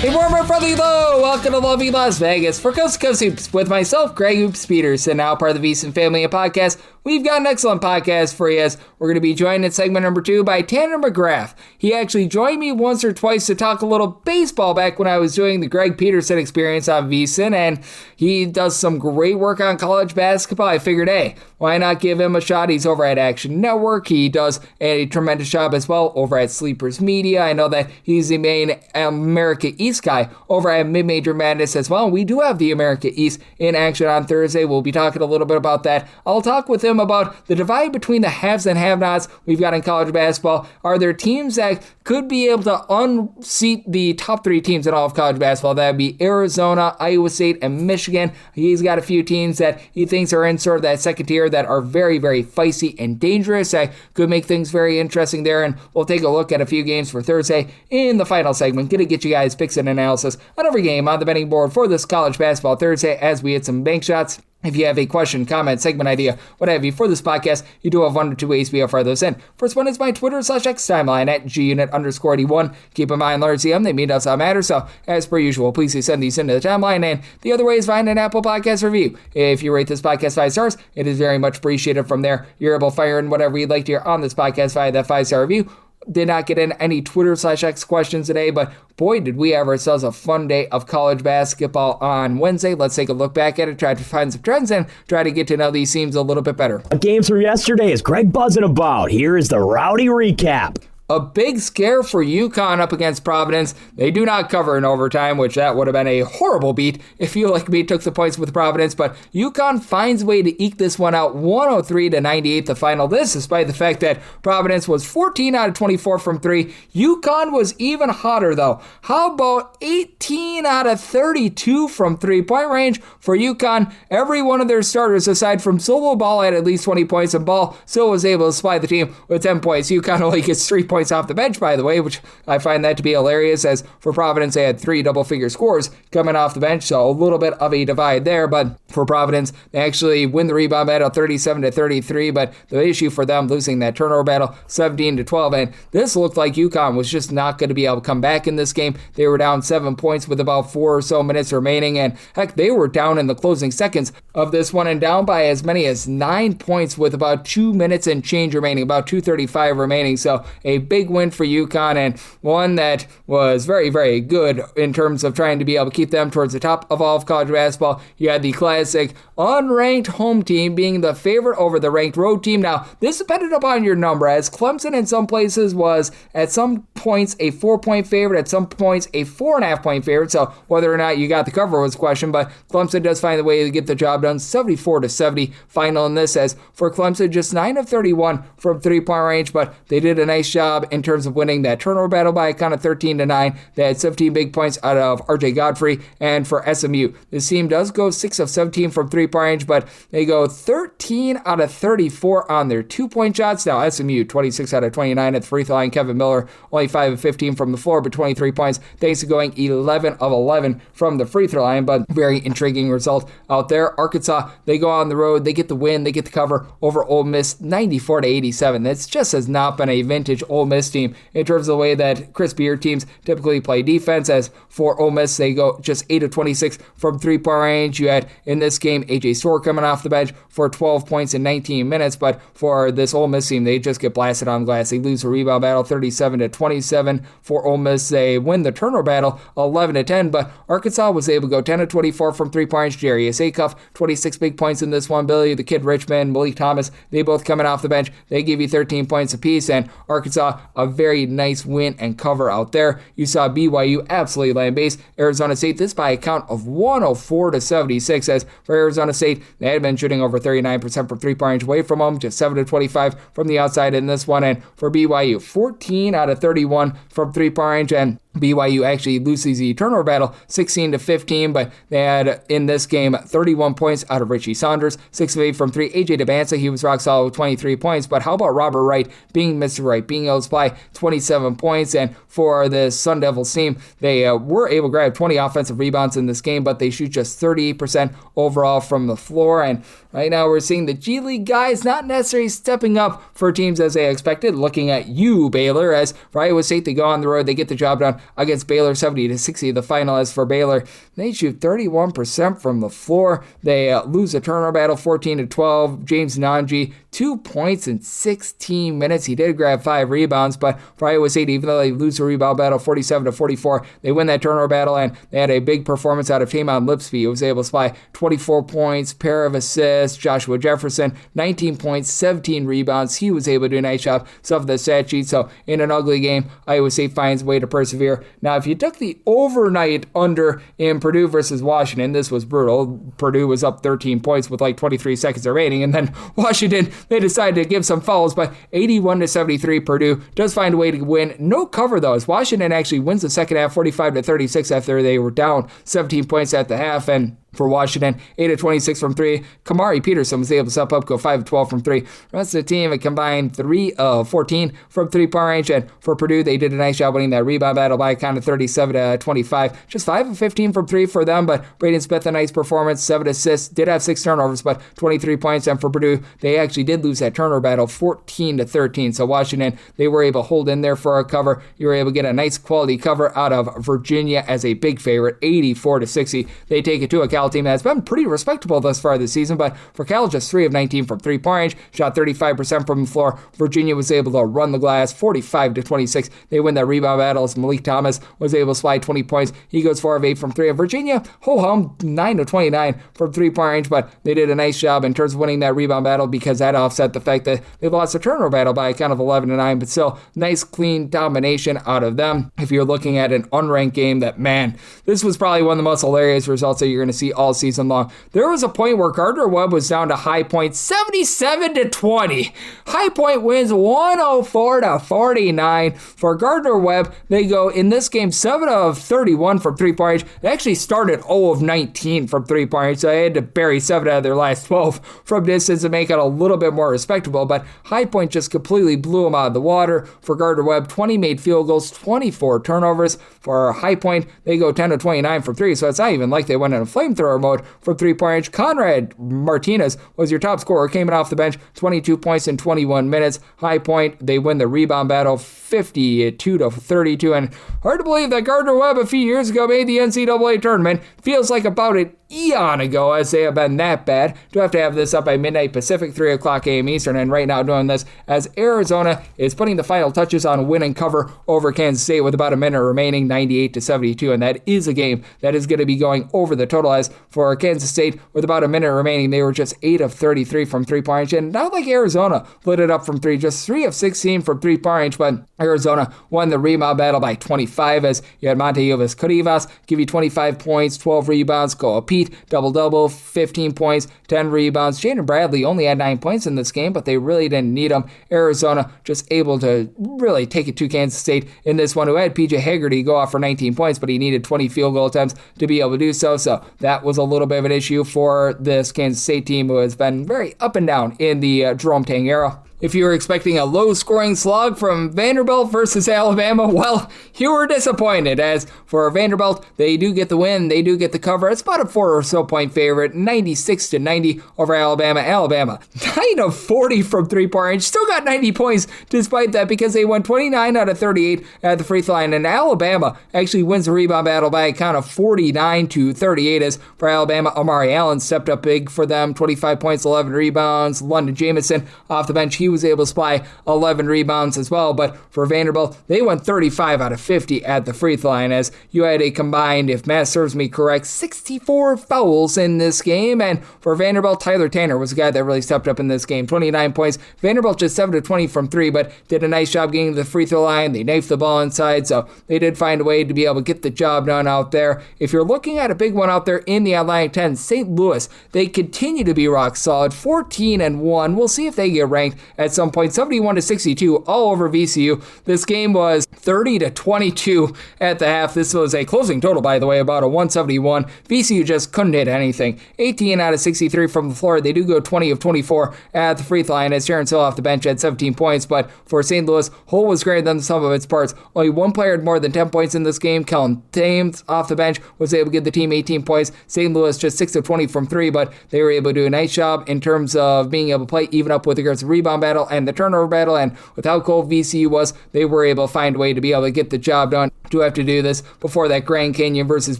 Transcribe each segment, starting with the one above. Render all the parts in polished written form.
Hey, warmer, friendly, hello! Welcome to lovely Las Vegas for Coast to Coast Hoops with myself, Greg Hoops Peterson, now part of the VSiN family of podcasts. We've got an excellent podcast for you as we're going to be joined in segment number 2 by Tanner McGrath. He actually joined me once or twice to talk a little baseball back when I was doing the Greg Peterson experience on VSiN, and he does some great work on college basketball. I figured, hey, why not give him a shot? He's over at Action Network. He does a tremendous job as well over at Sleepers Media. I know that he's the main America East guy over at Mid-Major Madness as well. We do have the America East in action on Thursday. We'll be talking a little bit about that. I'll talk with him about the divide between the haves and have-nots we've got in college basketball. Are there teams that could be able to unseat the top 3 teams in all of college basketball? That would be Arizona, Iowa State, and Michigan. He's got a few teams that he thinks are in sort of that second tier that are very, very feisty and dangerous. That could make things very interesting there, and we'll take a look at a few games for Thursday in the final segment. Gonna get you guys picks and analysis on every game on the betting board for this college basketball Thursday as we hit some bank shots. If you have a question, comment, segment idea, what have you for this podcast, you do have 1 or 2 ways we offer those in. First one is my Twitter/X timeline at gunit_81. Keep in mind, large CM, they mean does not matter. So, as per usual, please send these into the timeline. And the other way is find an Apple Podcast review. If you rate this podcast 5 stars, it is very much appreciated. From there, you're able to fire in whatever you'd like to hear on this podcast via that 5-star review. Did not get in any Twitter/X questions today, but boy, did we have ourselves a fun day of college basketball on Wednesday. Let's take a look back at it, try to find some trends, and try to get to know these teams a little bit better. Games from yesterday is Greg buzzing about. Here is the rowdy recap. A big scare for UConn up against Providence. They do not cover in overtime, which that would have been a horrible beat if you, like me, took the points with Providence. But UConn finds a way to eke this one out, 103-98 the final. This despite the fact that Providence was 14 out of 24 from 3. UConn was even hotter, though. How about 18 out of 32 from three-point range for UConn? Every one of their starters, aside from Solo Ball, had at least 20 points, and Ball still was able to supply the team with 10 points. UConn only gets 3 points off the bench, by the way, which I find that to be hilarious, as for Providence, they had 3 double-figure scores coming off the bench, so a little bit of a divide there. But for Providence, they actually win the rebound battle 37-33, but the issue for them, losing that turnover battle 17-12, and this looked like UConn was just not going to be able to come back in this game. They were down 7 points with about 4 or so minutes remaining, and heck, they were down in the closing seconds of this one and down by as many as 9 points with about 2 minutes and change remaining, about 2:35 remaining, so a big win for UConn, and one that was very, very good in terms of trying to be able to keep them towards the top of all of college basketball. You had the classic unranked home team being the favorite over the ranked road team. Now, this depended upon your number, as Clemson in some places was at some points a 4-point favorite, at some points a 4.5-point favorite, so whether or not you got the cover was a question, but Clemson does find a way to get the job done. 74-70 final in this, as for Clemson, just 9 of 31 from 3-point range, but they did a nice job in terms of winning that turnover battle by a count of 13-9. They had 17 big points out of RJ Godfrey. And for SMU, this team does go 6 of 17 from 3-point range, but they go 13 out of 34 on their 2-point shots. Now SMU 26 out of 29 at the free throw line. Kevin Miller only 5 of 15 from the floor, but 23 points thanks to going 11 of 11 from the free throw line. But very intriguing result out there. Arkansas, they go on the road, they get the win, they get the cover over Ole Miss 94-87. This just has not been a vintage Ole Miss team in terms of the way that Chris Beard teams typically play defense. As for Ole Miss, they go just 8 of 26 from 3-point range. You had in this game AJ Storr coming off the bench for 12 points in 19 minutes, but for this Ole Miss team, they just get blasted on glass. They lose a rebound battle 37-27. For Ole Miss, they win the turnover battle 11-10, but Arkansas was able to go 10 of 24 from 3-point range. Jarius Acuff, 26 big points in this one. Billy the Kid Richmond, Malik Thomas, they both coming off the bench. They give you 13 points apiece, and Arkansas, a very nice win and cover out there. You saw BYU absolutely land base Arizona State, this by a count of 104-76, as for Arizona State, they had been shooting over 39% from 3-point range away from home, just 7 of 25 from the outside in this one. And for BYU, 14 out of 31 from 3-point range, and BYU actually loses the turnover battle 16-15, but they had in this game 31 points out of Richie Saunders, 6 of 8 from 3. AJ DeBanza, he was rock solid with 23 points, but how about Robert Wright being Mr. Wright, being able to supply 27 points? And for the Sun Devils team, they were able to grab 20 offensive rebounds in this game, but they shoot just 38% overall from the floor. And right now we're seeing the G League guys not necessarily stepping up for teams as they expected. Looking at you, Baylor, as for Iowa State, they go on the road, they get the job done against Baylor 70-60. The final is for Baylor. They shoot 31% from the floor. They lose a turnover battle 14-12. James Nanji, 2 points in 16 minutes. He did grab 5 rebounds, but for Iowa State, even though they lose the rebound battle 47-44, they win that turnover battle, and they had a big performance out of Taymon Lipsby, who was able to supply 24 points, pair of assists. Joshua Jefferson, 19 points, 17 rebounds. He was able to do a nice job. Some of the stat sheet. So in an ugly game, Iowa State finds a way to persevere. Now, if you took the overnight under in Purdue versus Washington, this was brutal. Purdue was up 13 points with like 23 seconds remaining, and then Washington, they decided to give some fouls, but 81-73, Purdue does find a way to win. No cover, though, as Washington actually wins the second half 45-36 after they were down 17 points at the half. And for Washington, 8-26 from 3. Kamari Peterson was able to step up, go 5-12 from 3. The rest of the team, a combined 3-14 from 3-point range. And for Purdue, they did a nice job winning that rebound battle by a count of 37-25. Just 5-15 from 3 for them, but Braden Smith, a nice performance, 7 assists, did have 6 turnovers, but 23 points. And for Purdue, they actually did lose that turnover battle 14-13. So Washington, they were able to hold in there for a cover. You were able to get a nice quality cover out of Virginia as a big favorite, 84-60. They take it to a Cal team that's been pretty respectable thus far this season, but for Cal, just 3 of 19 from 3-point range, shot 35% from the floor. Virginia was able to run the glass 45-26. They win that rebound battle as Malik Thomas was able to slide 20 points. He goes 4 of 8 from 3. And Virginia, ho-hum, 9 of 29 from 3-point range, but they did a nice job in terms of winning that rebound battle because that offset the fact that they lost the turnover battle by a count of 11-9, but still, nice clean domination out of them. If you're looking at an unranked game, that, man, this was probably one of the most hilarious results that you're going to see all season long. There was a point where Gardner Webb was down to High Point 77-20. High Point wins 104-49. For Gardner Webb, they go in this game 7 of 31 from 3-point range. They actually started 0 of 19 from 3-point range, so they had to bury 7 out of their last 12 from distance to make it a little bit more respectable, but High Point just completely blew them out of the water. For Gardner Webb, 20 made field goals, 24 turnovers. For High Point, they go 10 of 29 from 3, so it's not even like they went in a flamethrower mode from 3-point range. Conrad Martinez was your top scorer, came in off the bench, 22 points in 21 minutes. High Point, they win the rebound battle 52-32, and hard to believe that Gardner Webb a few years ago made the NCAA tournament. Feels like about an eon ago, as they have been that bad. Do have to have this up by midnight Pacific, 3 o'clock a.m. Eastern, and right now doing this as Arizona is putting the final touches on a win and cover over Kansas State with about a minute remaining, 98-72, and that is a game that is going to be going over the total. As for Kansas State, with about a minute remaining, they were just 8 of 33 from 3-point range, and not like Arizona lit it up from 3, just 3 of 16 from 3-point range, but Arizona won the rebound battle by 25 as you had Monte Yildiz Cuevas give you 25 points, 12 rebounds, Koa Pete, double-double, 15 points, 10 rebounds. Jaden Bradley only had 9 points in this game, but they really didn't need him. Arizona just able to really take it to Kansas State in this one, who had PJ Haggerty go off for 19 points, but he needed 20 field goal attempts to be able to do so, so that was a little bit of an issue for this Kansas State team, who has been very up and down in the Jerome Tang era. If you were expecting a low-scoring slog from Vanderbilt versus Alabama, well, you were disappointed. As for Vanderbilt, they do get the win, they do get the cover. It's about a 4 or so point favorite, 96-90 over Alabama. Alabama, 9 of 40 from 3-point range, still got 90 points despite that because they won 29 out of 38 at the free throw line. And Alabama actually wins the rebound battle by a count of 49-38. As for Alabama, Amari Allen stepped up big for them, 25 points, 11 rebounds. London Jamison off the bench, he was able to supply 11 rebounds as well, but for Vanderbilt, they went 35 out of 50 at the free throw line, as you had a combined, if math serves me correct, 64 fouls in this game. And for Vanderbilt, Tyler Tanner was the guy that really stepped up in this game, 29 points. Vanderbilt just 7 of 20 from 3, but did a nice job getting to the free throw line. They knifed the ball inside, so they did find a way to be able to get the job done out there. If you're looking at a big one out there in the Atlantic 10, St. Louis, they continue to be rock solid, 14-1. We'll see if they get ranked at some point, 71-62 all over VCU. This game was 30-22 at the half. This was a closing total, by the way, about a 171. VCU just couldn't hit anything. 18 out of 63 from the floor. They do go 20 of 24 at the free throw line, as Terrence Hill off the bench had 17 points, but for St. Louis, Hull was greater than the sum of its parts. Only one player had more than 10 points in this game. Kellen Thames off the bench was able to give the team 18 points. St. Louis just 6 of 20 from 3, but they were able to do a nice job in terms of being able to play even up with regards to rebound battle and the turnover battle, and with how cold VCU was, they were able to find a way to be able to get the job done. to have to do this before that Grand Canyon versus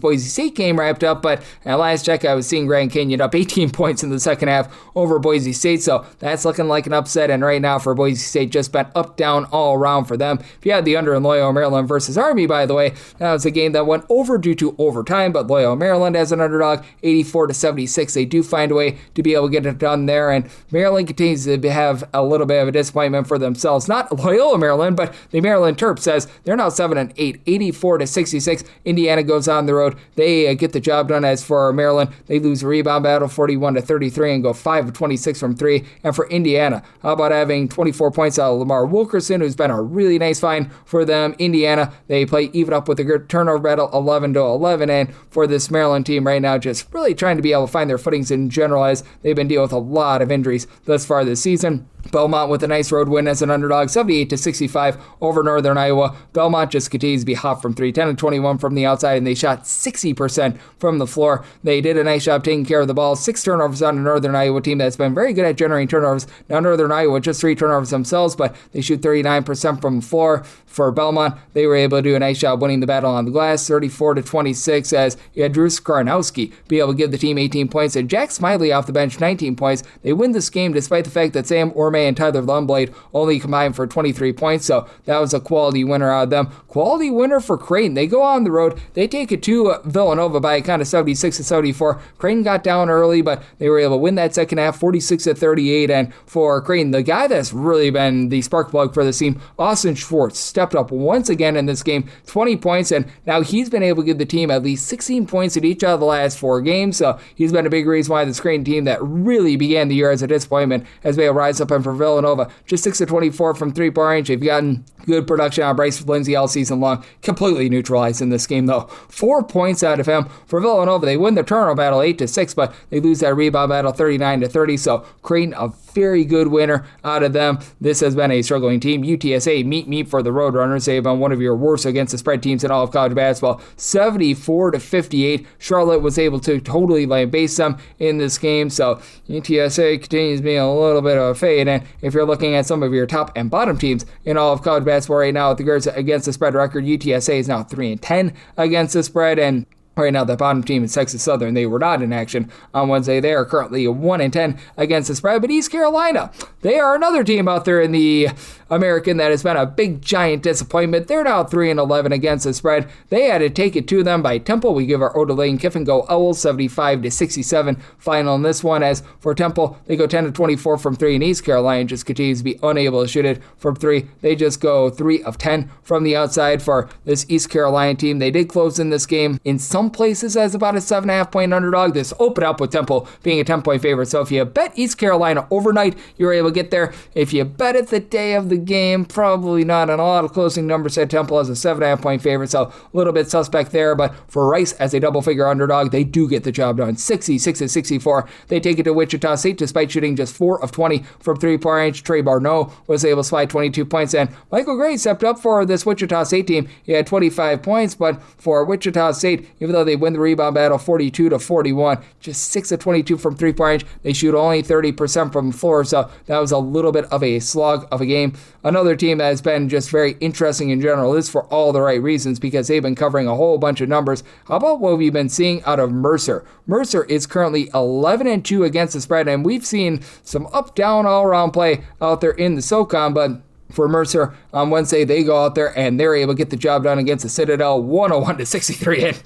Boise State game wrapped up, but at last check, I was seeing Grand Canyon up 18 points in the second half over Boise State, so that's looking like an upset, and right now for Boise State, just been up, down, all around for them. If you had the under in Loyola Maryland versus Army, by the way, that was a game that went over due to overtime, but Loyola Maryland as an underdog, 84-76. They do find a way to be able to get it done there, and Maryland continues to have a little bit of a disappointment for themselves. Not Loyola Maryland, but the Maryland Terps, as they're now 7-8, 84-66. Indiana goes on the road. They get the job done. As for Maryland, they lose a rebound battle 41-33 and go 5 of 26 from 3. And for Indiana, how about having 24 points out of Lamar Wilkerson, who's been a really nice find for them. Indiana, they play even up with a good turnover battle 11-11. And for this Maryland team right now, just really trying to be able to find their footings in general, as they've been dealing with a lot of injuries thus far this season. Belmont with a nice road win as an underdog, 78-65 over Northern Iowa. Belmont just continues to be hot from 3, 10-21 from the outside, and they shot 60% from the floor. They did a nice job taking care of the ball. 6 turnovers on a Northern Iowa team that's been very good at generating turnovers. Now Northern Iowa just 3 turnovers themselves, but they shoot 39% from the floor. For Belmont, they were able to do a nice job winning the battle on the glass, 34-26, as you had Drew Skarnowski be able to give the team 18 points, and Jack Smiley off the bench, 19 points. They win this game despite the fact that Sam Orme and Tyler Lundblade only combined for 23 points, so that was a quality winner out of them. Quality winner for Creighton. They go on the road. They take it to Villanova by a count of 76-74. Creighton got down early, but they were able to win that second half, 46-38, and for Creighton, the guy that's really been the spark plug for this team, Austin Schwartz, stepped up once again in this game, 20 points, and now he's been able to give the team at least 16 points in each of the last 4 games, so he's been a big reason why this Creighton team that really began the year as a disappointment has been able to rise up, and for Villanova, just 6-24 from 3-point range. They've gotten good production out of Bryce Lindsey all season long, completely neutralized in this game though. 4 points out of him. For Villanova, they win the turnover battle 8-6, but they lose that rebound battle 39-30, so Creighton a very good winner out of them. This has been a struggling team. UTSA, meet for the Roadrunners. They've been one of your worst against the spread teams in all of college basketball, 74-58. Charlotte was able to totally base them in this game, so UTSA continues being a little bit of a fade, and if you're looking at some of your top and bottom teams in all of college basketball right now with regards to against the spread record, UTSA is now 3-10 against the spread, and right now, the bottom team is Texas Southern. They were not in action on Wednesday. They are currently 1-10 against the spread. But East Carolina, they are another team out there in the American that has been a big, giant disappointment. They're now 3-11 against the spread. They had to take it to them by Temple. We give our Odelaine Kiffin go Owls 75-67 final in this one. As for Temple, they go 10-24 from 3, and East Carolina just continues to be unable to shoot it from 3. They just go 3 of 10 from the outside for this East Carolina team. They did close in this game in some places as about a 7.5-point underdog. This opened up with Temple being a 10-point favorite. So if you bet East Carolina overnight, you're able to get there. If you bet it the day of the game, probably not. And a lot of closing numbers said Temple as a 7.5-point favorite, so a little bit suspect there. But for Rice as a double-figure underdog, they do get the job done. 66-64. They take it to Wichita State despite shooting just 4 of 20 from 3-point range. Trey Barneau was able to slide 22 points, and Michael Gray stepped up for this Wichita State team. He had 25 points, but for Wichita State, even though they win the rebound battle 42-41, just 6 of 22 from 3-point range. They shoot only 30% from the floor, so that was a little bit of a slog of a game. Another team that has been just very interesting in general is for all the right reasons because they've been covering a whole bunch of numbers. How about what we've been seeing out of Mercer? Mercer is currently 11-2 against the spread, and we've seen some up-down all-around play out there in the SoCon, but for Mercer on Wednesday, they go out there and they're able to get the job done against the Citadel, 101-63. And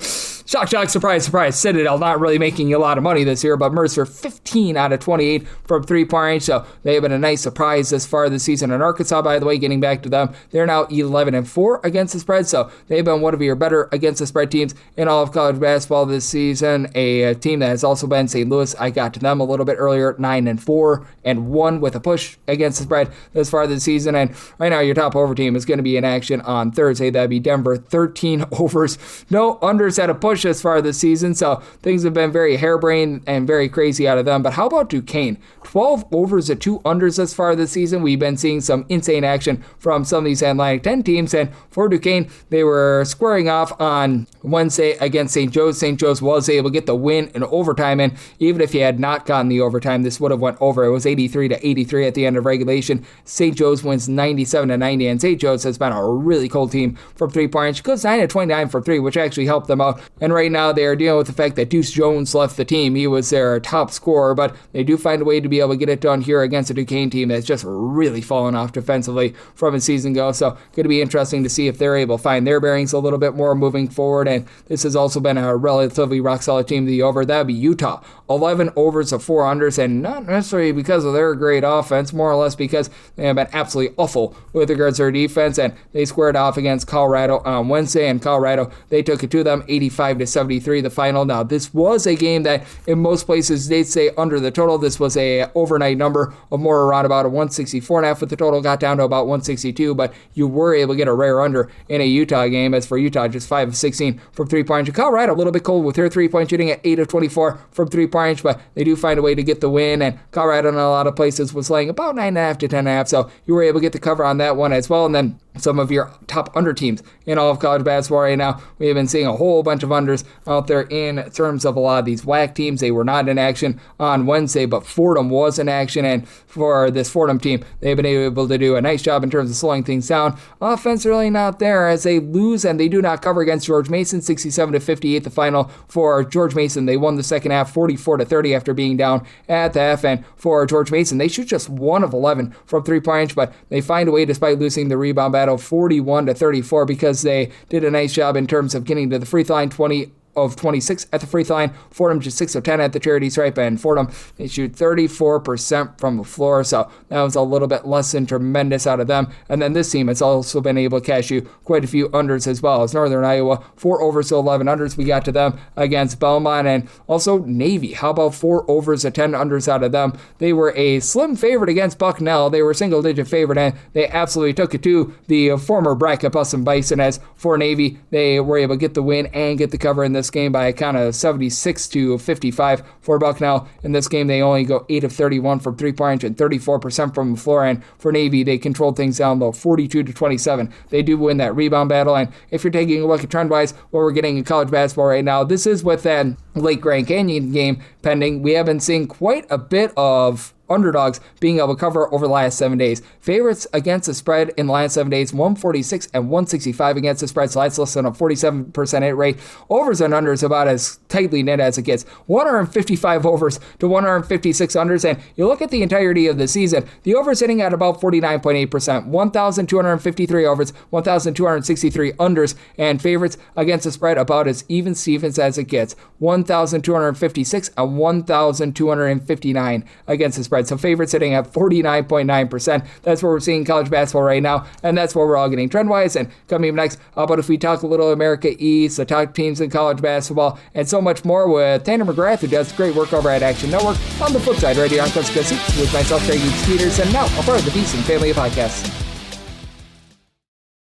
shock, surprise, Citadel not really making a lot of money this year, but Mercer 15 out of 28 from 3-point range, so they've been a nice surprise this far this season. And Arkansas, by the way, getting back to them, they're now 11-4 against the spread, so they've been one of your better against the spread teams in all of college basketball this season. A team that has also been St. Louis, I got to them a little bit earlier, 9-4 and 1 with a push against the spread this far this season. And right now, your top over team is going to be in action on Thursday. That'd be Denver, 13 overs, no unders at a push. push as far this season, so things have been very harebrained and very crazy out of them. But how about Duquesne? 12 overs and 2 unders thus far this season. We've been seeing some insane action from some of these Atlantic 10 teams, and for Duquesne, they were squaring off on Wednesday against St. Joe's. St. Joe's was able to get the win in overtime, and even if he had not gotten the overtime, this would have went over. It was 83-83 at the end of regulation. St. Joe's wins 97-90, and St. Joe's has been a really cold team from 3-point range. Goes 9-29 from 3, which actually helped them out. And right now they are dealing with the fact that Deuce Jones left the team. He was their top scorer, but they do find a way to be able to get it done here against a Duquesne team that's just really fallen off defensively from a season ago. So going to be interesting to see if they're able to find their bearings a little bit more moving forward. And this has also been a relatively rock solid team to the over. That would be Utah. 11 overs of 4 unders, and not necessarily because of their great offense, more or less because they have been absolutely awful with regards to their defense, and they squared off against Colorado on Wednesday, and Colorado, they took it to them 85-73 the final. Now, this was a game that in most places they'd say under the total. This was a overnight number of more around about a 164.5, with the total got down to about 162, but you were able to get a rare under in a Utah game. As for Utah, just 5 of 16 from 3-point range. Colorado, a little bit cold with their 3-point shooting at 8 of 24 from 3-point range, but they do find a way to get the win, and Colorado in a lot of places was laying about 9.5 to 10.5, so you were able to get the cover on that one as well. And then some of your top under teams in all of college basketball right now. We have been seeing a whole bunch of unders out there in terms of a lot of these WAC teams. They were not in action on Wednesday, but Fordham was in action, and for this Fordham team, they've been able to do a nice job in terms of slowing things down. Offense really not there as they lose, and they do not cover against George Mason, 67-58 the final for George Mason. They won the second half 44-30 after being down at the half, and for George Mason, they shoot just 1 of 11 from 3-point range, but they find a way despite losing the rebound battle 41-34 because they did a nice job in terms of getting to the free throw line, 20 of 26 at the free throw line. Fordham just 6 of 10 at the charity stripe, and Fordham, they shoot 34% from the floor, so that was a little bit less than tremendous out of them. And then this team has also been able to cash you quite a few unders as well. As Northern Iowa, 4 overs to 11 unders we got to them against Belmont, and also Navy. How about 4 overs to 10 unders out of them? They were a slim favorite against Bucknell. They were a single-digit favorite, and they absolutely took it to the former bracket Boston Bison. As for Navy, they were able to get the win and get the cover in this game by a count of 76-55 for Bucknell. In this game, they only go 8 of 31 from 3-point range and 34% from the floor. And for Navy, they controlled things down low, 42-27. They do win that rebound battle. And if you're taking a look at trend-wise, what we're getting in college basketball right now, this is with that late Grand Canyon game pending. We have been seeing quite a bit of underdogs being able to cover over the last 7 days. Favorites against the spread in the last 7 days, 146 and 165 against the spread, so that's less than a 47% hit rate. Overs and unders about as tightly knit as it gets. 155 overs to 156 unders, and you look at the entirety of the season, the overs hitting at about 49.8%, 1,253 overs, 1,263 unders, and favorites against the spread about as even Stevens as it gets, 1,256 and 1,259 against the spread. So favorites sitting at 49.9%. That's where we're seeing college basketball right now, and that's where we're all getting trend-wise. And coming up next, how about if we talk a little America East, the top teams in college basketball, and so much more with Tanner McGrath, who does great work over at Action Network. On the flip side, right here on Coast to Coast Hoops with myself, Greg Peters, and now a part of the VSiN family of podcasts.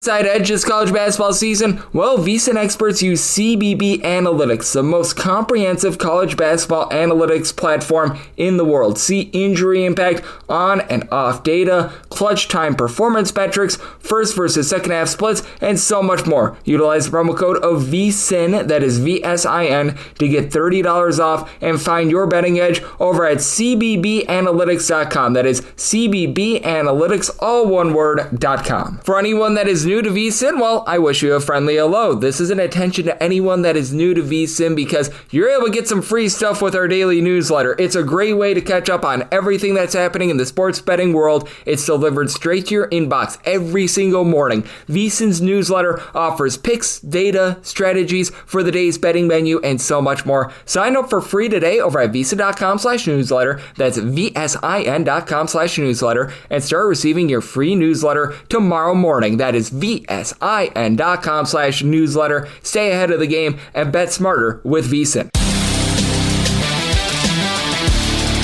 Side edge this college basketball season? Well, VSiN experts use CBB Analytics, the most comprehensive college basketball analytics platform in the world. See injury impact, on and off data, clutch time performance metrics, first versus second half splits, and so much more. Utilize the promo code of VSiN, that is VSIN, to get $30 off and find your betting edge over at cbbanalytics.com. That is cbbanalytics, all one word.com. For anyone that is new to VSiN, well, I wish you a friendly hello. This is an attention to anyone that is new to VSiN because you're able to get some free stuff with our daily newsletter. It's a great way to catch up on everything that's happening in the sports betting world. It's delivered straight to your inbox every single morning. VSiN's newsletter offers picks, data, strategies for the day's betting menu, and so much more. Sign up for free today over at VSiN.com/newsletter. That's VSIN.com/newsletter, and start receiving your free newsletter tomorrow morning. That is VSIN.com/newsletter. Stay ahead of the game and bet smarter with VSiN.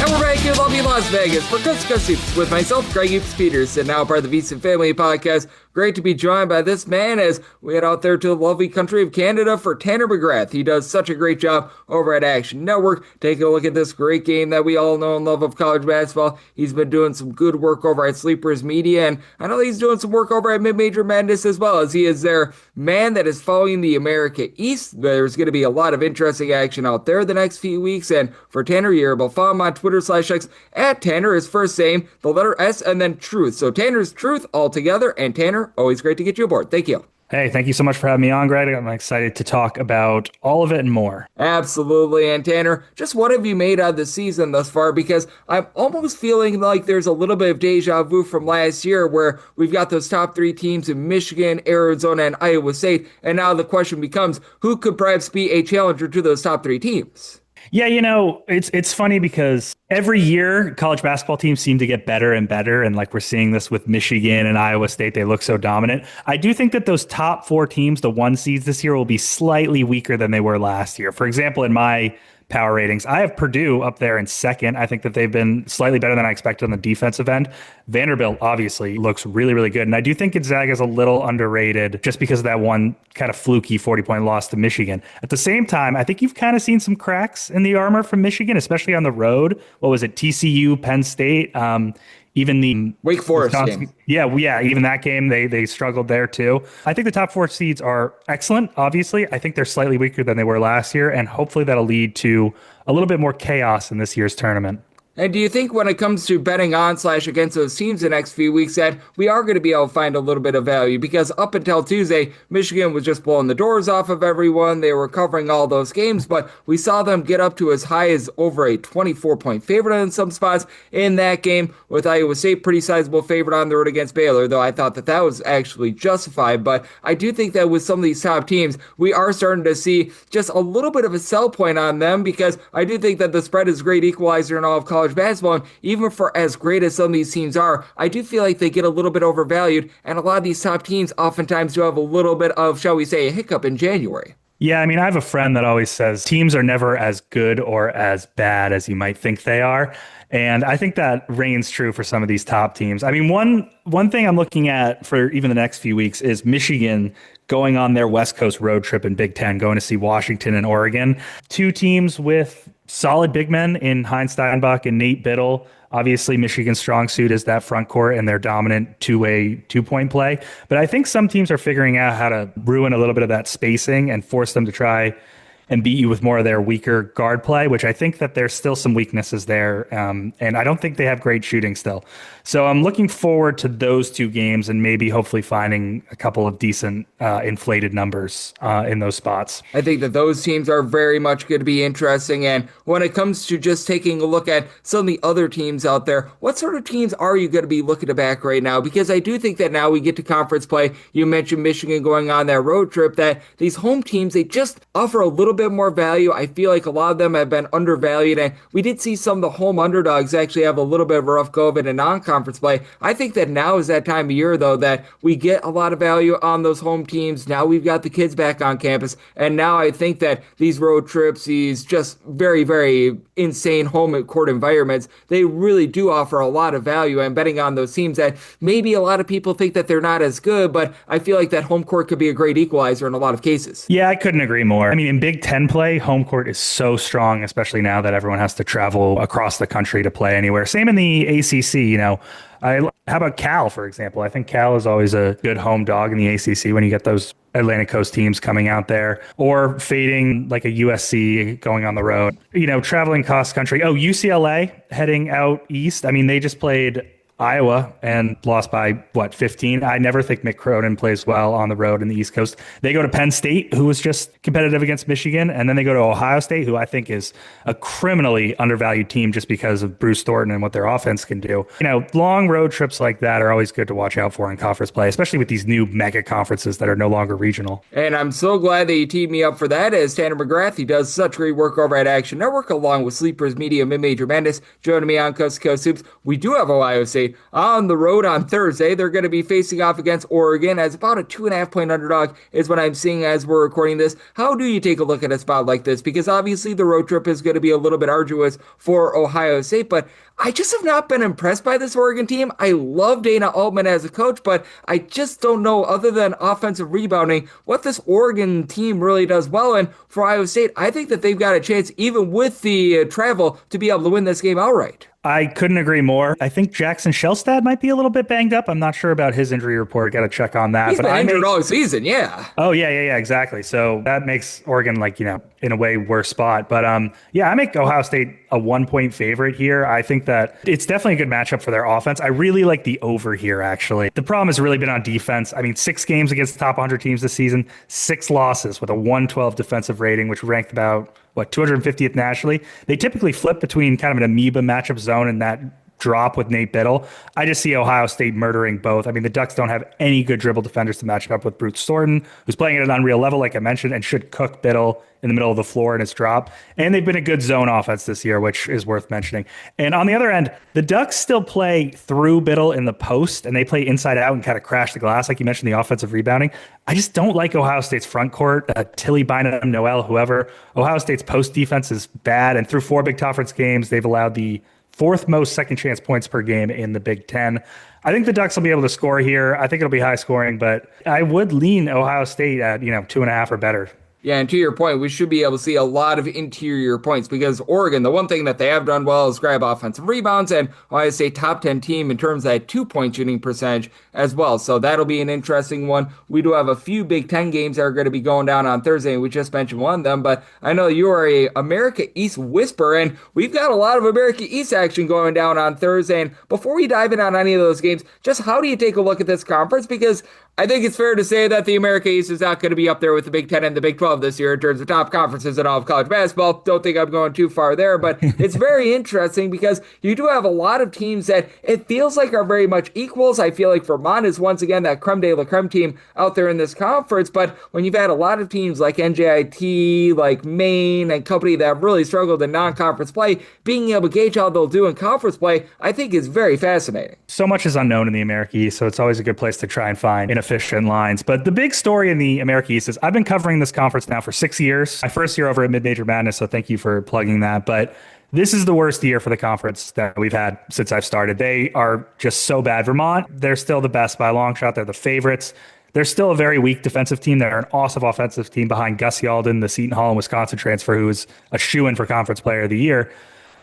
And we're back in lovely Las Vegas for Coast to Coast Hoops with myself, Greg Peters, and now part of the VSiN family podcast. great to be joined by this man as we head out there to the lovely country of Canada for Tanner McGrath. He does such a great job over at Action Network. Take a look at this great game that we all know and love of college basketball. He's been doing some good work over at Sleepers Media, and I know he's doing some work over at Mid-Major Madness as well, as he is their man that is following the America East. There's going to be a lot of interesting action out there the next few weeks, and for Tanner, you're able to follow him on Twitter/X at Tanner, his first name, the letter S, and then Truth. So Tanner's Truth all together, and Tanner, always great to get you aboard. Thank you. Hey, thank you so much for having me on, Greg. I'm excited to talk about all of it and more. Absolutely. And Tanner, just what have you made out of the season thus far? Because I'm almost feeling like there's a little bit of deja vu from last year where we've got those top three teams in Michigan, Arizona, and Iowa State. And now the question becomes, who could perhaps be a challenger to those top three teams? Yeah, it's funny because every year college basketball teams seem to get better and better. And like we're seeing this with Michigan and Iowa State, they look so dominant. I do think that those top four teams, the one seeds this year, will be slightly weaker than they were last year. For example, in my power ratings, I have Purdue up there in second. I think that they've been slightly better than I expected on the defensive end. Vanderbilt obviously looks really, really good. And I do think Gonzaga is a little underrated just because of that one kind of fluky 40-point loss to Michigan. At the same time, I think you've kind of seen some cracks in the armor from Michigan, especially on the road. What was it? TCU, Penn State, even the Wake Forest game. Yeah, even that game, they struggled there too. I think the top four seeds are excellent, obviously. I think they're slightly weaker than they were last year, and hopefully that'll lead to a little bit more chaos in this year's tournament. And do you think when it comes to betting on/against those teams the next few weeks that we are going to be able to find a little bit of value? Because up until Tuesday, Michigan was just blowing the doors off of everyone. They were covering all those games, but we saw them get up to as high as over a 24-point favorite in some spots in that game, with Iowa State pretty sizable favorite on the road against Baylor, though I thought that was actually justified. But I do think that with some of these top teams, we are starting to see just a little bit of a sell point on them, because I do think that the spread is a great equalizer in all of college basketball, and even for as great as some of these teams are, I do feel like they get a little bit overvalued, and a lot of these top teams oftentimes do have a little bit of, shall we say, a hiccup in January. Yeah, I mean, I have a friend that always says teams are never as good or as bad as you might think they are. And I think that reigns true for some of these top teams. I mean, one thing I'm looking at for even the next few weeks is Michigan going on their West Coast road trip in Big Ten, going to see Washington and Oregon. Two teams with solid big men in Heinz Steinbach and Nate Biddle. Obviously, Michigan's strong suit is that front court and their dominant two-way, two-point play. But I think some teams are figuring out how to ruin a little bit of that spacing and force them to try and beat you with more of their weaker guard play, which I think that there's still some weaknesses there. And I don't think they have great shooting still. So I'm looking forward to those two games and maybe hopefully finding a couple of decent inflated numbers in those spots. I think that those teams are very much going to be interesting. And when it comes to just taking a look at some of the other teams out there, what sort of teams are you going to be looking to back right now? Because I do think that now we get to conference play. You mentioned Michigan going on that road trip, that these home teams, they just offer a little bit more value. I feel like a lot of them have been undervalued, and we did see some of the home underdogs actually have a little bit of a rough go of it in non-conference play. I think that now is that time of year, though, that we get a lot of value on those home teams. Now we've got the kids back on campus, and now I think that these road trips, these just very, very insane home court environments, they really do offer a lot of value. I'm betting on those teams that maybe a lot of people think that they're not as good, but I feel like that home court could be a great equalizer in a lot of cases. Yeah, I couldn't agree more. I mean, in Big Ten play, home court is so strong, especially now that everyone has to travel across the country to play anywhere. Same in the ACC, how about Cal, for example? I think Cal is always a good home dog in the ACC when you get those Atlantic Coast teams coming out there, or fading like a USC going on the road, traveling cross country. Oh, UCLA heading out east. I mean, they just played Iowa and lost by 15. I never think Mick Cronin plays well on the road in the East Coast. They go to Penn State, who was just competitive against Michigan, and then they go to Ohio State, who I think is a criminally undervalued team just because of Bruce Thornton and what their offense can do. Long road trips like that are always good to watch out for in conference play, especially with these new mega conferences that are no longer regional. And I'm so glad that you teed me up for that, as Tanner McGrath, he does such great work over at Action Network along with Sleepers Media Mid-Major Madness, joining me on Coast to Coast Hoops. We do have Ohio State State on the road on Thursday. They're going to be facing off against Oregon as about a 2.5-point underdog is what I'm seeing as we're recording this. How do you take a look at a spot like this? Because obviously the road trip is going to be a little bit arduous for Ohio State, but I just have not been impressed by this Oregon team. I love Dana Altman as a coach, but I just don't know, other than offensive rebounding, what this Oregon team really does well. And for Iowa State, I think that they've got a chance, even with the travel, to be able to win this game outright. I couldn't agree more. I think Jackson Shellstad might be a little bit banged up. I'm not sure about his injury report. Got to check on that. He's been injured all season, yeah. Oh, yeah, exactly. So that makes Oregon, in a way worse spot. But I make Ohio State a 1-point favorite here. I think that it's definitely a good matchup for their offense. I really like the over here, actually. The problem has really been on defense. 6 games against the top 100 teams this season, 6 losses with a 112 defensive rating, which ranked about 250th nationally. They typically flip between kind of an amoeba matchup zone and that drop with Nate Biddle. I just see Ohio State murdering both. The Ducks don't have any good dribble defenders to match up with Bruce Thornton, who's playing at an unreal level, like I mentioned, and should cook Biddle in the middle of the floor in his drop. And they've been a good zone offense this year, which is worth mentioning. And on the other end, the Ducks still play through Biddle in the post, and they play inside out and kind of crash the glass, like you mentioned, the offensive rebounding. I just don't like Ohio State's front court. Tilly, Bynum, Noel, whoever. Ohio State's post defense is bad, and through 4 Big Conference games, they've allowed the 4th most second chance points per game in the Big Ten. I think the Ducks will be able to score here. I think it'll be high scoring, but I would lean Ohio State at 2.5 or better. Yeah, and to your point, we should be able to see a lot of interior points because Oregon, the one thing that they have done well is grab offensive rebounds, and Ohio State top 10 team in terms of that 2-point shooting percentage as well. So that'll be an interesting one. We do have a few Big Ten games that are going to be going down on Thursday, and we just mentioned one of them, but I know you are a America East whisperer, and we've got a lot of America East action going down on Thursday. And before we dive in on any of those games, just how do you take a look at this conference? Because I think it's fair to say that the America East is not going to be up there with the Big Ten and the Big 12 this year in terms of top conferences in all of college basketball. Don't think I'm going too far there, but it's very interesting because you do have a lot of teams that it feels like are very much equals. I feel like Vermont is once again that creme de la creme team out there in this conference, but when you've had a lot of teams like NJIT, like Maine and company that have really struggled in non-conference play, being able to gauge how they'll do in conference play, I think is very fascinating. So much is unknown in the America East, so it's always a good place to try and find inefficient lines. But the big story in the America East is I've been covering this conference now for 6 years. My first year over at Mid-Major Madness, so thank you for plugging that. But this is the worst year for the conference that we've had since I've started. They are just so bad. Vermont, they're still the best by a long shot. They're the favorites. They're still a very weak defensive team. They're an awesome offensive team behind Gus Yalden, the Seton Hall and Wisconsin transfer, who is a shoo-in for Conference Player of the Year.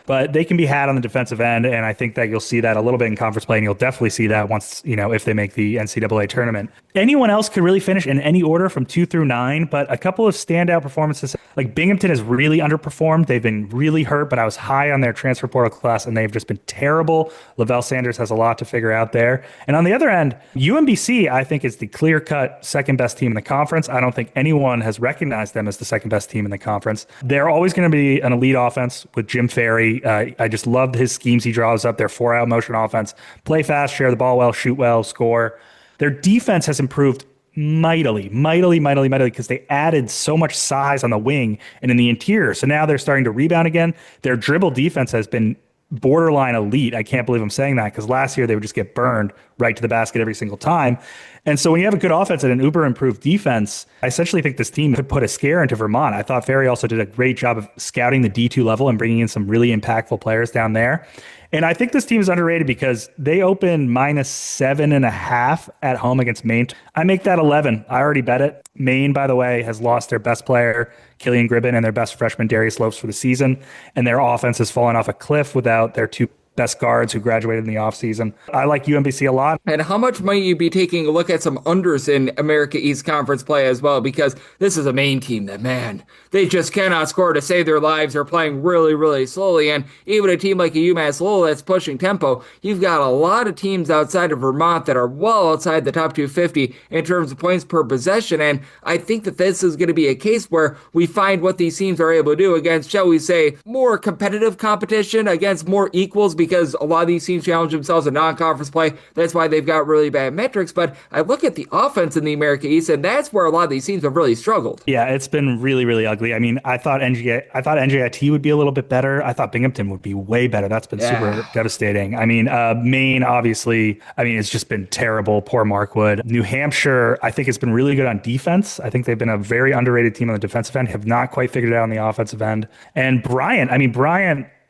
But they can be had on the defensive end, and I think that you'll see that a little bit in conference play, and you'll definitely see that once, if they make the NCAA tournament. Anyone else could really finish in any order from 2 through 9, but a couple of standout performances, like Binghamton has really underperformed. They've been really hurt, but I was high on their transfer portal class, and they've just been terrible. Lavelle Sanders has a lot to figure out there. And on the other end, UMBC, I think, is the clear-cut second-best team in the conference. I don't think anyone has recognized them as the second-best team in the conference. They're always going to be an elite offense with Jim Ferry. I just loved his schemes he draws up, their 4-out motion offense. Play fast, share the ball well, shoot well, score. Their defense has improved mightily, because they added so much size on the wing and in the interior. So now they're starting to rebound again. Their dribble defense has been borderline elite. I can't believe I'm saying that because last year they would just get burned right to the basket every single time. And so when you have a good offense and an uber improved defense, I essentially think this team could put a scare into Vermont. I thought Ferry also did a great job of scouting the D2 level and bringing in some really impactful players down there. And I think this team is underrated because they open -7.5 at home against Maine. I make that 11. I already bet it. Maine, by the way, has lost their best player, Killian Gribben, and their best freshman, Darius Lopes, for the season. And their offense has fallen off a cliff without their 2 best guards who graduated in the offseason. I like UMBC a lot. And how much might you be taking a look at some unders in America East Conference play as well? Because this is a Maine team that, man, they just cannot score to save their lives. They're playing really, really slowly. And even a team like a UMass Lowell that's pushing tempo, you've got a lot of teams outside of Vermont that are well outside the top 250 in terms of points per possession. And I think that this is going to be a case where we find what these teams are able to do against, shall we say, more competitive competition, against more equals, because a lot of these teams challenge themselves in non-conference play. That's why they've got really bad metrics. But I look at the offense in the America East, and that's where a lot of these teams have really struggled. Yeah, it's been really, really ugly. I mean, I thought NJIT would be a little bit better. I thought Binghamton would be way better. That's been super devastating. I mean, Maine, obviously, it's just been terrible. Poor Markwood. New Hampshire, I think, has been really good on defense. I think they've been a very underrated team on the defensive end, have not quite figured it out on the offensive end. And Bryant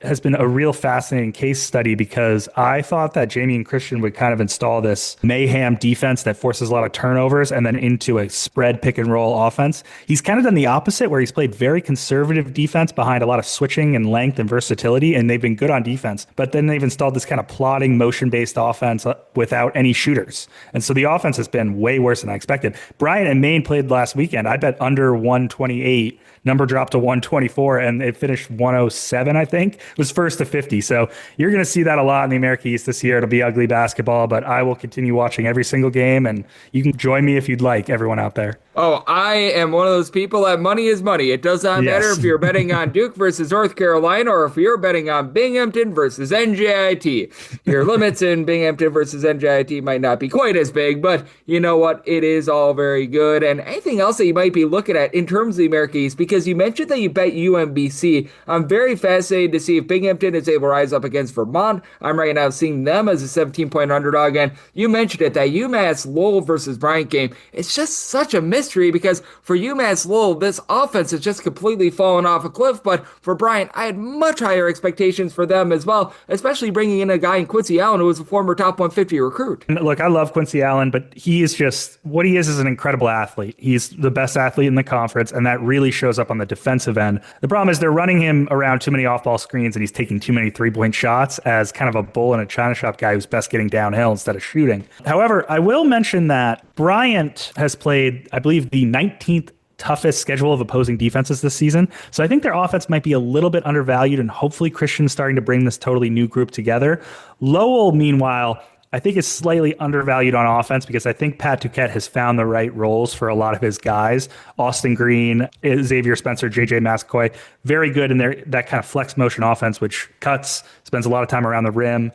has been a real fascinating case study because I thought that Jamie and Christian would kind of install this mayhem defense that forces a lot of turnovers and then into a spread pick and roll offense. He's kind of done the opposite, where he's played very conservative defense behind a lot of switching and length and versatility, and they've been good on defense. But then they've installed this kind of plodding motion-based offense without any shooters. And so the offense has been way worse than I expected. Bryant and Maine played last weekend. I bet under 128. Number dropped to 124, and it finished 107, I think. It was first to 50. So you're going to see that a lot in the America East this year. It'll be ugly basketball, but I will continue watching every single game, and you can join me if you'd like, everyone out there. Oh, I am one of those people that money is money. It does not matter if you're betting on Duke versus North Carolina or if you're betting on Binghamton versus NJIT. Your limits in Binghamton versus NJIT might not be quite as big, but you know what? It is all very good. And anything else that you might be looking at in terms of the America East, because you mentioned that you bet UMBC. I'm very fascinated to see if Binghamton is able to rise up against Vermont. I'm right now seeing them as a 17-point underdog. And you mentioned it, that UMass Lowell versus Bryant game. It's just such a mystery because for UMass Lowell, this offense has just completely fallen off a cliff. But for Bryant, I had much higher expectations for them as well, especially bringing in a guy in Quincy Allen who was a former top 150 recruit. And look, I love Quincy Allen, but he is just, what he is an incredible athlete. He's the best athlete in the conference, and that really shows up on the defensive end. The problem is they're running him around too many off-ball screens, and he's taking too many three-point shots as kind of a bull in a china shop guy who's best getting downhill instead of shooting. However, I will mention that Bryant has played, I believe, the 19th toughest schedule of opposing defenses this season. So I think their offense might be a little bit undervalued, and hopefully Christian's starting to bring this totally new group together. Lowell, meanwhile, I think is slightly undervalued on offense because I think Pat Duquette has found the right roles for a lot of his guys. Austin Green, Xavier Spencer, JJ Mascoy, very good in that kind of flex motion offense, which cuts, spends a lot of time around the rim,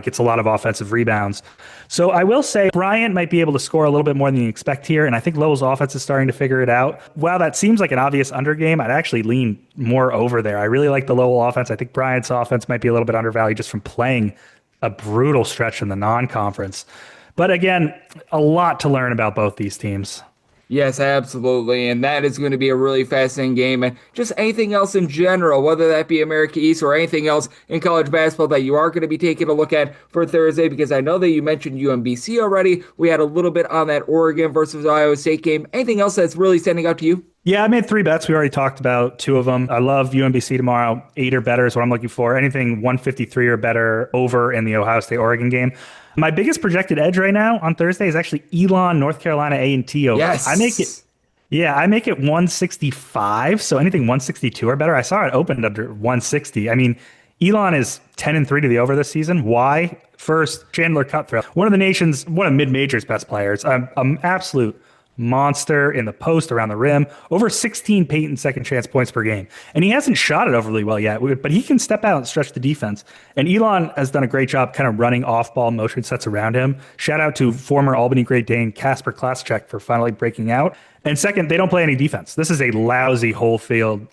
gets a lot of offensive rebounds. So I will say Bryant might be able to score a little bit more than you expect here, and I think Lowell's offense is starting to figure it out. While that seems like an obvious under game, I'd actually lean more over there. I really like the Lowell offense. I think Bryant's offense might be a little bit undervalued just from playing a brutal stretch in the non-conference. But again, a lot to learn about both these teams. Yes, absolutely. And that is going to be a really fascinating game. And just anything else in general, whether that be America East or anything else in college basketball that you are going to be taking a look at for Thursday, because I know that you mentioned UMBC already. We had a little bit on that Oregon versus Iowa State game. Anything else that's really standing out to you? Yeah, I made 3 bets. We already talked about 2 of them. I love UMBC tomorrow. 8 or better is what I'm looking for. Anything 153 or better over in the Ohio State-Oregon game. My biggest projected edge right now on Thursday is actually Elon, North Carolina A&T over. Yes. I make it 165. So anything 162 or better. I saw it opened under 160. I mean, Elon is 10-3 to the over this season. Why? First, Chandler Cutthroat, one of mid-major's best players. Absolute monster in the post around the rim, over 16 paint and second chance points per game. And he hasn't shot it overly well yet, but he can step out and stretch the defense. And Elon has done a great job kind of running off-ball motion sets around him. Shout out to former Albany Great Dane Kasper Klaschek for finally breaking out. And second, they don't play any defense. This is a lousy whole field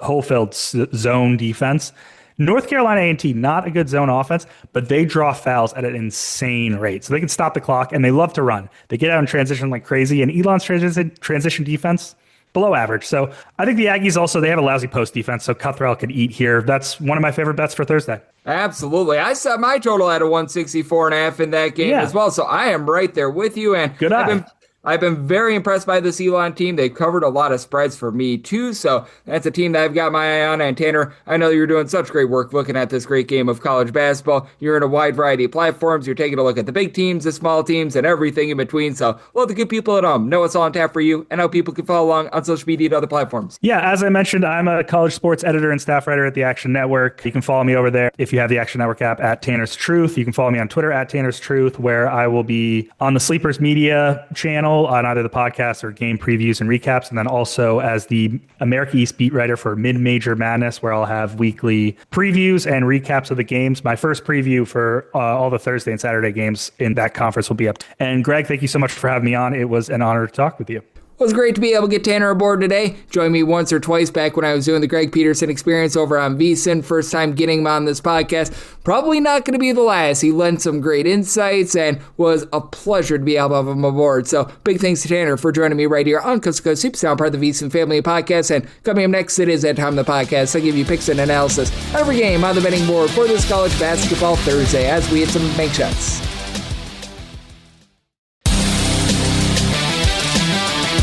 zone defense. North Carolina A&T, not a good zone offense, but they draw fouls at an insane rate. So they can stop the clock, and they love to run. They get out in transition like crazy, and Elon's transition defense, below average. So I think the Aggies also, they have a lousy post defense, so Cutthroat could eat here. That's one of my favorite bets for Thursday. Absolutely. I set my total at a 164.5 in that game as well, so I am right there with you. And good eye. I've been very impressed by this Elon team. They've covered a lot of spreads for me, too. So that's a team that I've got my eye on. And Tanner, I know you're doing such great work looking at this great game of college basketball. You're in a wide variety of platforms. You're taking a look at the big teams, the small teams, and everything in between. So let the good people at home know what's all on tap for you and how people can follow along on social media and other platforms. Yeah, as I mentioned, I'm a college sports editor and staff writer at the Action Network. You can follow me over there if you have the Action Network app at Tanner's Truth. You can follow me on Twitter at Tanner's Truth, where I will be on the Sleepers Media channel channel on either the podcast or game previews and recaps, and then also as the America East beat writer for Mid-Major Madness, where I'll have weekly previews and recaps of the games. My first preview for all the Thursday and Saturday games in that conference will be up. And Greg, thank you so much for having me on. It was an honor to talk with you. It was great to be able to get Tanner aboard today. Joined me once or twice back when I was doing the Greg Peterson experience over on VSiN. First time getting him on this podcast. Probably not going to be the last. He lent some great insights and was a pleasure to be able to have him aboard. So big thanks to Tanner for joining me right here on Coast to Coast Hoops, now part of the VSiN family of podcasts. And coming up next, it is that time of the podcast. I give you picks and analysis on every game on the betting board for this college basketball Thursday as we hit some bank shots.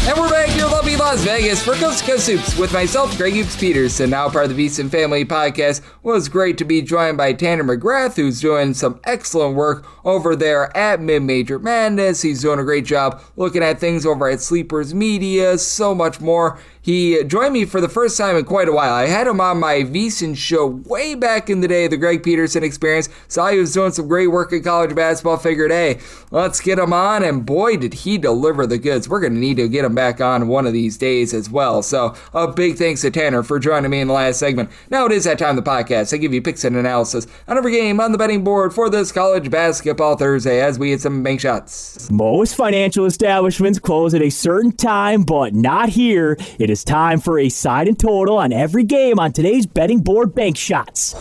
And we're back here in lovely Las Vegas for Coast to Coast Hoops with myself, Greg Hoops Peterson, now part of the VSiN family podcast. It was great to be joined by Tanner McGrath, who's doing some excellent work over there at Mid-Major Madness. He's doing a great job looking at things over at Sleepers Media, so much more. He joined me for the first time in quite a while. I had him on my VSiN show way back in the day, the Greg Peterson experience. Saw he was doing some great work in college basketball. Figured, hey, let's get him on. And boy, did he deliver the goods. We're going to need to get him back on one of these days as well. So a big thanks to Tanner for joining me in the last segment. Now it is that time of the podcast. I give you picks and analysis on every game on the betting board for this college basketball Thursday as we hit some bank shots. Most financial establishments close at a certain time, but not here. It is time for a side and total on every game on today's betting board bank shots.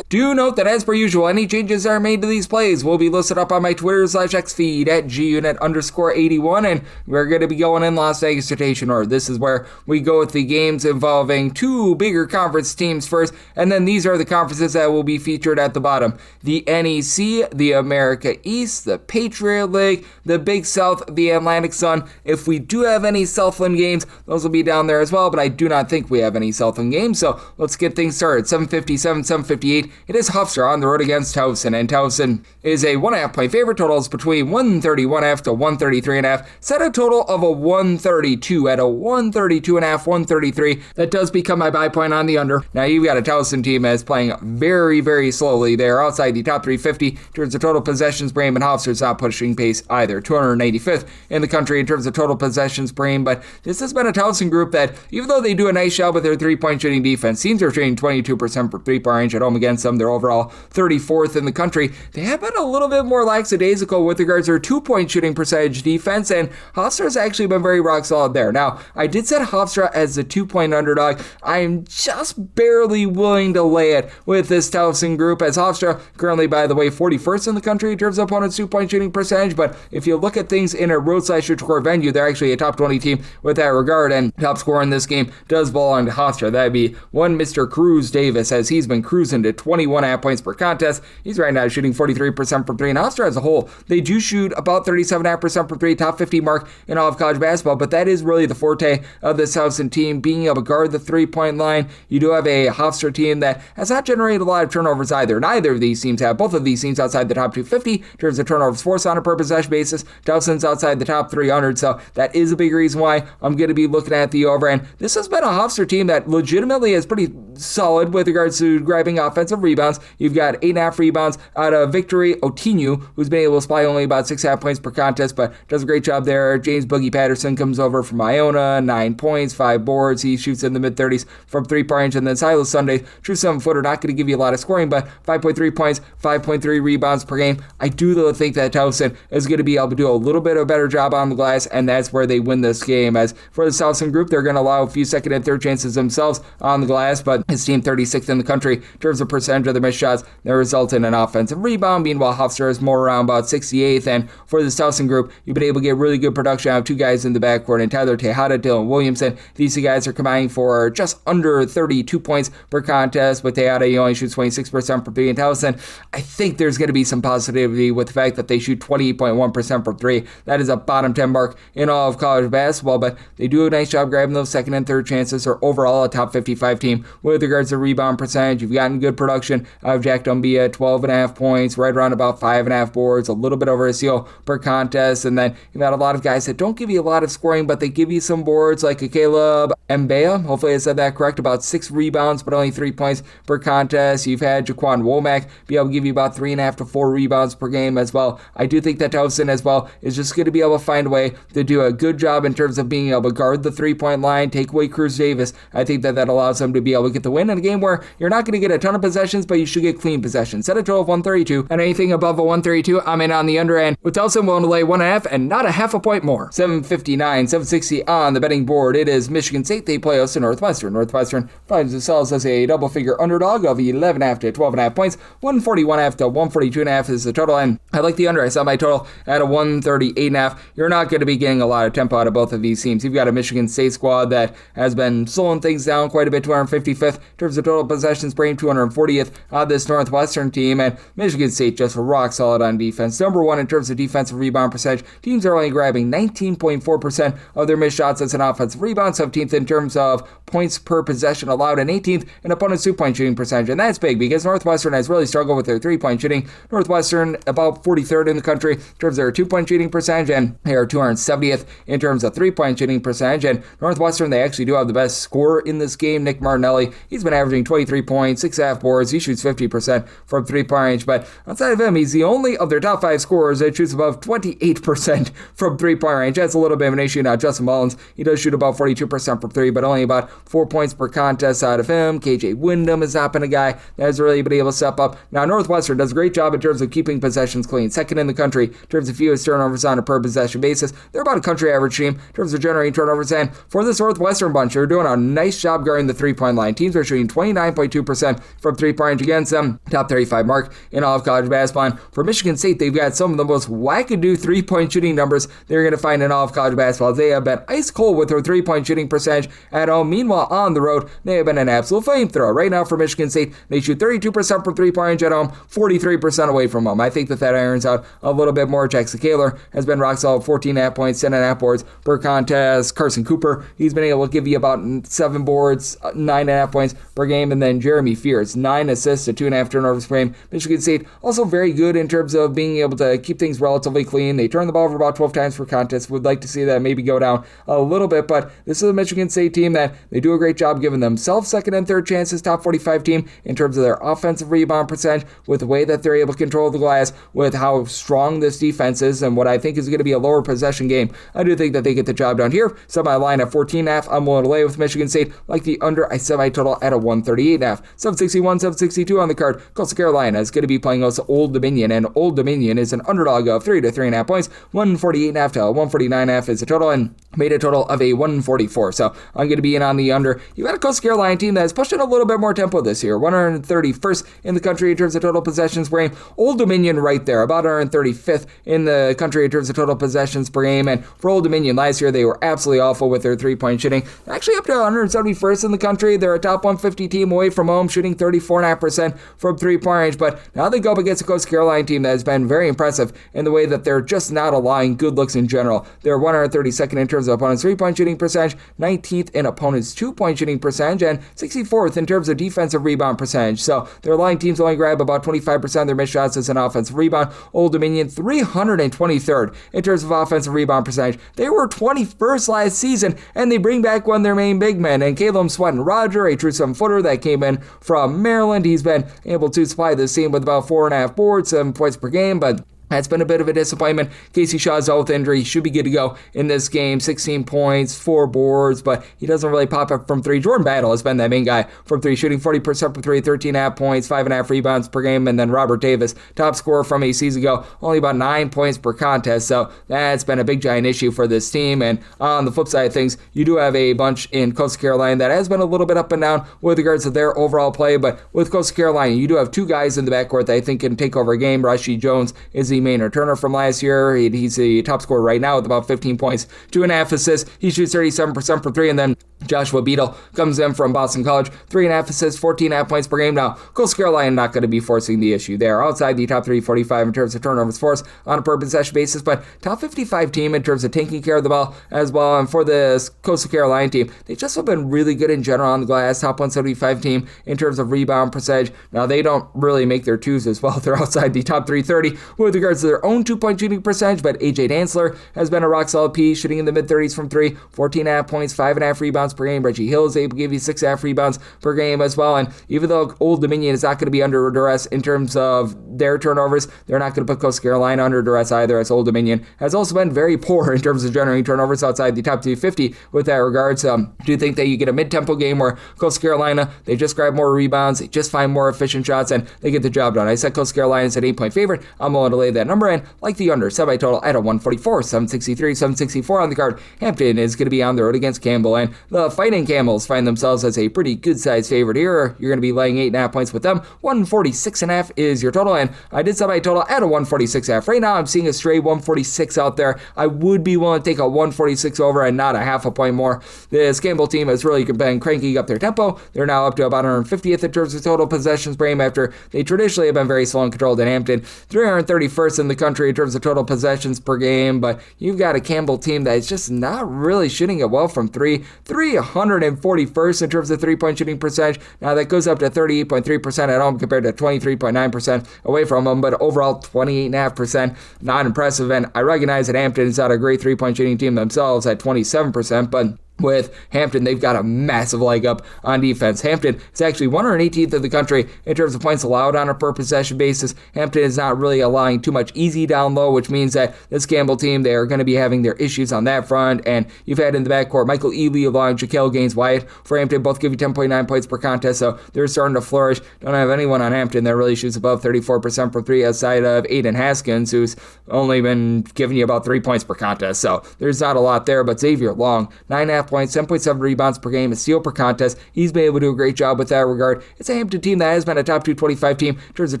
Do note that as per usual, any changes that are made to these plays will be listed up on my Twitter/X feed at gunit_81, and we're going to be going in Las Vegas rotation order. This is where we go with the games involving two bigger conference teams first, and then these are the conferences that will be featured at the bottom. The NEC, the America East, the Patriot League, the Big South, the Atlantic Sun. If we do have any Southland games, those will be down there as well, but I do not think we have any Southland games, so let's get things started. 7:57, 7:58. It is Hofstra on the road against Towson, and Towson is a 1.5 point favorite. Totals between 131.5 to 133.5. Set a total of a 132 at a 132.5, 133. That does become my buy point on the under. Now you've got a Towson team that's playing very, very slowly. They're outside the top 350 in terms of total possessions per game, and Hofstra's not pushing pace either. 295th in the country in terms of total possessions per game, but this has been a Towson group that, even though they do a nice job with their three-point shooting defense, teams are shooting 22% for three-point range at home against them. They're overall 34th in the country. They have been a little bit more lackadaisical with regards to their two-point shooting percentage defense, and Hofstra's actually been very rock solid there. Now, I did set Hofstra as the 2-point underdog. I'm just barely willing to lay it with this Towson group, as Hofstra currently, by the way, 41st in the country in terms of opponents' two-point shooting percentage, but if you look at things in a roadside-court venue, they're actually a top 20 team with that regard, and top scorer in this game does belong to Hofstra. That'd be one Mr. Cruz Davis, as he's been cruising to 21.5 points per contest. He's right now shooting 43% from three, and Hofstra as a whole, they do shoot about 37.5% from three, top 50 mark in all of college basketball, but that is really the forte of this Towson team, being able to guard the three-point line. You do have a Hofstra team that has not generated a lot of turnovers either. Neither of these teams have. Both of these teams outside the top 250 in terms of turnovers forced on a per possession basis. Towson's outside the top 300, so that is a big reason why I'm going to be looking at the over. And this has been a Hofstra team that legitimately is pretty solid with regards to grabbing offensive rebounds. You've got 8.5 rebounds out of Victory Otinu, who's been able to supply only about 6.5 points per contest, but does a great job there. James Boogie Patterson comes over from Iona, 9 points, 5 boards. He shoots in the mid-30s from three-point range. And then Silas Sunday, true 7-footer, not going to give you a lot of scoring, but 5.3 points, 5.3 rebounds per game. I do, though, think that Towson is going to be able to do a little bit of a better job on the glass, and that's where they win this game. As for the Towson group, they're going to allow a few second and third chances themselves on the glass, but his team 36th in the country in terms of percentage of their missed shots that result in an offensive rebound. Meanwhile, Hofstra is more around about 68th, and for this Towson group, you've been able to get really good production out of two guys in the backcourt, and Tyler Tejada, Dylan Williamson. These two guys are combining for just under 32 points per contest. With Tejada, he only shoots 26% from three, and Towson, I think there's going to be some positivity with the fact that they shoot 28.1% from three. That is a bottom 10 mark in all of college basketball, but they do a nice job grabbing those second and third chances. Or overall a top 55 team with regards to rebound percentage. You've gotten good production production of Jack Dumbia, 12.5 points, right around about 5.5 boards, a little bit over a steal per contest. And then you've got a lot of guys that don't give you a lot of scoring, but they give you some boards, like a Caleb Mbea. Hopefully I said that correct. About 6 rebounds, but only 3 points per contest. You've had Jaquan Womack be able to give you about 3.5 to 4 rebounds per game as well. I do think that Towson as well is just going to be able to find a way to do a good job in terms of being able to guard the 3-point line, take away Cruz Davis. I think that allows them to be able to get the win in a game where you're not going to get a ton of possessions, but you should get clean possessions. Set a total of 132, and anything above a 132, I'm in on the under end, with Towson willing to lay 1.5 and not a half a point more. 759, 760 on the betting board. It is Michigan State. They play us to Northwestern. Northwestern finds themselves as a double-figure underdog of 11.5 to 12.5 points. 141.5 to 142.5 is the total, and I like the under. I saw my total at a 138.5. You're not going to be getting a lot of tempo out of both of these teams. You've got a Michigan State squad that has been slowing things down quite a bit, 255th in terms of total possessions per game, 240th on this Northwestern team, and Michigan State just rock solid on defense. Number one in terms of defensive rebound percentage. Teams are only grabbing 19.4% of their missed shots as an offensive rebound, 17th in terms of points per possession allowed, and 18th in opponent's 2-point shooting percentage. And that's big because Northwestern has really struggled with their 3-point shooting. Northwestern about 43rd in the country in terms of their 2-point shooting percentage, and they are 270th in terms of 3-point shooting percentage. And Northwestern, they actually do have the best scorer in this game, Nick Martinelli. He's been averaging 23 points, 6.5 boards. He shoots 50% from 3-point range, but outside of him, he's the only of their top 5 scorers that shoots above 28% from 3-point range. That's a little bit of an issue. Now, Justin Mullins, he does shoot about 42% from 3, but only about 4 points per contest out of him. KJ Wyndham has not been a guy that has really been able to step up. Now, Northwestern does a great job in terms of keeping possessions clean. Second in the country in terms of fewest turnovers on a per possession basis. They're about a country average team in terms of generating turnovers, and for this Northwestern bunch, they're doing a nice job guarding the 3-point line. Teams are shooting 29.2% from 3-point range against them. Top 35 mark in all of college basketball. And for Michigan State, they've got some of the most wackadoo 3-point shooting numbers they're going to find in all of college basketball. They have been ice cold with their 3-point shooting percentage at home. Meanwhile, on the road, they have been an absolute flamethrower. Right now for Michigan State, they shoot 32% from 3-point range at home, 43% away from home. I think that irons out a little bit more. Jackson Kaler has been rock solid, 14.5 points, 10.5 boards per contest. Carson Cooper, he's been able to give you about 7 boards, 9.5 points per game. And then Jeremy Fears, 9 assists to 2.5 turnovers per game. Michigan State also very good in terms of being able to keep things relatively clean. They turn the ball over about 12 times per contest. Would like to see that maybe go down a little bit, but this is a Michigan State team that they do a great job giving themselves second and third chances, top 45 team in terms of their offensive rebound percentage, with the way that they're able to control the glass, with how strong this defense is, and what I think is going to be a lower possession game. I do think that they get the job done here. Set my line at 14.5. I'm willing to lay with Michigan State. Like the under, I set my total at a 138.5. 761, 762 on the card. Coastal Carolina is going to be playing us Old Dominion, and Old Dominion is an underdog of 3 to 3.5 points. 148.5 to 149.5 is the total, and made a total of a 144. So I'm going to be in on the under. You got a Coastal Carolina team that's pushing a little bit more tempo this year. 131st in the country in terms of total possessions per game. Old Dominion right there, about 135th in the country in terms of total possessions per game. And for Old Dominion last year, they were absolutely awful with their 3-point shooting. Actually up to 171st in the country. They're a top 150 team away from home, shooting 34.5% from 3-point range. But now they go up against a Coastal Carolina team that has been very impressive in the way that they're just not allowing good looks in general. They're 132nd in terms of opponents' 3-point shooting percentage, 19th in opponents' 2-point shooting percentage, and 64th in terms of defensive rebound percentage. So they're allowing teams only grab about 25% of their missed shots as an offensive rebound. Old Dominion 323rd in terms of offensive rebound percentage. They were 21st last season, and they bring back one of their main big men, and Caleb Sweatin-Roger, a true 7-footer that came in from Maryland. He's been able to supply this team with about 4.5 boards, 7 points per game, but that's been a bit of a disappointment. Casey Shaw's out with injury. He should be good to go in this game. 16 points, 4 boards, but he doesn't really pop up from 3. Jordan Battle has been that main guy from 3, shooting 40% from 3, 13.5 points, 5.5 rebounds per game. And then Robert Davis, top scorer from a season ago, only about 9 points per contest. So that's been a big giant issue for this team. And on the flip side of things, you do have a bunch in Coastal Carolina that has been a little bit up and down with regards to their overall play. But with Coastal Carolina, you do have 2 guys in the backcourt that I think can take over a game. Rashid Jones is the main returner from last year. He's the top scorer right now with about 15 points, 2.5 assists. He shoots 37% from 3, and then Joshua Beadle comes in from Boston College, 3.5 assists, 14.5 points per game. Now, Coastal Carolina not going to be forcing the issue there. Outside the top 345 in terms of turnovers forced on a per possession basis, but top 55 team in terms of taking care of the ball as well. And for this Coastal Carolina team, they just have been really good in general on the glass. Top 175 team in terms of rebound percentage. Now, they don't really make their twos as well. They're outside the top 330 with regards to their own 2-point shooting percentage, but AJ Dantzler has been a rock solid piece, shooting in the mid-30s from 3, 14.5 points, 5.5 rebounds per game. Reggie Hill is able to give you 6.5 rebounds per game as well. And even though Old Dominion is not going to be under duress in terms of their turnovers, they're not going to put Coastal Carolina under duress either, as Old Dominion has also been very poor in terms of generating turnovers outside the top 250 with that regard. So I do think that you get a mid-tempo game where Coastal Carolina, they just grab more rebounds, they just find more efficient shots, and they get the job done. I said Coastal Carolina is an 8-point favorite. I'm willing to lay that number in, like the under, semi total at a 144, 763, 764 on the card. Hampton is going to be on the road against Campbell, and the Fighting Camels find themselves as a pretty good-sized favorite here. You're going to be laying 8.5 points with them. 146.5 is your total, and I did semi total at a 146.5. Right now, I'm seeing a stray 146 out there. I would be willing to take a 146 over and not a half a point more. This Campbell team has really been cranking up their tempo. They're now up to about 150th in terms of total possessions per game after they traditionally have been very slow and controlled in Hampton. 331st in the country in terms of total possessions per game, but you've got a Campbell team that is just not really shooting it well from 3. 341st in terms of 3-point shooting percentage. Now that goes up to 38.3% at home compared to 23.9% away from them, but overall 28.5%. Not impressive, and I recognize that Hampton is not a great 3-point shooting team themselves at 27%, but with Hampton, they've got a massive leg up on defense. Hampton is actually 118th in the country in terms of points allowed on a per possession basis. Hampton is not really allowing too much easy down low, which means that this Campbell team, they are going to be having their issues on that front. And you've had in the backcourt Michael Ely along Jaquel Gaines-Wyatt for Hampton, both give you 10.9 points per contest, so they're starting to flourish. Don't have anyone on Hampton that really shoots above 34% from 3 outside of Aiden Haskins, who's only been giving you about 3 points per contest. So there's not a lot there, but Xavier Long, 9.5 points, 10.7 rebounds per game, a steal per contest. He's been able to do a great job with that regard. It's a Hampton team that has been a top 225 team in terms of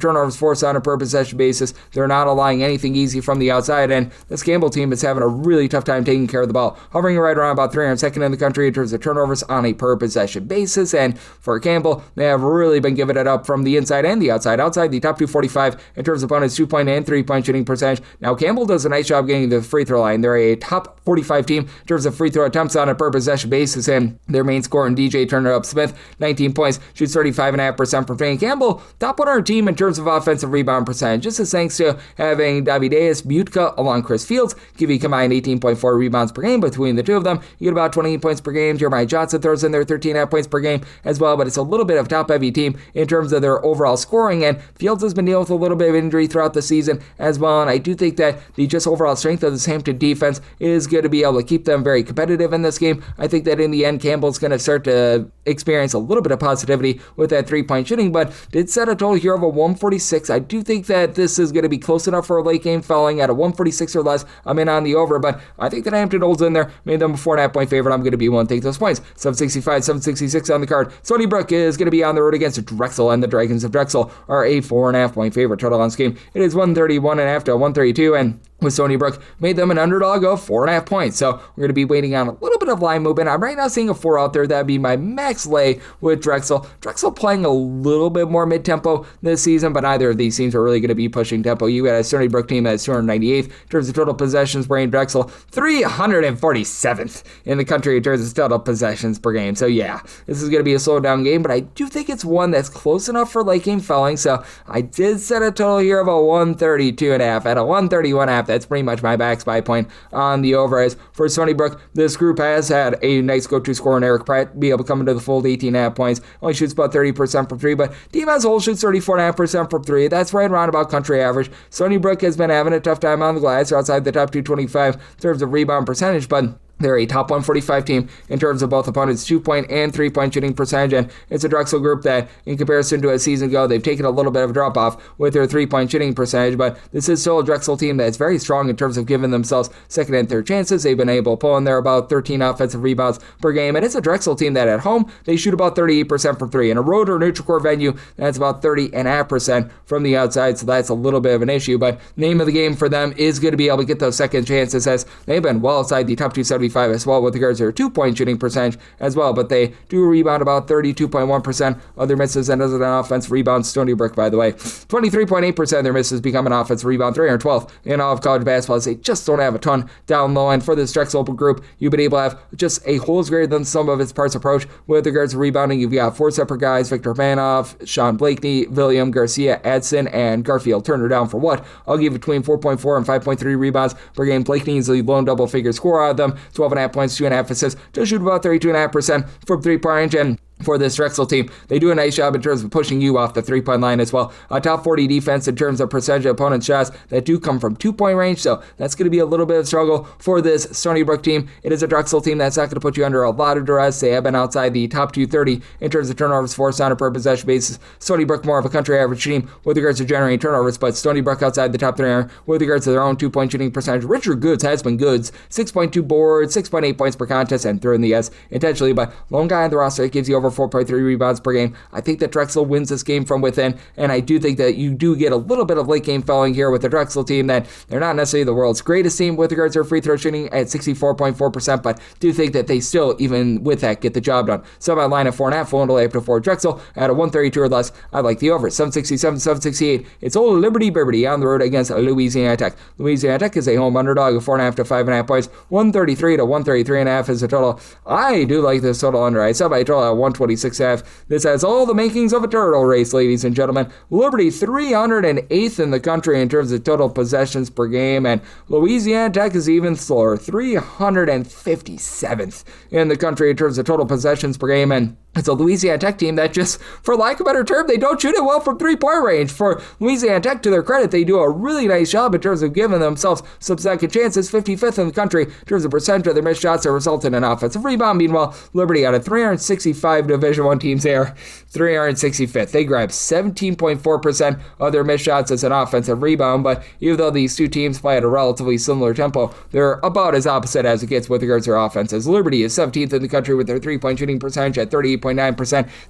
turnovers forced on a per possession basis. They're not allowing anything easy from the outside, and this Campbell team is having a really tough time taking care of the ball, hovering right around about 302nd in the country in terms of turnovers on a per possession basis. And for Campbell, they have really been giving it up from the inside and the outside. Outside the top 245 in terms of opponents' 2-point and 3-point shooting percentage. Now Campbell does a nice job getting to the free throw line. They're a top 45 team in terms of free throw attempts on a per possession basis, and their main scorer in DJ Turner-Up-Smith, 19 points, shoots 35.5% from three. Campbell, top 100 team in terms of offensive rebound percentage. This is thanks to having Davideus Butka along Chris Fields give you combined 18.4 rebounds per game between the two of them. You get about 28 points per game. Jeremiah Johnson throws in there 13.5 points per game as well, but it's a little bit of top-heavy team in terms of their overall scoring, and Fields has been dealing with a little bit of injury throughout the season as well, and I do think that the just overall strength of this Hampton defense is going to be able to keep them very competitive in this game. I think that in the end, Campbell's going to start to experience a little bit of positivity with that 3-point shooting, but did set a total here of a 146. I do think that this is going to be close enough for a late game falling at a 146 or less. I'm in on the over, but I think that Hampton holds in there, made them a 4.5-point favorite. I'm going to be willing to take those points. 765, 766 on the card. Stony Brook is going to be on the road against Drexel, and the Dragons of Drexel are a 4.5-point favorite. Total on this game, it is 131.5 to 132, and with Stony Brook, made them an underdog of 4.5 points. So we're going to be waiting on a little bit of line movement. I'm right now seeing a 4 out there. That'd be my max lay with Drexel. Drexel playing a little bit more mid-tempo this season, but neither of these teams are really going to be pushing tempo. You got a Stony Brook team that's 298th in terms of total possessions per game. Drexel, 347th in the country in terms of total possessions per game. So yeah, this is going to be a slow down game, but I do think it's one that's close enough for late game felling. So I did set a total here of a 132.5 at a 131.5. That's pretty much my back spy point on the over. As for Stony Brook, this group has had a nice go-to scorer in Eric Pratt, be able to come into the fold, 18.5 points. Only shoots about 30% from 3, but team as a whole shoots 34.5% from 3. That's right around about country average. Stony Brook has been having a tough time on the glass. They're outside the top 225 in terms of rebound percentage, but they're a top 145 team in terms of both opponents' 2-point and 3-point shooting percentage, and it's a Drexel group that, in comparison to a season ago, they've taken a little bit of a drop-off with their 3-point shooting percentage, but this is still a Drexel team that's very strong in terms of giving themselves second and third chances. They've been able to pull in there about 13 offensive rebounds per game, and it's a Drexel team that at home, they shoot about 38% from 3. In a road or neutral court venue, that's about 30.5% from the outside, so that's a little bit of an issue, but name of the game for them is going to be able to get those second chances, as they've been well outside the top 275 25 as well with regards to their 2-point shooting percentage as well, but they do rebound about 32.1% of their misses, and as an offense rebound, Stony Brook, by the way, 23.8% of their misses become an offensive rebound, 312 in all of college basketball. They just don't have a ton down low, and for this Drexel group, you've been able to have just a whole greater than some of its parts approach with regards to rebounding. You've got 4 separate guys, Victor Vanoff, Sean Blakeney, William Garcia, Adson, and Garfield Turner down for what? I'll give between 4.4 and 5.3 rebounds per game. Blakeney is the lone double-figure scorer out of them, 12.5 points, 2.5 assists, to shoot about 32.5% from three-point range, and for this Drexel team, they do a nice job in terms of pushing you off the three-point line as well. A top 40 defense in terms of percentage of opponent shots that do come from 2-point range, so that's going to be a little bit of struggle for this Stony Brook team. It is a Drexel team that's not going to put you under a lot of duress. They have been outside the top 230 in terms of turnovers forced on a per possession basis. Stony Brook more of a country average team with regards to generating turnovers, but Stony Brook outside the top 300 with regards to their own 2-point shooting percentage. Richard Goods has been Goods, 6.2 boards, 6.8 points per contest, and throw in the S intentionally, but lone guy on the roster, it gives you over 4.3 rebounds per game. I think that Drexel wins this game from within, and I do think that you do get a little bit of late game fouling here with the Drexel team, that they're not necessarily the world's greatest team with regards to their free throw shooting at 64.4%, but do think that they still, even with that, get the job done. So my line at 4.5, full and up to 4 Drexel at a 132 or less. I like the over, 767, 768. It's old Liberty on the road against Louisiana Tech. Louisiana Tech is a home underdog of 4.5 to 5.5 points. 133 to 133.5 is the total. I do like this total under. I saw my total at 126.5. This has all the makings of a turtle race, ladies and gentlemen. Liberty 308th in the country in terms of total possessions per game, and Louisiana Tech is even slower, 357th in the country in terms of total possessions per game, and it's a Louisiana Tech team that just, for lack of a better term, they don't shoot it well from three-point range. For Louisiana Tech, to their credit, they do a really nice job in terms of giving themselves some second chances, 55th in the country in terms of percentage of their missed shots that result in an offensive rebound. Meanwhile, Liberty out of 365 Division I teams there, 365th. They grab 17.4% of their missed shots as an offensive rebound, but even though these two teams play at a relatively similar tempo, they're about as opposite as it gets with regards to their offenses. Liberty is 17th in the country with their three-point shooting percentage at 38.9%.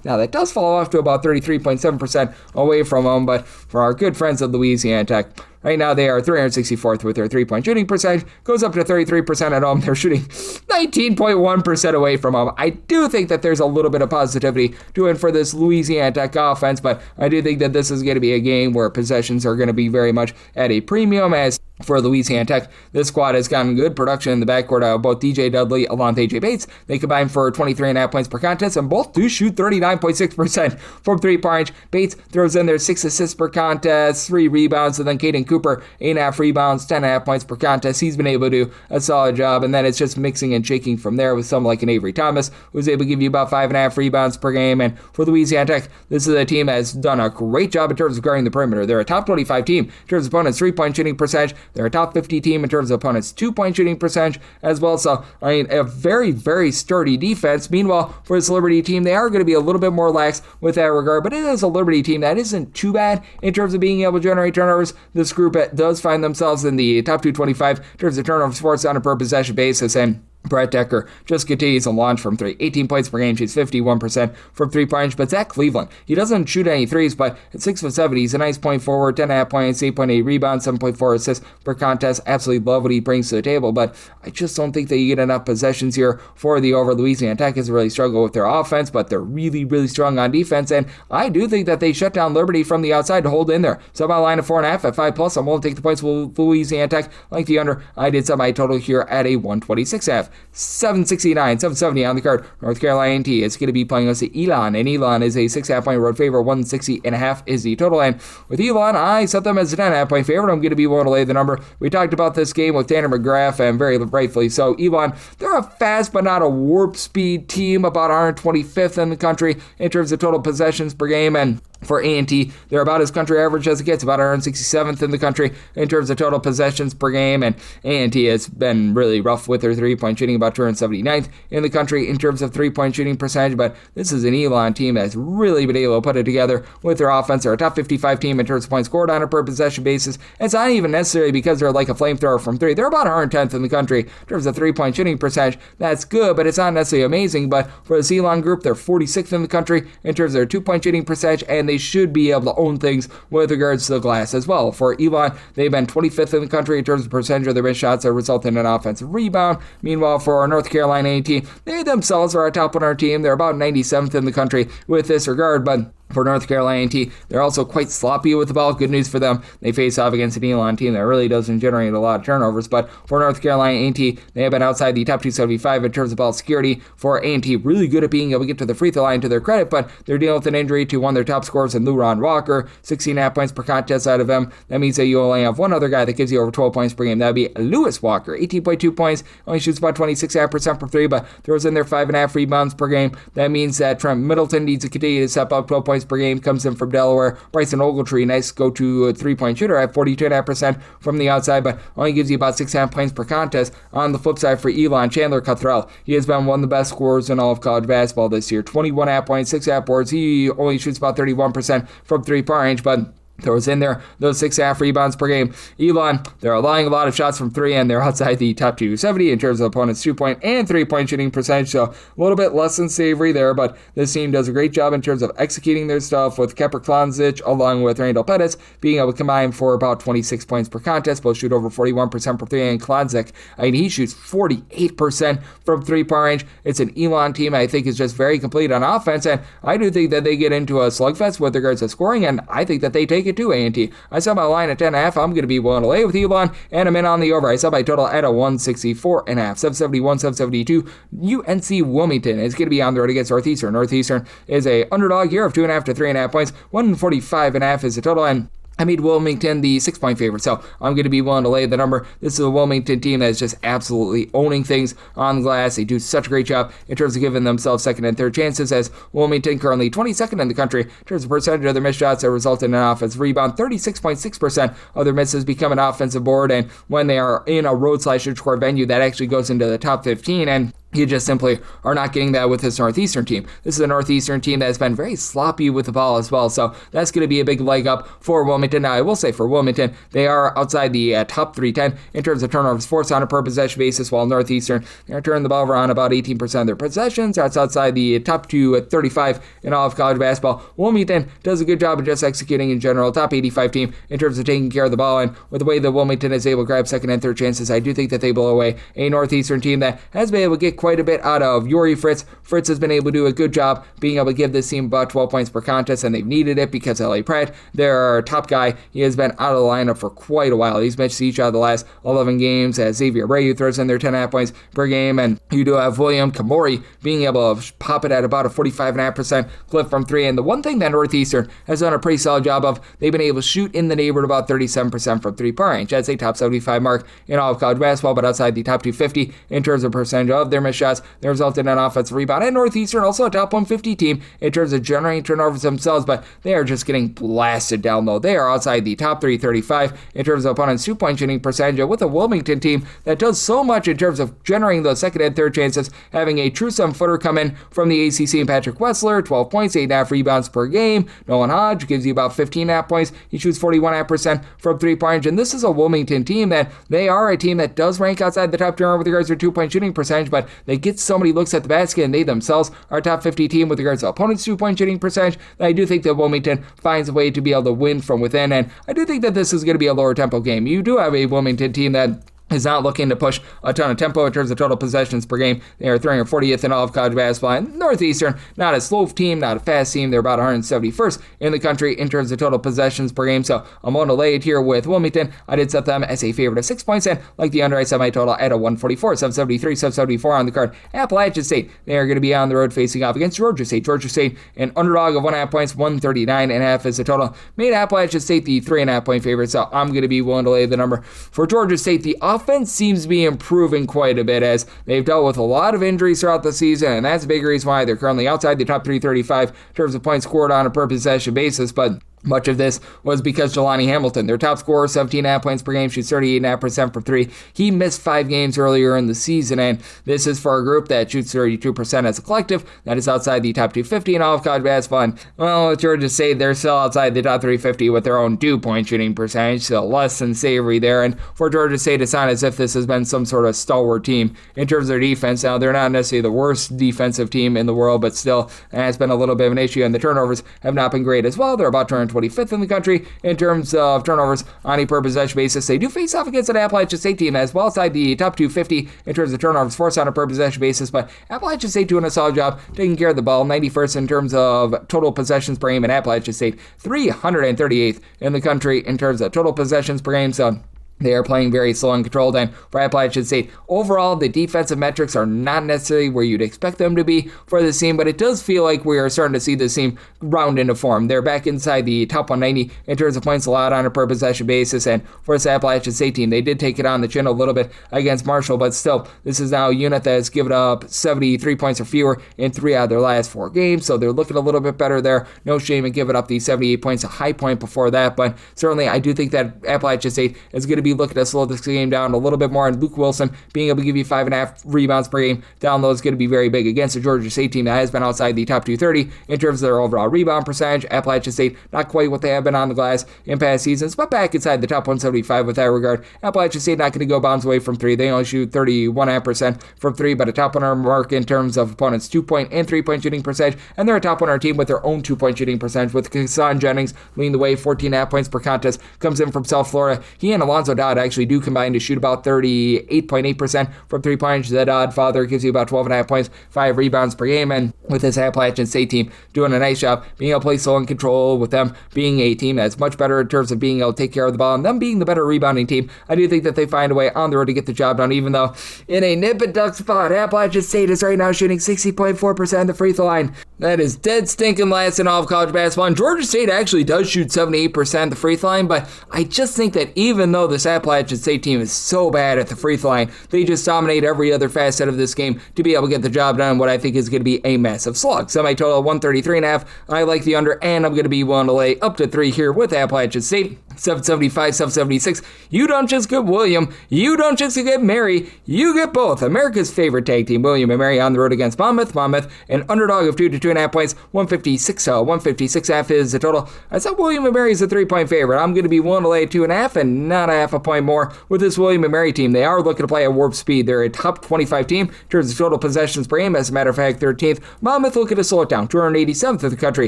Now, that does fall off to about 33.7% away from them, but for our good friends of Louisiana Tech, right now, they are 364th with their three-point shooting percentage. Goes up to 33% at home. They're shooting 19.1% away from home. I do think that there's a little bit of positivity to it for this Louisiana Tech offense, but I do think that this is going to be a game where possessions are going to be very much at a premium. As for Louisiana Tech, this squad has gotten good production in the backcourt of both DJ Dudley along with AJ Bates. They combine for 23.5 points per contest, and both do shoot 39.6% from three-point range. Bates throws in their 6 assists per contest, 3 rebounds, and then Caden Cooper, 8.5 rebounds, 10.5 points per contest. He's been able to do a solid job, and then it's just mixing and shaking from there with someone like an Avery Thomas, who's able to give you about 5.5 rebounds per game. And for Louisiana Tech, this is a team that has done a great job in terms of guarding the perimeter. They're a top 25 team in terms of opponents' three-point shooting percentage. They're a top 50 team in terms of opponents' two-point shooting percentage as well. So, I mean, a very, very sturdy defense. Meanwhile, for this Liberty team, they are going to be a little bit more lax with that regard, but it is a Liberty team that isn't too bad in terms of being able to generate turnovers. This group does find themselves in the top 225 in terms of turnovers forced on a per possession basis, and Brett Decker just continues to launch from 3. 18 points per game, shoots 51% from 3-point range. But Zach Cleveland, he doesn't shoot any threes, but at 6'7", he's a nice point forward, 10.5 points, 8.8 rebounds, 7.4 assists per contest. Absolutely love what he brings to the table, but I just don't think that you get enough possessions here for the over. Louisiana Tech has really struggled with their offense, but they're really, really strong on defense, and I do think that they shut down Liberty from the outside to hold in there. So my line of 4.5 at 5+. I'm willing to take the points with Louisiana Tech. Like the under, I did set my total here at a 126.5. 769, 770 on the card. North Carolina A&T is going to be playing us at Elon, and Elon is a 6.5 point road favorite. 160.5 is the total. And with Elon, I set them as a 10.5 point favorite. I'm going to be willing to lay the number. We talked about this game with Tanner McGrath, and very rightfully so. Elon, they're a fast but not a warp speed team, about 125th in the country in terms of total possessions per game, and for A&T, they're about as country average as it gets, about 167th in the country in terms of total possessions per game, and A&T has been really rough with their three-point shooting, about 279th in the country in terms of three-point shooting percentage, but this is an Elon team that's really been able to put it together with their offense. They're a top 55 team in terms of points scored on a per possession basis. It's not even necessarily because they're like a flamethrower from 3. They're about 110th in the country in terms of three-point shooting percentage. That's good, but it's not necessarily amazing, but for the Elon group, they're 46th in the country in terms of their two-point shooting percentage, and they they should be able to own things with regards to the glass as well. For Elon, they've been 25th in the country in terms of percentage of their missed shots that result in an offensive rebound. Meanwhile, for North Carolina A&T, they themselves are a top 100 team. They're about 97th in the country with this regard, but for North Carolina A&T, they're also quite sloppy with the ball. Good news for them. They face off against an Elon team that really doesn't generate a lot of turnovers. But for North Carolina A&T, they have been outside the top 275 in terms of ball security. For A&T, really good at being able to get to the free throw line to their credit, but they're dealing with an injury to one of their top scorers in Luron Walker. 16.5 points per contest out of him. That means that you only have one other guy that gives you over 12 points per game. That would be Lewis Walker. 18.2 points. Only shoots about 26.5% from three, but throws in their 5.5 rebounds per game. That means that Trent Middleton needs to continue to step up. 12 points per game. Comes in from Delaware. Bryson Ogletree, nice go-to three-point shooter at 42.5% from the outside, but only gives you about 6.5 points per contest. On the flip side for Elon, Chandler Cottrell, he has been one of the best scorers in all of college basketball this year. 21.5 points, 6.5 boards. He only shoots about 31% from three-point range, but throws in there those 6.5 rebounds per game. Elon, they're allowing a lot of shots from three, and they're outside the top 270 in terms of opponents' 2-point and 3-point shooting percentage, so a little bit less than savory there, but this team does a great job in terms of executing their stuff with Kepper Klonzich along with Randall Pettis being able to combine for about 26 points per contest. Both shoot over 41% from three, and Klonzich, he shoots 48% from three-point range. It's an Elon team I think is just very complete on offense, and I do think that they get into a slugfest with regards to scoring, and I think that they take it to A&T. I saw my line at 10.5. I'm going to be willing to lay with Elon, and I'm in on the over. I saw my total at a 164.5. 771, 772. UNC Wilmington is going to be on the road against Northeastern. Northeastern is a underdog here of 2.5 to 3.5 points. 145.5 is the total, and I made Wilmington the 6-point favorite, so I'm going to be willing to lay the number. This is a Wilmington team that is just absolutely owning things on the glass. They do such a great job in terms of giving themselves second and third chances, as Wilmington currently 22nd in the country in terms of percentage of their missed shots that result in an offensive rebound. 36.6% of their misses become an offensive board, and when they are in a road/score venue, that actually goes into the top 15, and you just simply are not getting that with this Northeastern team. This is a Northeastern team that has been very sloppy with the ball as well, so that's going to be a big leg up for Wilmington. Now, I will say for Wilmington, they are outside the top 310 in terms of turnovers forced on a per possession basis, while Northeastern, they're turning the ball over on about 18% of their possessions. That's outside the top 235 in all of college basketball. Wilmington does a good job of just executing in general. Top 85 team in terms of taking care of the ball, and with the way that Wilmington is able to grab second and third chances, I do think that they blow away a Northeastern team that has been able to get quite a bit out of Yuri Fritz. Fritz has been able to do a good job being able to give this team about 12 points per contest, and they've needed it because L.A. Pratt, their top guy, he has been out of the lineup for quite a while. He's missed each of the last 11 games, as Xavier Bray throws in their 10.5 points per game, and you do have William Kamori being able to pop it at about a 45.5% clip from three. And the one thing that Northeastern has done a pretty solid job of, they've been able to shoot in the neighborhood about 37% from three-point range. That's a top 75 mark in all of college basketball, but outside the top 250 in terms of percentage of their missed shots. They resulted in an offensive rebound. And Northeastern, also a top 150 team in terms of generating turnovers themselves, but they are just getting blasted down low. They are outside the top 335 in terms of opponents' 2-point shooting percentage, with a Wilmington team that does so much in terms of generating those second and third chances, having a true 7-footer come in from the ACC and Patrick Wessler, 12 points, 8.5 rebounds per game. Nolan Hodge gives you about 15.5 points. He shoots 41.5% from three-point range, and this is a Wilmington team that they are a team that does rank outside the top 200 with regards to 2-point shooting percentage, but they get so many looks at the basket, and they themselves are a top 50 team with regards to opponents' 2-point shooting percentage. And I do think that Wilmington finds a way to be able to win from within, and I do think that this is going to be a lower tempo game. You do have a Wilmington team that is not looking to push a ton of tempo in terms of total possessions per game. They are 340th in all of college basketball. And Northeastern, not a slow team, not a fast team. They're about 171st in the country in terms of total possessions per game. So I'm going to lay it here with Wilmington. I did set them as a favorite of 6 points, and like the under, I set my total at a 144, 773, 774 on the card. Appalachian State, they are going to be on the road facing off against Georgia State. Georgia State, an underdog of 1.5 points, 139.5 is the total. Made Appalachian State the 3.5 point favorite, so I'm going to be willing to lay the number. For Georgia State, the offense seems to be improving quite a bit as they've dealt with a lot of injuries throughout the season, and that's a big reason why they're currently outside the top 335 in terms of points scored on a per possession basis. But Much of this was because Jelani Hamilton, their top scorer, 17.5 points per game, shoots 38.5% from three. He missed 5 games earlier in the season, and this is for a group that shoots 32% as a collective. That is outside the top 250 in all of college basketball. And, well, with Georgia State, they're still outside the top 350 with their own dew-point shooting percentage, so less than savory there. And for Georgia State, it's not as if this has been some sort of stalwart team in terms of their defense. Now, they're not necessarily the worst defensive team in the world, but still, it's been a little bit of an issue, and the turnovers have not been great as well. They're about 225th in the country in terms of turnovers on a per possession basis. They do face off against an Appalachian St team as well outside the top 250 in terms of turnovers forced on a per possession basis, but Appalachian State doing a solid job taking care of the ball. 91st in terms of total possessions per game, and Appalachian State 338th in the country in terms of total possessions per game. So they are playing very slow and controlled, and for Appalachian State, overall, the defensive metrics are not necessarily where you'd expect them to be for this team, but it does feel like we are starting to see this team round into form. They're back inside the top 190 in terms of points allowed on a per possession basis, and for this Appalachian State team, they did take it on the chin a little bit against Marshall, but still, this is now a unit that has given up 73 points or fewer in 3 out of their last 4 games, so they're looking a little bit better there. No shame in giving up the 78 points, a high point before that, but certainly I do think that Appalachian State is going to be looking to slow this game down a little bit more, and Luke Wilson being able to give you 5.5 rebounds per game down low is going to be very big against the Georgia State team that has been outside the top 230 in terms of their overall rebound percentage. Appalachian State, not quite what they have been on the glass in past seasons, but back inside the top 175 with that regard. Appalachian State not going to go bounds away from 3. They only shoot 31.5% from 3, but a top 100 mark in terms of opponents' 2-point and 3-point shooting percentage, and they're a top 100 team with their own 2-point shooting percentage, with Kassan Jennings leading the way. 14.5 points per contest, comes in from South Florida. He and Alonzo Dodd actually do combine to shoot about 38.8% from 3-point. The Dodd father gives you about 12.5 points, 5 rebounds per game, and with this Appalachian State team doing a nice job being able to play slow and control, with them being a team that's much better in terms of being able to take care of the ball, and them being the better rebounding team, I do think that they find a way on the road to get the job done, even though in a nip and duck spot, Appalachian State is right now shooting 60.4% at the free throw line. That is dead stinking last in all of college basketball, and Georgia State actually does shoot 78% at the free throw line, but I just think that even though this Appalachian State team is so bad at the free throw line, they just dominate every other facet of this game to be able to get the job done, what I think is going to be a massive slug. Semi-total 133.5. I like the under, and I'm going to be willing to lay up to 3 here with Appalachian State. 775, 776. You don't just get William, you don't just get Mary, you get both. America's favorite tag team, William and Mary, on the road against Monmouth. Monmouth, an underdog of 2 to 2.5 points, 156.5 is the total. I said William and Mary is a 3-point favorite. I'm going to be willing to lay 2.5 and not a half a point more with this William and Mary team. They are looking to play at warp speed. They're a top 25 team in terms of total possessions per game. As a matter of fact, 13th. Monmouth looking to slow it down, 287th in the country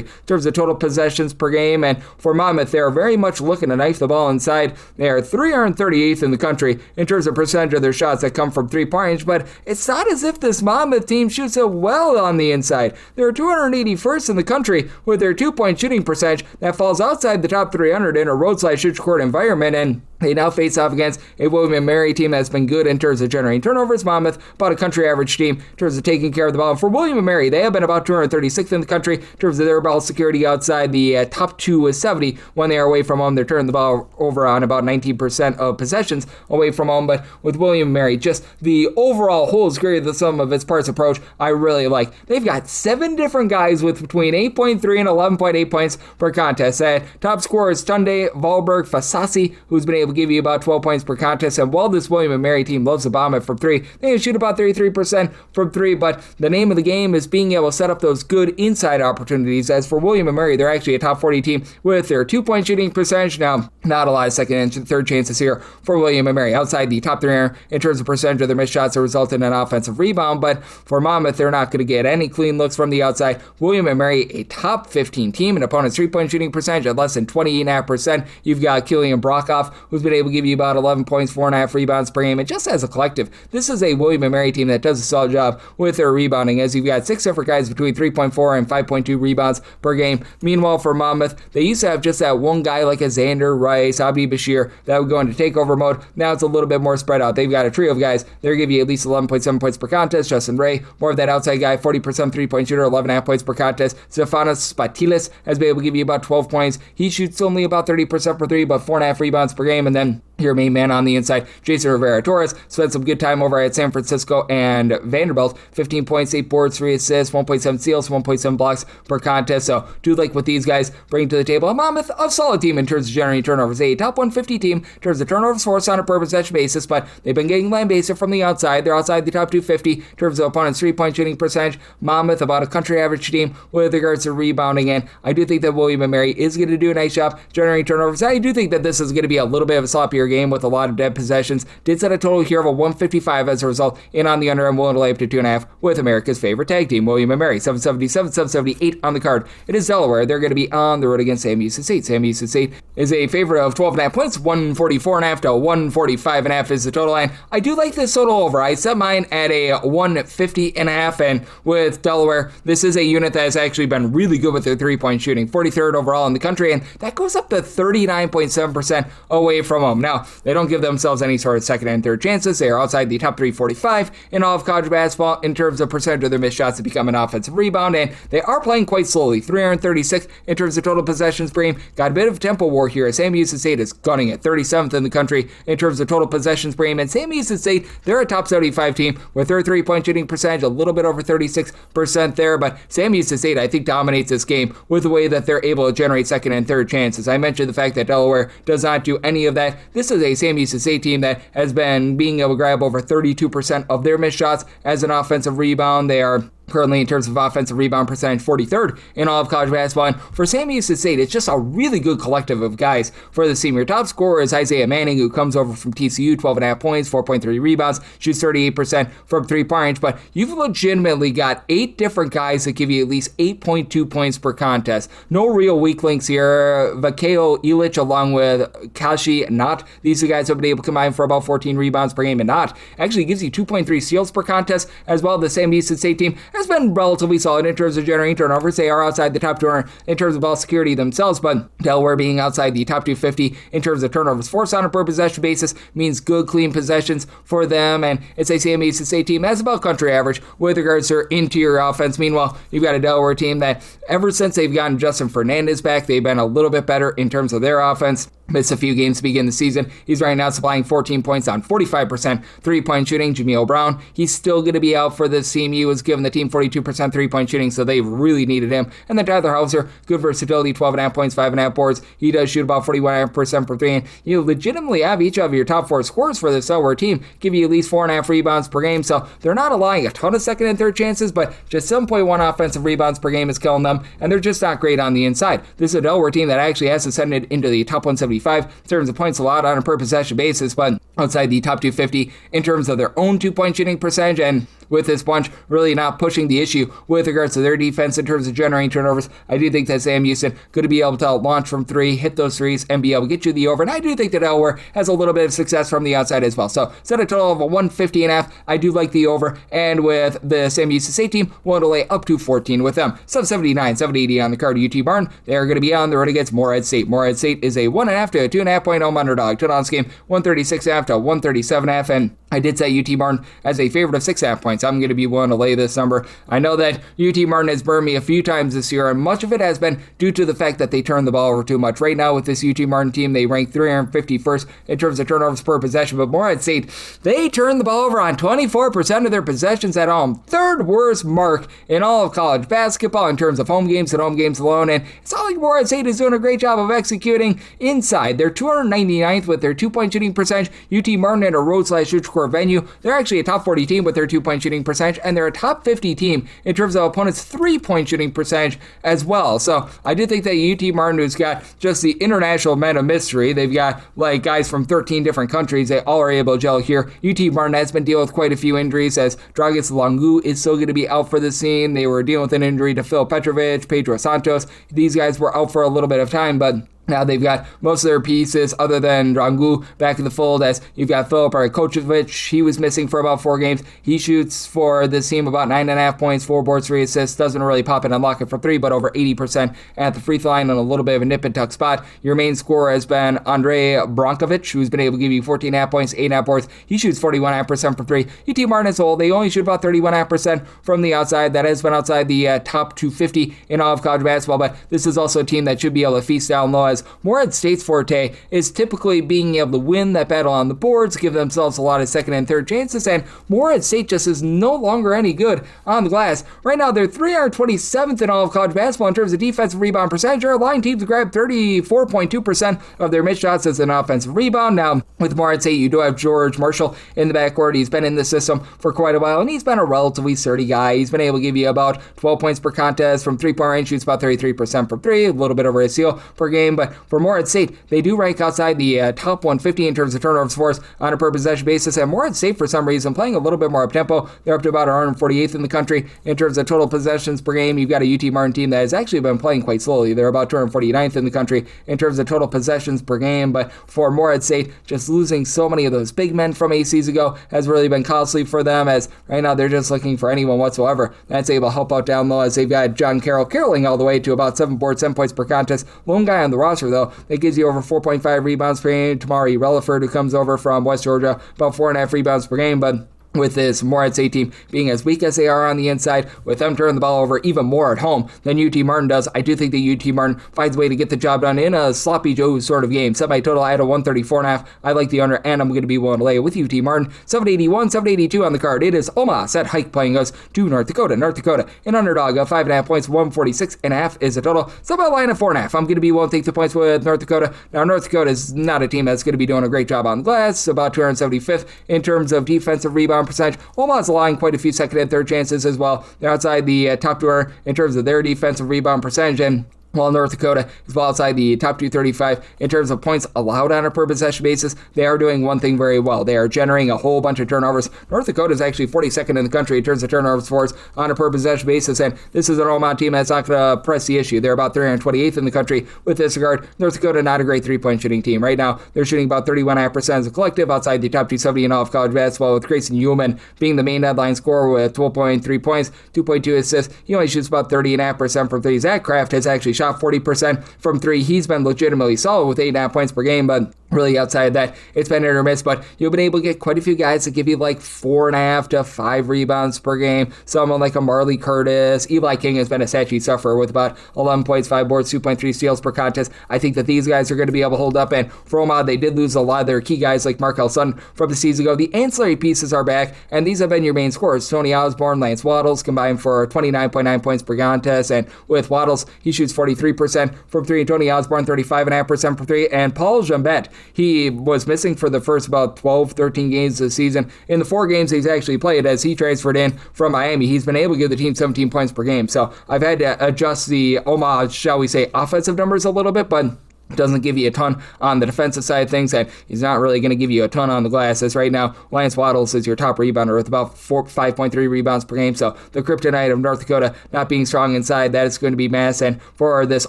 in terms of total possessions per game. And for Monmouth, they're very much looking to knife the ball inside. They are 338th in the country in terms of percentage of their shots that come from 3-point range, but it's not as if this Monmouth team shoots it well on the inside. They're 281st in the country with their 2-point shooting percentage that falls outside the top 300 in a roadside court environment, and they now face off against a William and Mary team that's been good in terms of generating turnovers. Monmouth, about a country average team in terms of taking care of the ball. And for William and Mary, they have been about 236th in the country in terms of their ball security outside the top 270 when they are away from home. They're turning the ball over on about 19% of possessions away from home. But with William and Mary, just the overall whole is greater than the sum of its parts approach, I really like. They've got 7 different guys with between 8.3 and 11.8 points per contest. Top scorer is Tunde Valberg Fasasi, who's been able to give you about 12 points per contest. And while this William and Mary team loves to bomb it from 3, they can shoot about 33% from 3, but the name of the game is being able to set up those good inside opportunities. As for William and Mary, they're actually a top 40 team with their 2-point shooting percentage. Now, not a lot of second and third chances here for William and Mary. Outside the top 3 in terms of percentage of their missed shots that result in an offensive rebound, but for Monmouth, they're not going to get any clean looks from the outside. William and Mary, a top 15 team, an opponent's 3-point shooting percentage at less than 28.5%. You've got Killian Brockhoff, who's been able to give you about 11 points, 4.5 rebounds per game. And just as a collective, this is a William and Mary team that does a solid job with their rebounding, as you've got 6 different guys between 3.4 and 5.2 rebounds per game. Meanwhile, for Monmouth, they used to have just that one guy like a Xander Rice, Abdi Bashir, that would go into takeover mode. Now it's a little bit more spread out. They've got a trio of guys. They're going to give you at least 11.7 points per contest. Justin Ray, more of that outside guy, 40% 3-point shooter, 11.5 points per contest. Stefanos Spatilis has been able to give you about 12 points. He shoots only about 30% for 3, but 4.5 rebounds per game. And then your main man on the inside, Jason Rivera-Torres, spent some good time over at San Francisco and Vanderbilt. 15 points, 8 boards, 3 assists, 1.7 steals, 1.7 blocks per contest. So do like what these guys bring to the table. Monmouth, a solid team in terms of generating turnovers. A top 150 team in terms of turnovers forced on a per possession basis, but they've been getting lambasted from the outside. They're outside the top 250 in terms of opponents' three-point shooting percentage. Monmouth, about a country average team with regards to rebounding. And I do think that William & Mary is going to do a nice job generating turnovers. I do think that this is going to be a little bit of a sloppier game with a lot of dead possessions. Did set a total here of a 155 as a result. In on the under, I'm willing to lay up to 2.5 with America's favorite tag team, William & Mary. 777, 778 on the card. It is Delaware. They're going to be on the road against Sam Houston State. Sam Houston State is a favorite of 12.5 points. 144.5 to 145.5 is the total line. I do like this total over. I set mine at a 150.5, and with Delaware, this is a unit that has actually been really good with their three-point shooting. 43rd overall in the country, and that goes up to 39.7% away from home. Now, they don't give themselves any sort of second and third chances. They are outside the top 345 in all of college basketball in terms of percentage of their missed shots to become an offensive rebound, and they are playing quite slowly. 336 in terms of total possessions per game. Got a bit of tempo war here as Sam Houston State is gunning at 37th in the country in terms of total possessions per game, and Sam Houston State, they're a top 75 team with their three-point shooting percentage a little bit over 36% there, but Sam Houston State, I think, dominates this game with the way that they're able to generate second and third chances. I mentioned the fact that Delaware does not do any of that. This is a Sam Houston State team that has been being able to grab over 32% of their missed shots as an offensive rebound. They are currently, in terms of offensive rebound percentage, 43rd in all of college basketball. And for Sam Houston State, it's just a really good collective of guys for the senior. Top scorer is Isaiah Manning, who comes over from TCU, 12.5 points, 4.3 rebounds, shoots 38% from three-point range. But you've legitimately got 8 different guys that give you at least 8.2 points per contest. No real weak links here. Vakeo Illich along with Kashi Knott. These two guys have been able to combine for about 14 rebounds per game, and Knott actually gives you 2.3 steals per contest as well. The Sam Houston State team has been relatively solid in terms of generating turnovers. They are outside the top 200 in terms of ball security themselves, but Delaware being outside the top 250 in terms of turnovers forced on a per possession basis means good, clean possessions for them, and it's a Sam Houston State team that's about country average with regards to their interior offense. Meanwhile, you've got a Delaware team that ever since they've gotten Justin Fernandez back, they've been a little bit better in terms of their offense. Missed a few games to begin the season. He's right now supplying 14 points on 45% three-point shooting. Jameel Brown, he's still going to be out for this team. He was given the team 42% three-point shooting, so they really needed him. And then Tyler Hofstra, good versatility, 12.5 points, 5.5 boards. He does shoot about 41.5% for three, and you legitimately have each of your top 4 scorers for this Delaware team give you at least 4.5 rebounds per game, so they're not allowing a ton of second and third chances, but just 7.1 offensive rebounds per game is killing them, and they're just not great on the inside. This is a Delaware team that actually has ascended into the top 175 in terms of points allowed on a per possession basis, but outside the top 250 in terms of their own two-point shooting percentage, and with this bunch really not pushing the issue with regards to their defense in terms of generating turnovers. I do think that Sam Houston going to be able to launch from 3, hit those threes, and be able to get you the over. And I do think that Delaware has a little bit of success from the outside as well. So set a total of a 150.5. I do like the over, and with the Sam Houston State team, we'll lay up to 14 with them. 779, 780 on the card. UT Barn, they are going to be on the road against Morehead State. Morehead State is a 1.5 to a 2.5 point home underdog. Total on this game 136.5 to 137.5, and I did set UT Martin as a favorite of 6.5 points. I'm going to be willing to lay this number. I know that UT Martin has burned me a few times this year, and much of it has been due to the fact that they turn the ball over too much. Right now with this UT Martin team, they rank 351st in terms of turnovers per possession, but Morehead State, they turn the ball over on 24% of their possessions at home. 3rd worst mark in all of college basketball in terms of home games and home games alone, and it's not like Morehead State is doing a great job of executing inside. They're 299th with their 2-point shooting percentage. UT Martin at a road/neutral venue, they're actually a top 40 team with their 2-point shooting percentage, and they're a top 50 team in terms of opponents' 3-point shooting percentage as well. So I do think that UT Martin, who's got just the international men of mystery, they've got like guys from 13 different countries, they all are able to gel here. UT Martin has been dealing with quite a few injuries, as Dragic Longu is still going to be out for the scene. They were dealing with an injury to Phil Petrovic, Pedro Santos. These guys were out for a little bit of time, but now they've got most of their pieces other than Rangu back in the fold, as you've got Filip Rakocevic. He was missing for about 4 games. He shoots for this team about 9.5 points, 4 boards, 3 assists. Doesn't really pop and unlock it for 3, but over 80% at the free throw line and a little bit of a nip and tuck spot. Your main scorer has been Andrei Brankovic, who's been able to give you 14.5 points, 8.5 boards. He shoots 41.5% for 3. UT Martin as a whole, they only shoot about 31.5% from the outside. That has been outside the top 250 in all of college basketball, but this is also a team that should be able to feast down low because Morehead State's forte is typically being able to win that battle on the boards, give themselves a lot of second and third chances, and Morehead State just is no longer any good on the glass. Right now, they're 327th in all of college basketball in terms of defensive rebound percentage. They're allowing teams to grab 34.2% of their missed shots as an offensive rebound. Now, with Morehead State, you do have George Marshall in the backcourt. He's been in the system for quite a while, and he's been a relatively sturdy guy. He's been able to give you about 12 points per contest from three-point range, shoots about 33% from three, a little bit over a steal per game. But for Morehead State, they do rank outside the top 150 in terms of turnovers forced on a per possession basis, and Morehead State, for some reason, playing a little bit more up-tempo. They're up to about 148th in the country in terms of total possessions per game. You've got a UT Martin team that has actually been playing quite slowly. They're about 249th in the country in terms of total possessions per game, but for Morehead State, just losing so many of those big men from 8 seasons ago has really been costly for them, as right now they're just looking for anyone whatsoever that's able to help out down low, as they've got John Carroll caroling all the way to about 7 boards, 7 points per contest. Lone guy on the roster, though, that gives you over 4.5 rebounds per game. Tamari Relaford, who comes over from West Georgia, about 4.5 rebounds per game, but with this Morehead State team being as weak as they are on the inside, with them turning the ball over even more at home than UT Martin does, I do think that UT Martin finds a way to get the job done in a sloppy Joe sort of game. Set my total, I had a 134.5. I like the under, and I'm going to be willing to lay it with UT Martin. 781, 782 on the card. It is Omaha set hike playing us to North Dakota. North Dakota, an underdog of 5.5 points, 146.5 is the total. Set my line at 4.5. I'm going to be willing to take the points with North Dakota. Now, North Dakota is not a team that's going to be doing a great job on the glass, about 275th in terms of defensive rebound percentage. Omaha's allowing quite a few second and third chances as well. They're outside the top 200 in terms of their defensive rebound percentage, and while North Dakota is well outside the top 235 in terms of points allowed on a per possession basis, they are doing one thing very well. They are generating a whole bunch of turnovers. North Dakota is actually 42nd in the country in terms of turnovers forced on a per possession basis, and this is an Omaha team that's not going to press the issue. They're about 328th in the country with this regard. North Dakota, not a great three-point shooting team. Right now, they're shooting about 31.5% as a collective, outside the top 270 in all of college basketball, with Grayson Ullman being the main headline scorer with 12.3 points, 2.2 assists. He only shoots about 30.5% from three. Zach Kraft has actually shot 40% from three. He's been legitimately solid with 8.5 points per game, but really outside of that, it's been hit or miss. But you've been able to get quite a few guys that give you like 4.5 to 5 rebounds per game. Someone like a Marley Curtis. Eli King has been a statue sufferer with about 11 points, 5 boards, 2.3 steals per contest. I think that these guys are going to be able to hold up, and for Omaha, they did lose a lot of their key guys like Markel Sutton from the season ago. The ancillary pieces are back, and these have been your main scorers. Tony Osborne, Lance Waddles combined for 29.9 points per contest, and with Waddles, he shoots 43% from three, and Tony Osborne 35.5% from three, and Paul Jambette, he was missing for the first about 12, 13 games this season. In the 4 games he's actually played as he transferred in from Miami, he's been able to give the team 17 points per game. So I've had to adjust the Omaha, shall we say, offensive numbers a little bit, but doesn't give you a ton on the defensive side of things, and he's not really going to give you a ton on the glass, as right now Lance Waddles is your top rebounder with about 5.3 rebounds per game. So the kryptonite of North Dakota not being strong inside, that is going to be mass. And for this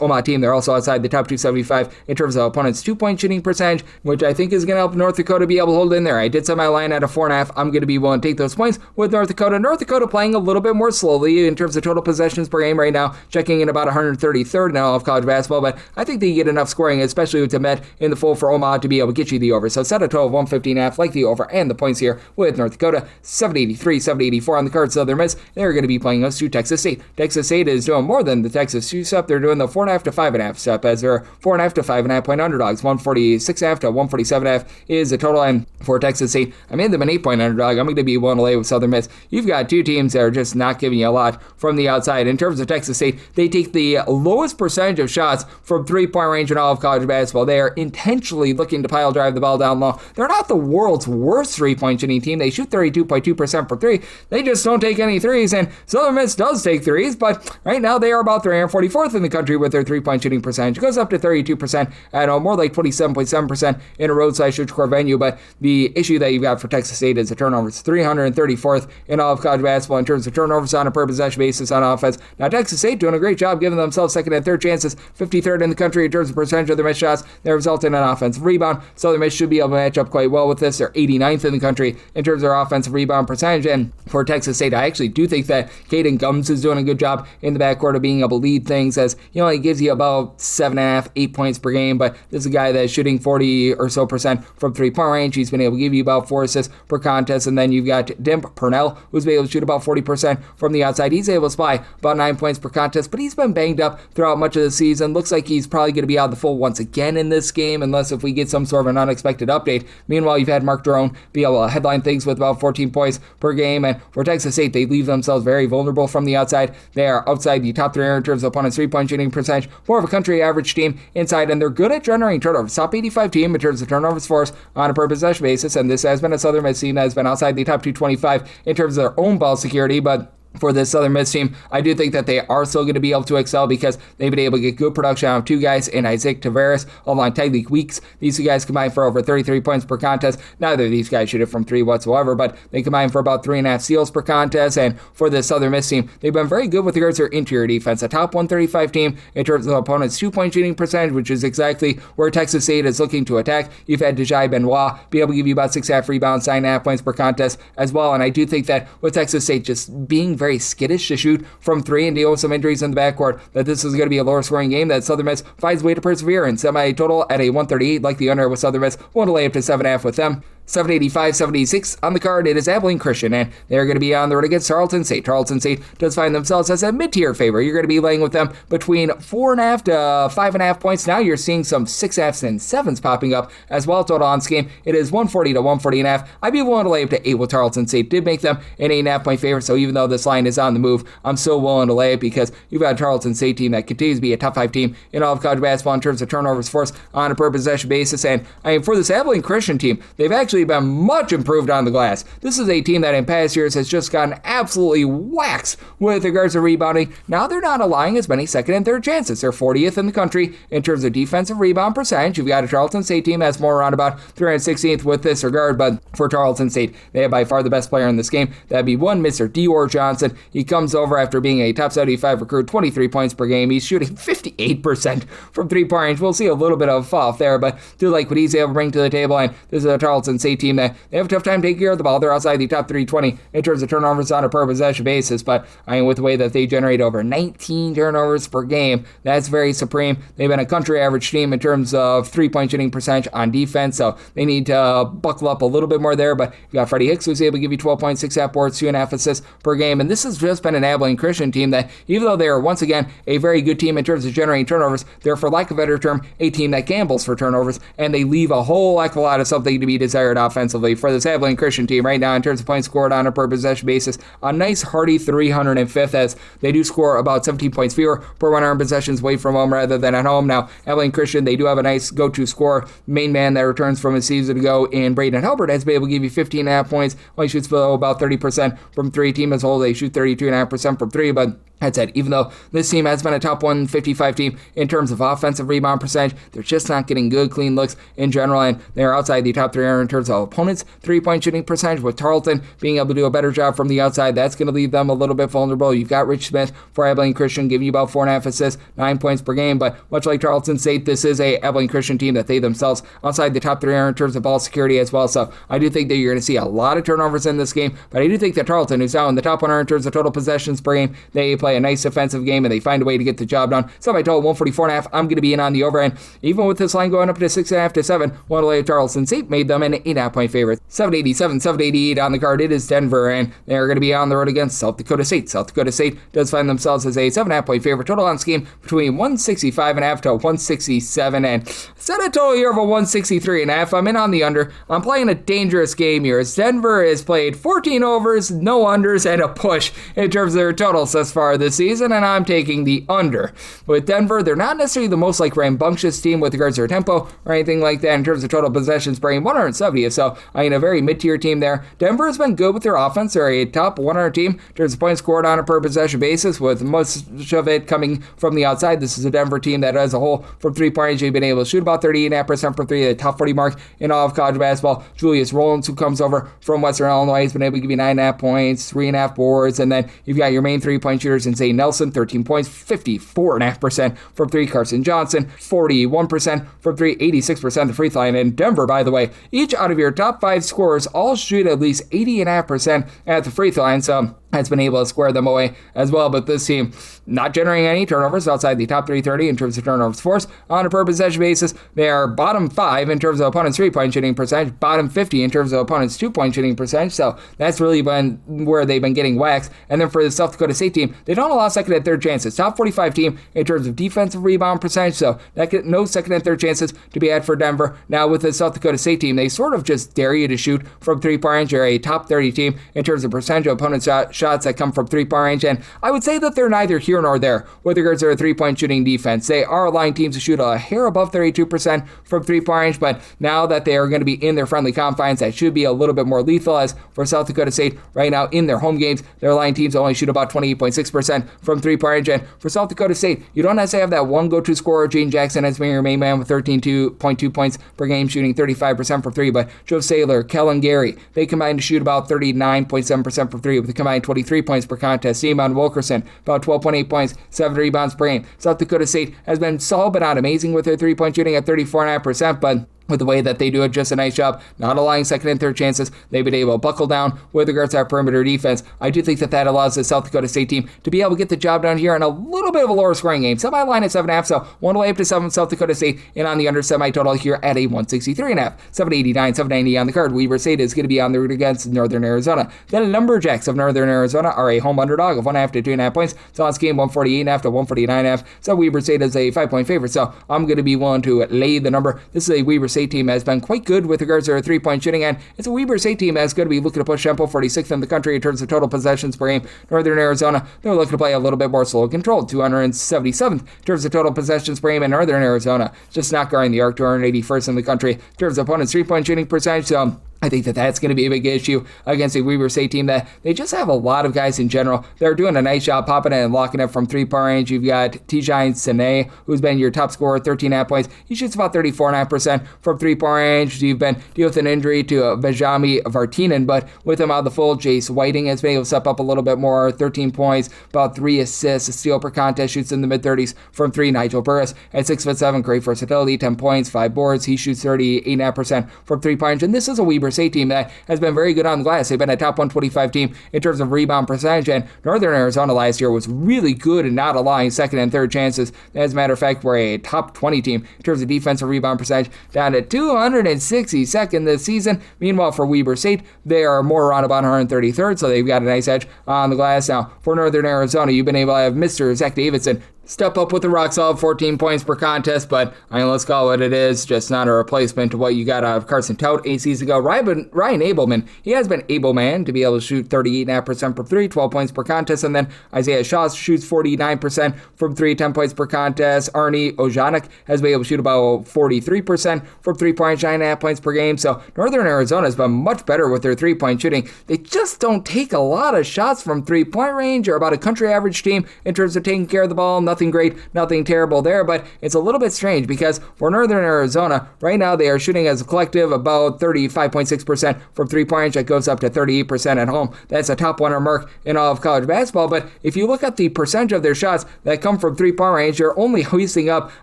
Omaha team, they're also outside the top 275 in terms of opponents' 2-point shooting percentage, which I think is going to help North Dakota be able to hold in there. I did set my line at a 4.5. I'm going to be willing to take those points with North Dakota. North Dakota playing a little bit more slowly in terms of total possessions per game right now, checking in about 133rd in all of college basketball, but I think they get enough scoring, especially with Met in the full for Omaha, to be able to get you the over. So set a total of 115.5, like the over and the points here with North Dakota. 783, 784 on the card. Southern Miss, they're going to be playing us to Texas State. Texas State is doing more than the Texas 2 step. They're doing the 4.5 to 5.5 step, as they're 4.5 to 5.5 point underdogs. 146.5 to 147.5 is the total. And for Texas State, I made them an 8-point underdog. I'm going to be willing to lay with Southern Miss. You've got two teams that are just not giving you a lot from the outside. In terms of Texas State, they take the lowest percentage of shots from 3-point range in all of college basketball. They are intentionally looking to pile drive the ball down low. They're not the world's worst 3-point shooting team. They shoot 32.2% for 3. They just don't take any threes, and Southern Miss does take threes, but right now they are about 344th in the country with their 3-point shooting percentage. It goes up to 32% at more like 27.7% in a roadside shoot core venue. But the issue that you've got for Texas State is the turnovers. 334th in all of college basketball in terms of turnovers on a per possession basis on offense. Now Texas State doing a great job giving themselves second and third chances, 53rd in the country in terms of percentage of their missed shots. They result in an offensive rebound. Southern Miss should be able to match up quite well with this. They're 89th in the country in terms of their offensive rebound percentage. And for Texas State, I actually do think that Caden Gums is doing a good job in the backcourt of being able to lead things, as he only gives you about 7.5, 8 points per game, but this is a guy that's shooting 40 or so percent from 3-point range. He's been able to give you about 4 assists per contest. And then you've got Dimp Purnell, who's been able to shoot about 40% from the outside. He's able to supply about 9 points per contest, but he's been banged up throughout much of the season. Looks like he's probably going to be out the full trouble once again in this game, unless if we get some sort of an unexpected update. Meanwhile, you've had Mark Drone be able to headline things with about 14 points per game, and for Texas State, they leave themselves very vulnerable from the outside. They are outside the top 3 in terms of opponents' 3-point shooting percentage, more of a country average team inside, and they're good at generating turnovers. Top 85 team in terms of turnovers forced on a per possession basis, and this has been a Southern Miss team that has been outside the top 225 in terms of their own ball security, but for this Southern Miss team, I do think that they are still going to be able to excel because they've been able to get good production out of 2 guys in Isaac Tavares along Tyleik Weeks. These 2 guys combined for over 33 points per contest. Neither of these guys shoot it from 3 whatsoever, but they combine for about 3.5 steals per contest. And for this Southern Miss team, they've been very good with regards to their interior defense. A top 135 team in terms of opponents' 2-point shooting percentage, which is exactly where Texas State is looking to attack. You've had Dejai Benoit be able to give you about 6.5 rebounds, 9.5 points per contest as well. And I do think that with Texas State just being very skittish to shoot from 3 and deal with some injuries in the backcourt, that this is going to be a lower scoring game, that Southern Miss finds a way to persevere, and semi-total at a 138 like the under with Southern Miss. Want to lay up to 7.5 with them. 785, 786 on the card. It is Abilene Christian, and they're going to be on the road against Tarleton State. Tarleton State does find themselves as a mid-tier favor. You're going to be laying with them between 4.5 to 5.5 points. Now you're seeing some 6.5s and 7s popping up as well. Total on this game, it is 140 to 140.5. I'd be willing to lay up to 8 with Tarleton State. Did make them an 8.5 point favorite, so even though this line is on the move, I'm still willing to lay it because you've got a Tarleton State team that continues to be a top 5 team in all of college basketball in terms of turnovers forced on a per possession basis. And I mean, for this Abilene Christian team, they've actually been much improved on the glass. This is a team that in past years has just gotten absolutely waxed with regards to rebounding. Now they're not allowing as many second and third chances. They're 40th in the country in terms of defensive rebound percentage. You've got a Tarleton State team that's more around about 316th with this regard, but for Tarleton State, they have by far the best player in this game. That'd be one Mr. Dior Johnson. He comes over after being a top 75 recruit, 23 points per game. He's shooting 58% from 3-point range. We'll see a little bit of a fall off there, but do like what he's able to bring to the table, and this is a Tarleton State team that they have a tough time taking care of the ball. They're outside the top 320 in terms of turnovers on a per possession basis, but I mean, with the way that they generate over 19 turnovers per game, that's very supreme. They've been a country average team in terms of 3-point shooting percentage on defense, so they need to buckle up a little bit more there, but you got Freddie Hicks, who's able to give you 12 points, 6 half boards, 2.5 assists per game, and this has just been an Abilene Christian team that, even though they are once again a very good team in terms of generating turnovers, they're, for lack of a better term, a team that gambles for turnovers, and they leave a whole heck of a lot of something to be desired offensively. For this Abilene Christian team right now, in terms of points scored on a per possession basis, a nice hearty 305th, as they do score about 17 points fewer per 100 possessions away from home rather than at home. Now, Abilene Christian, they do have a nice go-to scorer, main man that returns from a season ago in Braden Halbert, has been able to give you 15.5 points, only shoots below about 30% from 3. Team as a whole, they shoot 32.5% from 3, but that said, even though this team has been a top 155 team in terms of offensive rebound percentage, they're just not getting good, clean looks in general, and they're outside the top 3 in terms of opponents' 3-point shooting percentage, with Tarleton being able to do a better job from the outside. That's going to leave them a little bit vulnerable. You've got Rich Smith for Abilene Christian, giving you about 4.5 assists, 9 points per game, but much like Tarleton State, this is a Abilene Christian team that they themselves outside the top 3 in terms of ball security as well, so I do think that you're going to see a lot of turnovers in this game, but I do think that Tarleton, who's now in the top 100 in terms of total possessions per game, they play a nice defensive game and they find a way to get the job done. So I told 144.5, I'm going to be in on the over, and even with this line going up to 6.5 to 7, one lay Tarleton State made them an 8.5 point favorite. 787, 788 on the card. It is Denver, and they're going to be on the road against South Dakota State. South Dakota State does find themselves as a 7.5 point favorite. Total on this game between 165.5 to 167, and set a total here of a 163.5. I'm in on the under. I'm playing a dangerous game here, as Denver has played 14 overs, no unders, and a push in terms of their totals thus far this season, and I'm taking the under. With Denver, they're not necessarily the most rambunctious team with regards to their tempo or anything like that in terms of total possessions per game, 170th, so I mean a very mid-tier team there. Denver has been good with their offense. They're a top 100 team in terms of points scored on a per possession basis, with most of it coming from the outside. This is a Denver team that as a whole, from 3-point range, they've been able to shoot about 38.5% from 3, the top 40 mark in all of college basketball. Julius Rollins, who comes over from Western Illinois, has been able to give you 9.5 points, 3.5 boards, and then you've got your main 3-point shooters in Zay Nelson, 13 points, 54.5% from 3. Carson Johnson, 41% from 3, 86% the free throw line. And Denver, by the way, each out of your top 5 scorers all shoot at least 80.5% at the free throw line. So has been able to square them away as well. But this team not generating any turnovers outside the top 330 in terms of turnovers forced. On a per possession basis, they are bottom 5 in terms of opponents' 3-point shooting percentage, bottom 50 in terms of opponents' 2-point shooting percentage. So that's really been where they've been getting waxed. And then for the South Dakota State team, they don't allow second and third chances. Top 45 team in terms of defensive rebound percentage. So no second and third chances to be had for Denver. Now with the South Dakota State team, they sort of just dare you to shoot from 3-point range. They're a top 30 team in terms of percentage of opponents' shots that come from 3-point range, and I would say that they're neither here nor there with regards to their 3-point shooting defense. They are allowing teams to shoot a hair above 32% from 3-point range, but now that they are going to be in their friendly confines, that should be a little bit more lethal. As for South Dakota State, right now in their home games, they're allowing teams to only shoot about 28.6% from 3-point range, and for South Dakota State, you don't necessarily have that one go-to scorer, Gene Jackson, as being your main man with 13.2 points per game, shooting 35% from 3, but Joe Saylor, Kellen Gary, they combine to shoot about 39.7% from 3 with a combined 23 points per contest. Simon Wilkerson, about 12.8 points, 7 rebounds per game. South Dakota State has been solid but not amazing with their 3-point shooting at 34.5%, but with the way that they do it, just a nice job, not allowing second and third chances. They've been able to buckle down with regards to our perimeter defense. I do think that allows the South Dakota State team to be able to get the job done here in a little bit of a lower scoring game. Semi-line at 7.5, so 1 way up to 7 South Dakota State, and on the under semi-total here at a 163.5. 789, 790 on the card. Weber State is going to be on the route against Northern Arizona. The Lumberjacks of Northern Arizona are a home underdog of 1.5 to 2.5 points. So on this game, 148.5 to 149.5. So Weber State is a 5-point favorite, so I'm going to be willing to lay the number. This is a Weber State team that has been quite good with regards to their 3-point shooting, and it's a Weber State team that's going to be looking to push tempo, 46th in the country in terms of total possessions per game. Northern Arizona, they're looking to play a little bit more slow controlled, 277th in terms of total possessions per game, and Northern Arizona just not guarding the arc, 281st in the country in terms of opponents' 3-point shooting percentage. So I think that that's going to be a big issue against a Weber State team that they just have a lot of guys in general. They're doing a nice job popping it and locking it from 3-point range. You've got Tijan Sene, who's been your top scorer, 13.5 points. He shoots about 34.5% from 3-point range. You've been dealing with an injury to Benjami Vartinen, but with him out of the fold, Jace Whiting has been able to step up a little bit more, 13 points, about 3 assists, a steal per contest, shoots in the mid-30s from 3. Nigel Burris at 6'7", great versatility, 10 points, 5 boards. He shoots 38.5% from 3-point range, and this is a Weber State team that has been very good on the glass. They've been a top 125 team in terms of rebound percentage, and Northern Arizona last year was really good in not allowing second and third chances. As a matter of fact, we're a top 20 team in terms of defensive rebound percentage, down to 262nd this season. Meanwhile, for Weber State, they are more around about 133rd, so they've got a nice edge on the glass. Now, for Northern Arizona, you've been able to have Mr. Zach Davidson step up with the rock solid 14 points per contest, but I mean, let's call it what it is, just not a replacement to what you got out of Carson Tout 8 seasons ago. Ryan Abelman, he has been able man to be able to shoot 38.5% from 3, 12 points per contest, and then Isaiah Shaw shoots 49% from 3, 10 points per contest. Arnie Ojanek has been able to shoot about 43% from 3-point, 9.5 points per game. So Northern Arizona has been much better with their 3-point shooting. They just don't take a lot of shots from 3-point range, or about a country average team in terms of taking care of the ball. Nothing great, nothing terrible there, but it's a little bit strange because for Northern Arizona, right now they are shooting as a collective about 35.6% from 3-point range. That goes up to 38% at home. That's a top 100 mark in all of college basketball, but if you look at the percentage of their shots that come from 3-point range, they're only hoisting up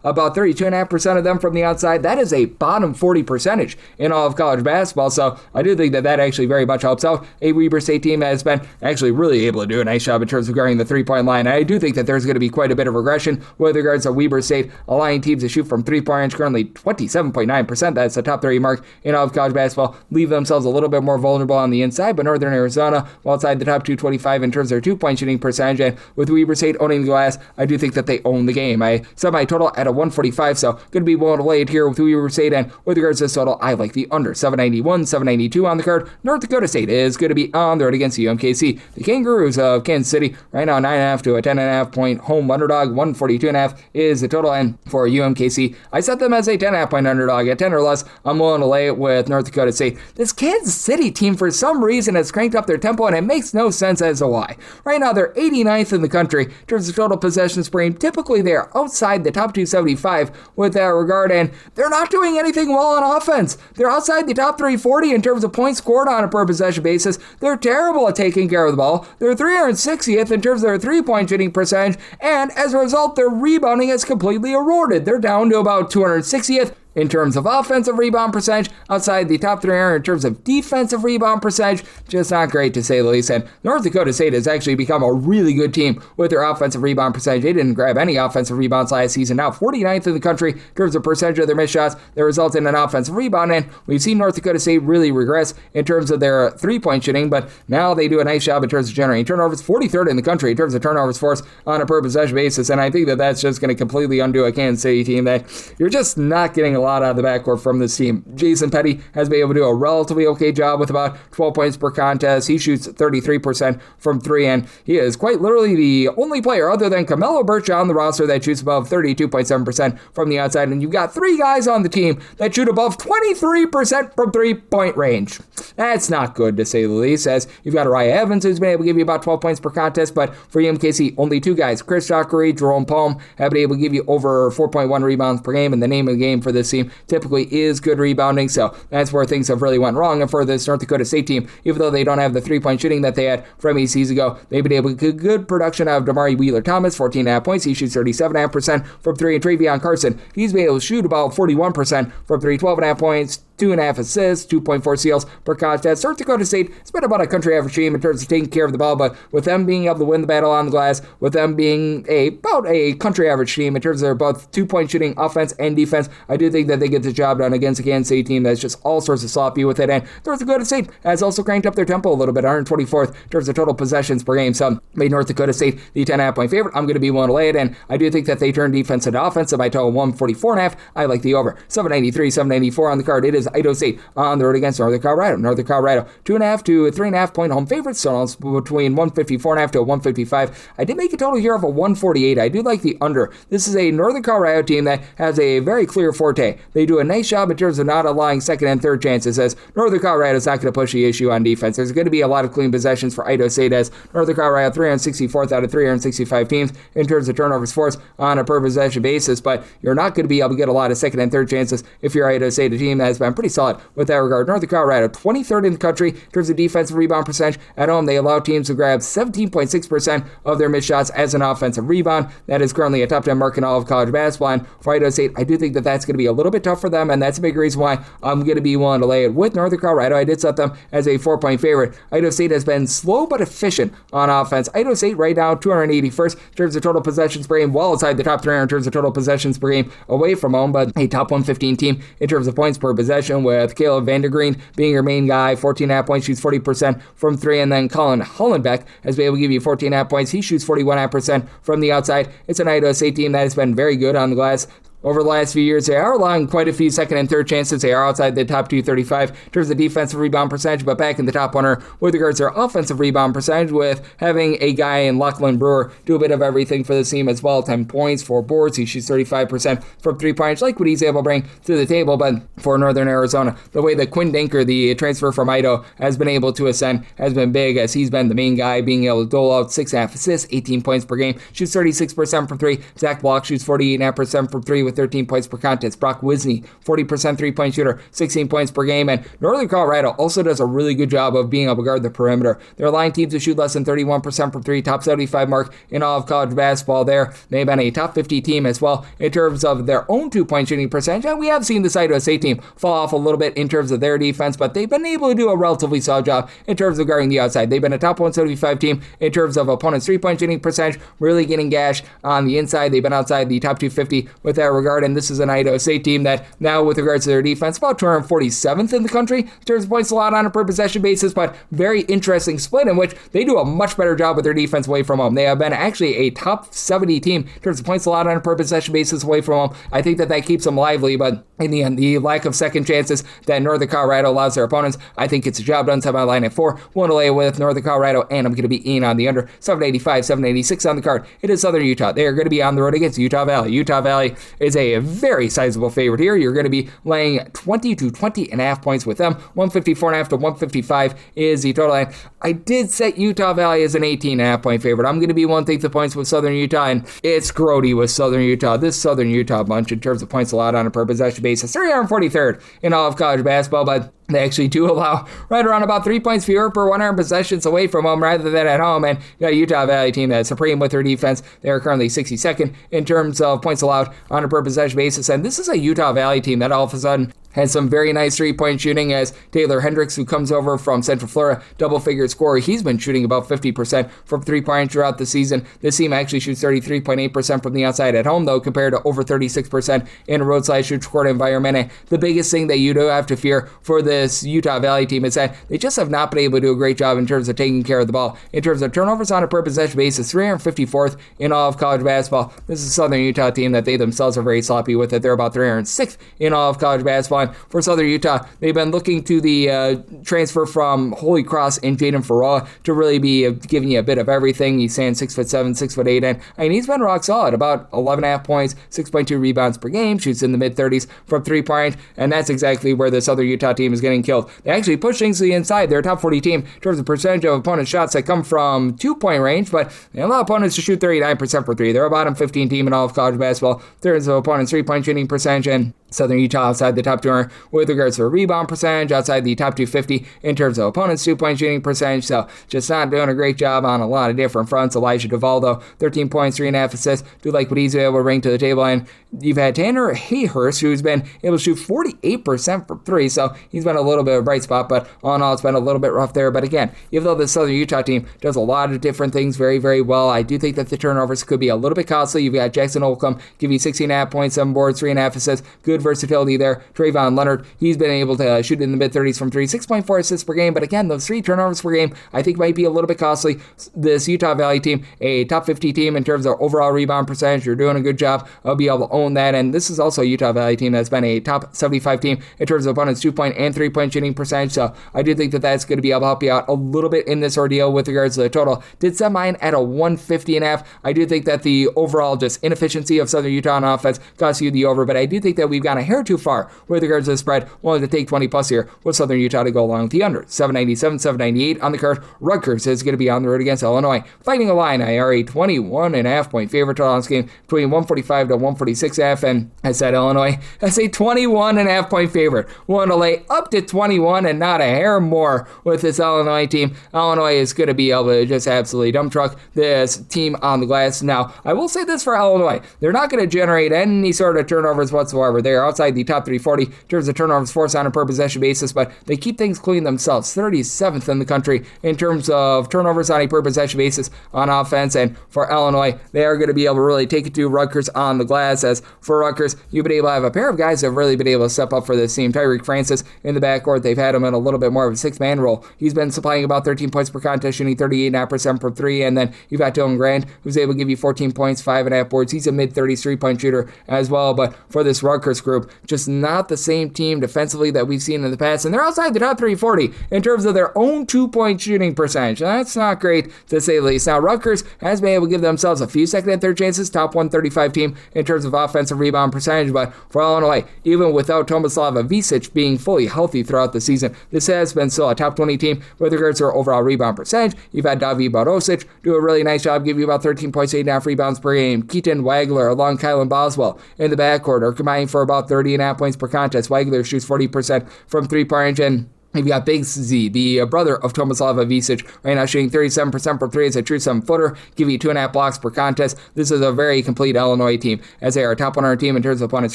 about 32.5% of them from the outside. That is a bottom 40 percentage in all of college basketball, so I do think that actually very much helps out a Weber State team that has been actually really able to do a nice job in terms of guarding the 3-point line. I do think that there's going to be quite a bit of regression with regards to Weber State allowing teams to shoot from 3-point range, currently 27.9%. That's the top 30 mark in all of college basketball. Leave themselves a little bit more vulnerable on the inside, but Northern Arizona, well outside the top 225 in terms of their 2-point shooting percentage, and with Weber State owning the glass, I do think that they own the game. I set my total at a 145, so going to be willing to lay it here with Weber State, and with regards to this total, I like the under. 791, 792 on the card. North Dakota State is going to be on the road against UMKC. The Kangaroos of Kansas City, right now 9.5 to a 10.5 point home underdog. 142.5 is the total, and for UMKC, I set them as a 10.5 point underdog. At 10 or less, I'm willing to lay it with North Dakota State. This Kansas City team, for some reason, has cranked up their tempo, and it makes no sense as to why. Right now, they're 89th in the country in terms of total possessions per game. Typically, they are outside the top 275 with that regard, and they're not doing anything well on offense. They're outside the top 340 in terms of points scored on a per possession basis. They're terrible at taking care of the ball. They're 360th in terms of their 3-point shooting percentage, and as a result, their rebounding is completely eroded. They're down to about 260th in terms of offensive rebound percentage. Outside the top 3 are in terms of defensive rebound percentage, just not great to say the least. And North Dakota State has actually become a really good team with their offensive rebound percentage. They didn't grab any offensive rebounds last season. Now 49th in the country in terms of percentage of their missed shots that result in an offensive rebound. And we've seen North Dakota State really regress in terms of their three-point shooting, but now they do a nice job in terms of generating turnovers. 43rd in the country in terms of turnovers forced on a per possession basis. And I think that that's just going to completely undo a Kansas City team that you're just not getting a lot out of the backcourt from this team. Jason Petty has been able to do a relatively okay job with about 12 points per contest. He shoots 33% from 3, and he is quite literally the only player other than Camelo Birch on the roster that shoots above 32.7% from the outside. And you've got 3 guys on the team that shoot above 23% from 3-point range. That's not good, to say the least, as you've got Uriah Evans, who's been able to give you about 12 points per contest, but for UMKC, only 2 guys, Chris Dockery, Jerome Palm, have been able to give you over 4.1 rebounds per game, and the name of the game for this team typically is good rebounding, so that's where things have really went wrong. And for this North Dakota State team, even though they don't have the 3-point shooting that they had from 8 seasons ago, they've been able to get good production out of Damari Wheeler-Thomas, 14.5 points. He shoots 37.5% from 3, and Travion Carson, he's been able to shoot about 41% from 3, 12.5 points, 2.5 assists, 2.4 steals per contest. North Dakota State has been about a country average team in terms of taking care of the ball, but with them being able to win the battle on the glass, with them being about a country average team in terms of their both 2-point shooting, offense and defense, I do think that they get the job done against a Kansas City team that's just all sorts of sloppy with it. And North Dakota State has also cranked up their tempo a little bit, 124th in terms of total possessions per game. So made North Dakota State the 10.5 point favorite. I'm going to be willing to lay it, and I do think that they turn defense into offense. So by total 144.5, I like the over. 793, 794 on the card. It is Idaho State on the road against Northern Colorado. Northern Colorado, 2.5 to 3.5 point home favorites, so between 154.5 to 155. I did make a total here of a 148. I do like the under. This is a Northern Colorado team that has a very clear forte. They do a nice job in terms of not allowing second and third chances, as Northern Colorado is not going to push the issue on defense. There's going to be a lot of clean possessions for Idaho State, as Northern Colorado 364th out of 365 teams in terms of turnovers forced on a per possession basis, but you're not going to be able to get a lot of second and third chances if you're Idaho State, a team that has been pretty solid with that regard. Northern Colorado, 23rd in the country in terms of defensive rebound percentage. At home, they allow teams to grab 17.6% of their missed shots as an offensive rebound. That is currently a top 10 mark in all of college basketball. And for Idaho State, I do think that that's going to be a little bit tough for them, and that's a big reason why I'm going to be willing to lay it with Northern Colorado. I did set them as a 4-point favorite. Idaho State has been slow but efficient on offense. Idaho State right now, 281st in terms of total possessions per game, well outside the top 300 in terms of total possessions per game away from home, but a top 115 team in terms of points per possession, with Caleb Vandergreen being your main guy, 14.5 points, shoots 40% from 3, and then Colin Hollenbeck has been able to give you 14.5 points. He shoots 41.5% from the outside. It's an Idaho State team that has been very good on the glass. Over the last few years, they are allowing quite a few second and third chances. They are outside the top 235 in terms of defensive rebound percentage, but back in the top 100 with regards to their offensive rebound percentage, with having a guy in Lachlan Brewer do a bit of everything for the team as well. 10 points, 4 boards. He shoots 35% from 3-point. Like what he's able to bring to the table, but for Northern Arizona, the way that Quinn Denker, the transfer from Idaho, has been able to ascend has been big, as he's been the main guy, being able to dole out 6.5 assists, 18 points per game, shoots 36% from 3. Zach Block shoots 48.5% from 3 with 13 points per contest. Brock Wisney, 40% 3-point shooter, 16 points per game. And Northern Colorado also does a really good job of being able to guard the perimeter. They're allowing teams to shoot less than 31% from 3, top 75 mark in all of college basketball there. They've been a top 50 team as well in terms of their own 2-point shooting percentage. And we have seen the Idaho State team fall off a little bit in terms of their defense, but they've been able to do a relatively solid job in terms of guarding the outside. They've been a top 175 team in terms of opponents' 3-point shooting percentage, really getting gashed on the inside. They've been outside the top 250 with that regard, and this is an Idaho State team that now, with regards to their defense, about 247th in the country in terms of points allowed on a per possession basis, but very interesting split in which they do a much better job with their defense away from home. They have been actually a top 70 team in terms of points allowed on a per possession basis away from home. I think that that keeps them lively, but in the end, the lack of second chances that Northern Colorado allows their opponents, I think it's a job done. Set my line at 4. One to lay with Northern Colorado, and I'm going to be in on the under. 785, 786 on the card. It is Southern Utah. They are going to be on the road against Utah Valley. Utah Valley is a very sizable favorite here. You're going to be laying 20 to 20.5 points with them. 154.5 to 155 is the total line. I did set Utah Valley as an 18.5 point favorite. I'm going to be one take the points with Southern Utah, and it's grody with Southern Utah. This Southern Utah bunch in terms of points allowed on a per possession basis, 343rd in all of college basketball, but They actually do allow right around about 3 points fewer per 100 possessions away from home rather than at home. And you got a Utah Valley team that's supreme with their defense. They are currently 62nd in terms of points allowed on a per possession basis. And this is a Utah Valley team that all of a sudden has some very nice three-point shooting, as Taylor Hendricks, who comes over from Central Florida, double-figure scorer. He's been shooting about 50% from three-point throughout the season. This team actually shoots 33.8% from the outside at home, though, compared to over 36% in a roadside shoot court environment. And the biggest thing that you do have to fear for this Utah Valley team is that they just have not been able to do a great job in terms of taking care of the ball. In terms of turnovers on a per possession basis, 354th in all of college basketball. This is a Southern Utah team that they themselves are very sloppy with it. They're about 306th in all of college basketball. And for Southern Utah, they've been looking to the transfer from Holy Cross in Jaden Farrar to really be giving you a bit of everything. He's saying 6'7", 6'8", and he's been rock solid, about 11.5 points, 6.2 rebounds per game, shoots in the mid-30s from three-point, and that's exactly where the Southern Utah team is getting killed. They actually push things to the inside. They're a top 40 team in terms of percentage of opponent shots that come from two-point range, but they allow opponents to shoot 39% for three. They're a bottom 15 team in all of college basketball in terms of opponents' three-point shooting percentage, and Southern Utah outside the top 200 with regards to rebound percentage, outside the top 250 in terms of opponents' two-point shooting percentage. So just not doing a great job on a lot of different fronts. Elijah Duvall, though, 13 points, 3.5 assists. Do like what he's able to bring to the table. And you've had Tanner Hayhurst, who's been able to shoot 48% for three. So he's been a little bit of a bright spot, but all in all, it's been a little bit rough there. But again, even though the Southern Utah team does a lot of different things very, very well, I do think that the turnovers could be a little bit costly. You've got Jackson Holcomb, give you 16.5 points, 7 boards, 3.5 assists. Good versatility there. Trayvon Leonard, he's been able to shoot in the mid-30s from three, 6.4 assists per game. But again, those 3 turnovers per game, I think might be a little bit costly. This Utah Valley team, a top 50 team in terms of overall rebound percentage. You're doing a good job of being able to own that. And this is also a Utah Valley team that's been a top 75 team in terms of opponents' 2-point and 3-point shooting percentage. So I do think that that's going to be able to help you out a little bit in this ordeal with regards to the total. Did set mine at a 150.5. I do think that the overall just inefficiency of Southern Utah on offense costs you the over, but I do think that we've gone a hair too far with regards to the spread. Willing to take 20 plus here with Southern Utah to go along with the under. 797, 798 on the card. Rutgers is going to be on the road against Illinois. Fighting Illini are a 21.5 point favorite total on this game, between 145 to 146.5. And I said Illinois as a 21.5 point favorite. Willing to lay up to 21 and not a hair more with this Illinois team. Illinois is going to be able to just absolutely dump truck this team on the glass. Now, I will say this for Illinois. They're not going to generate any sort of turnovers whatsoever. They are outside the top 340 in terms of turnovers forced on a per possession basis, but they keep things clean themselves. 37th in the country in terms of turnovers on a per possession basis on offense. And for Illinois, they are going to be able to really take it to Rutgers on the glass. As for Rutgers, you've been able to have a pair of guys that have really been able to step up for this team. Tyreek Francis in the backcourt, they've had him in a little bit more of a six-man role. He's been supplying about 13 points per contest, shooting 38.5% for three. And then you've got Dylan Grant, who's able to give you 14 points, 5.5 boards. He's a mid-30s three-point shooter as well. But for this Rutgers group, just not the same team defensively that we've seen in the past. And they're outside the top 340 in terms of their own two-point shooting percentage. That's not great, to say the least. Now, Rutgers has been able to give themselves a few second and third chances, top 135 team in terms of offensive rebound percentage. But for Illinois, even without Tomislav Ivicic being fully healthy throughout the season, this has been still a top 20 team with regards to their overall rebound percentage. You've had David Barosic do a really nice job, give you about 13 points, 8.5 rebounds per game. Keaton Wagler along Kylan Boswell in the backcourt are combining for about 30.5 points per contest. Wagler shoots 40% from three-point range, and you've got Big Z, the brother of Tomislav Ivicic, right now shooting 37% for three as a true 7-footer, give you 2.5 blocks per contest. This is a very complete Illinois team, as they are a top 100 team in terms of opponents'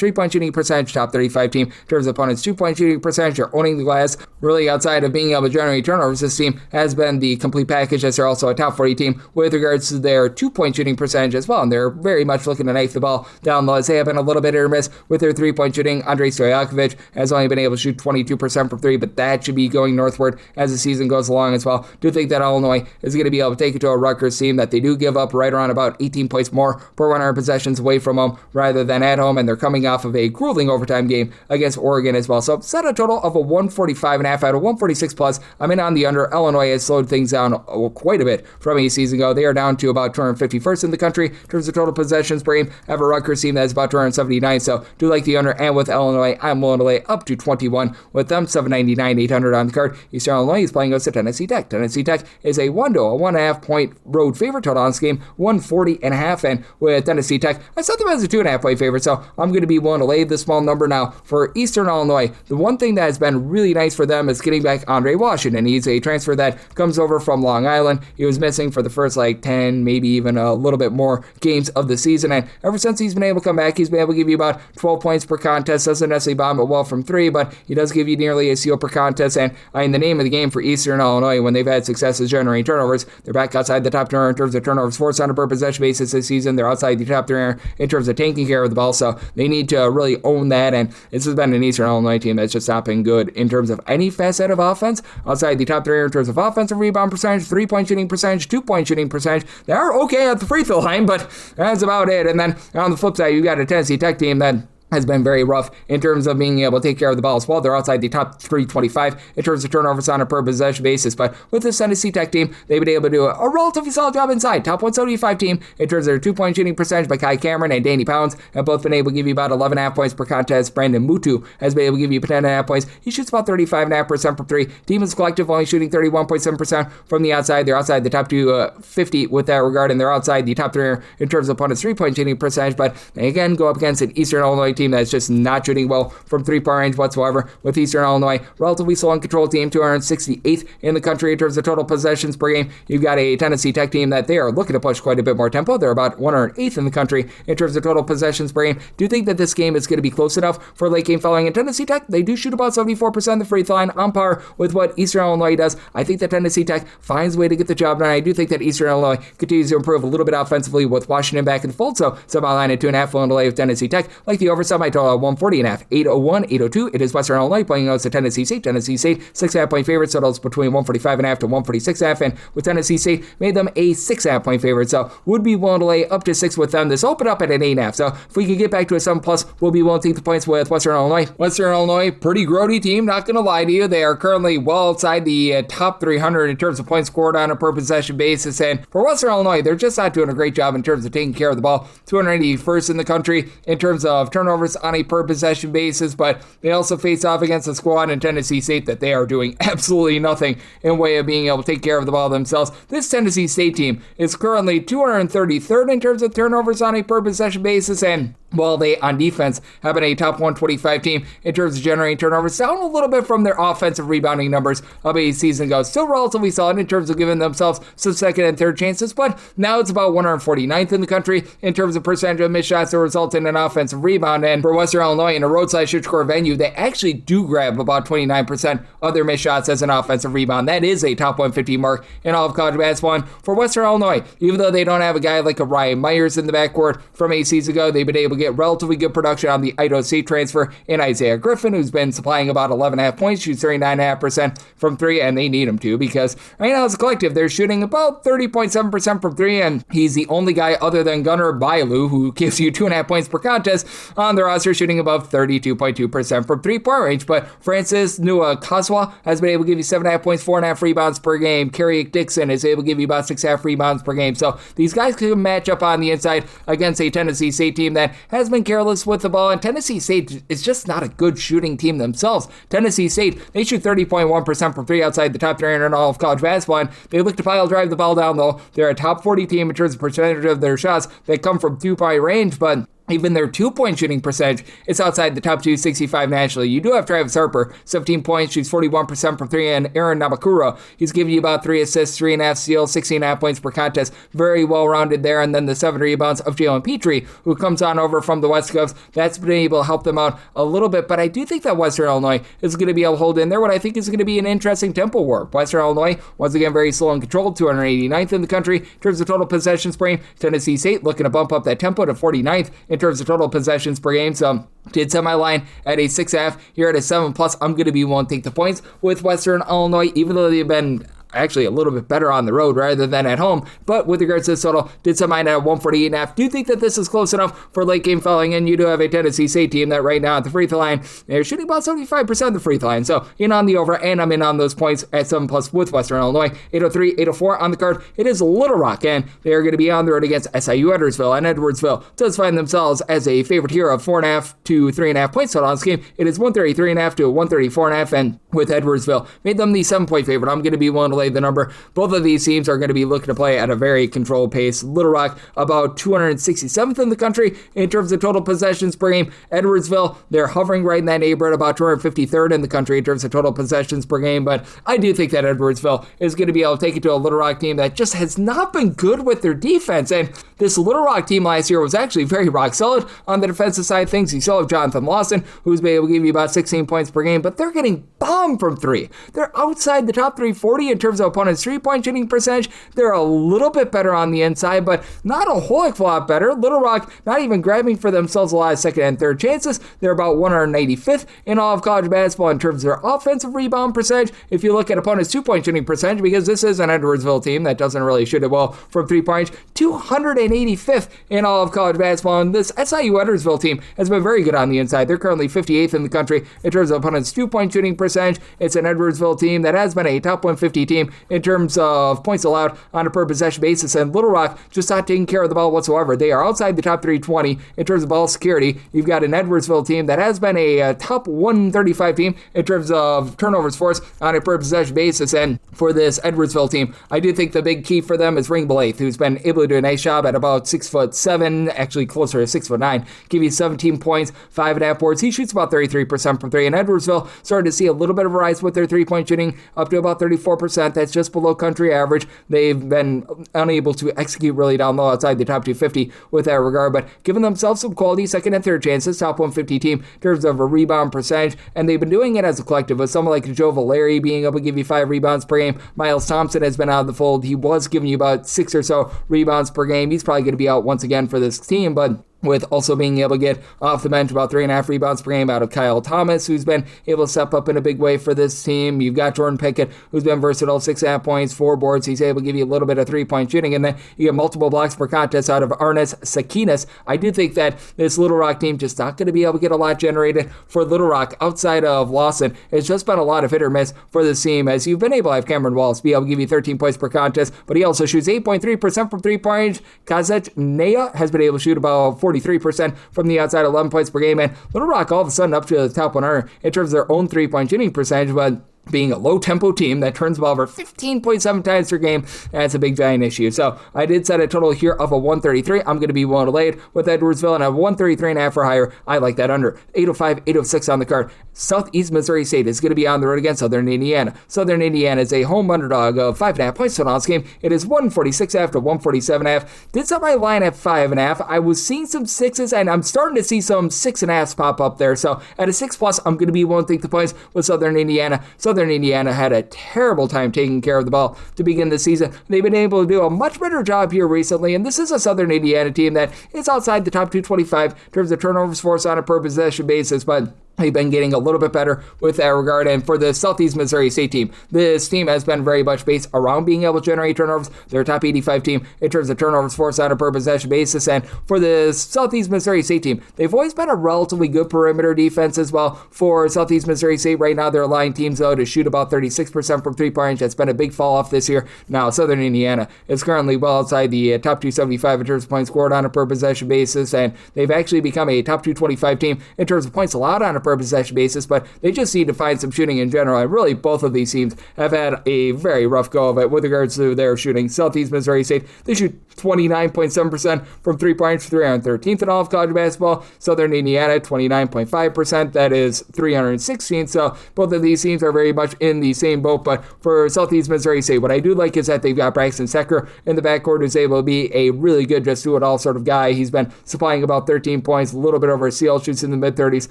3-point shooting percentage, top 35 team in terms of opponents' 2-point shooting percentage. They're owning the glass. Really, outside of being able to generate turnovers, this team has been the complete package, as they're also a top 40 team with regards to their 2-point shooting percentage as well. And they're very much looking to knife the ball down low, as they have been a little bit hit or miss with their 3-point shooting. Andrei Stojakovic has only been able to shoot 22% for three, but that should be going northward as the season goes along as well. Do think that Illinois is going to be able to take it to a Rutgers team that they do give up right around about 18 points more per 100 possessions away from home rather than at home, and they're coming off of a grueling overtime game against Oregon as well. So set a total of a 145.5 out of 146 plus. I'm in on the under. Illinois has slowed things down quite a bit from a season ago. They are down to about 251st in the country in terms of total possessions per game. I have a Rutgers team that's about 279, so do like the under, and with Illinois, I'm willing to lay up to 21 with them. 799, 800 600 on the card. Eastern Illinois is playing against Tennessee Tech. Tennessee Tech is a 1.5 point road favorite total on this game, 140.5. And with Tennessee Tech, I set them as a 2.5 point favorite, so I'm going to be willing to lay the small number now for Eastern Illinois. The one thing that has been really nice for them is getting back Andre Washington. He's a transfer that comes over from Long Island. He was missing for the first 10, maybe even a little bit more games of the season, and ever since he's been able to come back, he's been able to give you about 12 points per contest. Doesn't necessarily bomb it well from three, but he does give you nearly a steal per contest. And in the name of the game for Eastern Illinois, when they've had success is generating turnovers, they're back outside the top 10 in terms of turnovers forced on a per possession basis this season. They're outside the top 3 in terms of taking care of the ball, so they need to really own that. And this has been an Eastern Illinois team that's just not been good in terms of any facet of offense. Outside the top 3 in terms of offensive rebound percentage, 3-point shooting percentage, 2-point shooting percentage. They are okay at the free throw line, but that's about it. And then on the flip side, you got a Tennessee Tech team that has been very rough in terms of being able to take care of the ball as well. They're outside the top 325 in terms of turnovers on a per possession basis. But with this Tennessee Tech team, they've been able to do a relatively solid job inside. Top 175 team in terms of their 2-point shooting percentage by Kai Cameron and Danny Pounds have both been able to give you about 11.5 points per contest. Brandon Mutu has been able to give you 10.5 points. He shoots about 35.5% from three. Demons Collective only shooting 31.7% from the outside. They're outside the top 250 with that regard, and they're outside the top 3 in terms of opponents' 3-point shooting percentage. But they again go up against an Eastern Illinois team that's just not shooting well from 3-point range whatsoever. With Eastern Illinois, relatively slow and controlled team, 268th in the country in terms of total possessions per game. You've got a Tennessee Tech team that they are looking to push quite a bit more tempo. They're about 108th in the country in terms of total possessions per game. Do you think that this game is going to be close enough for late game following? In Tennessee Tech, they do shoot about 74% of the free throw line, on par with what Eastern Illinois does. I think that Tennessee Tech finds a way to get the job done. I do think that Eastern Illinois continues to improve a little bit offensively with Washington back in the fold, so somehow line at 2.5 willing to lay with Tennessee Tech. Like the over semi total at 140.5, 801, 802. It is Western Illinois playing against the Tennessee State. Tennessee State, 6.5 point favorite, totals between 145.5 to 146.5, and with Tennessee State, made them a 6.5 point favorite, so would be willing to lay up to 6 with them. This opened up at an 8.5, so if we can get back to a 7+, we'll be willing to take the points with Western Illinois. Western Illinois, pretty grody team, not going to lie to you. They are currently well outside the top 300 in terms of points scored on a per possession basis, and for Western Illinois, they're just not doing a great job in terms of taking care of the ball. 281st in the country in terms of turnovers on a per possession basis, but they also face off against a squad in Tennessee State that they are doing absolutely nothing in way of being able to take care of the ball themselves. This Tennessee State team is currently 233rd in terms of turnovers on a per possession basis, and while they, on defense, have been a top 125 team in terms of generating turnovers, down a little bit from their offensive rebounding numbers of a season ago. Still relatively solid in terms of giving themselves some second and third chances, but now it's about 149th in the country in terms of percentage of missed shots that result in an offensive rebound. And for Western Illinois, in a roadside shoot score venue, they actually do grab about 29% of their missed shots as an offensive rebound. That is a top 150 mark in all of college basketball. And for Western Illinois, even though they don't have a guy like a Ryan Myers in the backcourt from a season ago, they've been able to get relatively good production on the Idaho State transfer in Isaiah Griffin, who's been supplying about 11.5 points, shoots 39.5% from three, and they need him to, because right now as a collective, they're shooting about 30.7% from three, and he's the only guy other than Gunnar Bailu, who gives you 2.5 points per contest on the roster, shooting above 32.2% from 3-point range. But Francis Nua-Kaswa has been able to give you 7.5 points, 4.5 rebounds per game. Kerry Dixon is able to give you about 6.5 rebounds per game. So these guys can match up on the inside against a Tennessee State team that has been careless with the ball, and Tennessee State is just not a good shooting team themselves. Tennessee State, they shoot 30.1% from three outside the top 300 in all of college basketball, and they look to pile drive the ball down, though. They're a top 40 team in terms of percentage of their shots that come from 2-point range, but even their 2-point shooting percentage is outside the top 265 nationally. You do have Travis Harper, 17 points, shoots 41% from three, and Aaron Namakura, he's giving you about 3 assists, 3.5 steals, 16.5 points per contest. Very well-rounded there. And then the 7 rebounds of Jalen Petrie, who comes on over from the West Coast. That's been able to help them out a little bit, but I do think that Western Illinois is going to be able to hold in there what I think is going to be an interesting tempo war. Western Illinois, once again, very slow and controlled, 289th in the country in terms of total possessions per game. Tennessee State looking to bump up that tempo to 49th in terms of total possessions per game. So did set my line at a 6.5. Here at a 7+, I'm going to be willing to take the points with Western Illinois, even though they've been actually a little bit better on the road rather than at home. But with regards to this total, did some mine at 148.5. Do you think that this is close enough for late game following in? You do have a Tennessee State team that right now at the free throw line, they're shooting about 75% of the free throw line. So in on the over, and I'm in on those points at 7+ with Western Illinois. 803, 804 on the card. It is Little Rock, and they're going to be on the road against SIU Edwardsville. And Edwardsville does find themselves as a favorite here of 4.5 to 3.5 points total on this game. It is 133.5 to 134.5, and with Edwardsville, made them the 7-point favorite. I'm going to be willing to lay the number. Both of these teams are going to be looking to play at a very controlled pace. Little Rock, about 267th in the country in terms of total possessions per game. Edwardsville, they're hovering right in that neighborhood, about 253rd in the country in terms of total possessions per game. But I do think that Edwardsville is going to be able to take it to a Little Rock team that just has not been good with their defense. And this Little Rock team last year was actually very rock solid on the defensive side of things. You still have Jonathan Lawson, who's been able to give you about 16 points per game, but they're getting bombed from three. They're outside the top 340 in terms of opponents' 3-point shooting percentage. They're a little bit better on the inside, but not a whole heck of a lot better. Little Rock not even grabbing for themselves a lot of second and third chances. They're about 195th in all of college basketball in terms of their offensive rebound percentage. If you look at opponents' 2-point shooting percentage, because this is an Edwardsville team that doesn't really shoot it well from 3 points, 285th in all of college basketball. And this SIU Edwardsville team has been very good on the inside. They're currently 58th in the country in terms of opponents' 2-point shooting percentage. It's an Edwardsville team that has been a top 150 team in terms of points allowed on a per possession basis, and Little Rock just not taking care of the ball whatsoever. They are outside the top 320 in terms of ball security. You've got an Edwardsville team that has been a top 135 team in terms of turnovers forced on a per possession basis, and for this Edwardsville team, I do think the big key for them is Ring Belaith, who's been able to do a nice job at about 6'7", actually closer to 6'9", give you 17 points, 5.5 boards. He shoots about 33% from three, and Edwardsville started to see a little bit of a rise with their 3-point shooting up to about 34%. That's just below country average. They've been unable to execute really down low outside the top 250 with that regard, but giving themselves some quality second and third chances, top 150 team in terms of a rebound percentage, and they've been doing it as a collective with someone like Joe Valeri being able to give you 5 rebounds per game. Miles Thompson has been out of the fold. He was giving you about 6 or so rebounds per game. He's probably going to be out once again for this team, but with also being able to get off the bench about 3.5 rebounds per game out of Kyle Thomas, who's been able to step up in a big way for this team. You've got Jordan Pickett, who's been versatile, 6.5 points, 4 boards. He's able to give you a little bit of 3-point shooting, and then you get multiple blocks per contest out of Arnes Sakinas. I do think that this Little Rock team just not going to be able to get a lot generated for Little Rock outside of Lawson. It's just been a lot of hit or miss for this team, as you've been able to have Cameron Wallace be able to give you 13 points per contest, but he also shoots 8.3% from 3-point. Kazet Nea has been able to shoot about 43% from the outside, 11 points per game, and Little Rock all of a sudden up to the top 100 in terms of their own 3-point shooting percentage, but being a low-tempo team that turns the ball over 15.7 times per game, that's a big, giant issue. So I did set a total here of a 133. I'm going to be willing to lay it with Edwardsville, and a 133.5 or higher. I like that under. 805, 806 on the card. Southeast Missouri State is going to be on the road against Southern Indiana. Southern Indiana is a home underdog of 5.5 points total on this game. It is 146.5 to 147.5. Did set my line at 5.5. I was seeing some 6s, and I'm starting to see some 6.5s pop up there. So at a 6+, I'm going to be willing to take the points with Southern Indiana. Southern Indiana had a terrible time taking care of the ball to begin the season. They've been able to do a much better job here recently, and this is a Southern Indiana team that is outside the top 225 in terms of turnovers forced on a per possession basis, but they've been getting a little bit better with that regard. And for the Southeast Missouri State team, this team has been very much based around being able to generate turnovers. They're a top 85 team in terms of turnovers forced on a per possession basis. And for the Southeast Missouri State team, they've always been a relatively good perimeter defense as well. For Southeast Missouri State right now, they're allowing teams, though, to shoot about 36% from 3-point range. That's been a big fall off this year. Now, Southern Indiana is currently well outside the top 275 in terms of points scored on a per possession basis, and they've actually become a top 225 team in terms of points allowed on a per possession basis, but they just need to find some shooting in general. And really, both of these teams have had a very rough go of it with regards to their shooting. Southeast Missouri State, they shoot 29.7% from 3-point, 313th in all of college basketball. Southern Indiana, 29.5%. That is 316th. So both of these teams are very much in the same boat. But for Southeast Missouri State, what I do like is that they've got Braxton Secker in the backcourt, who's able to be a really good just-do-it-all sort of guy. He's been supplying about 13 points, a little bit over a seal, shoots in the mid-30s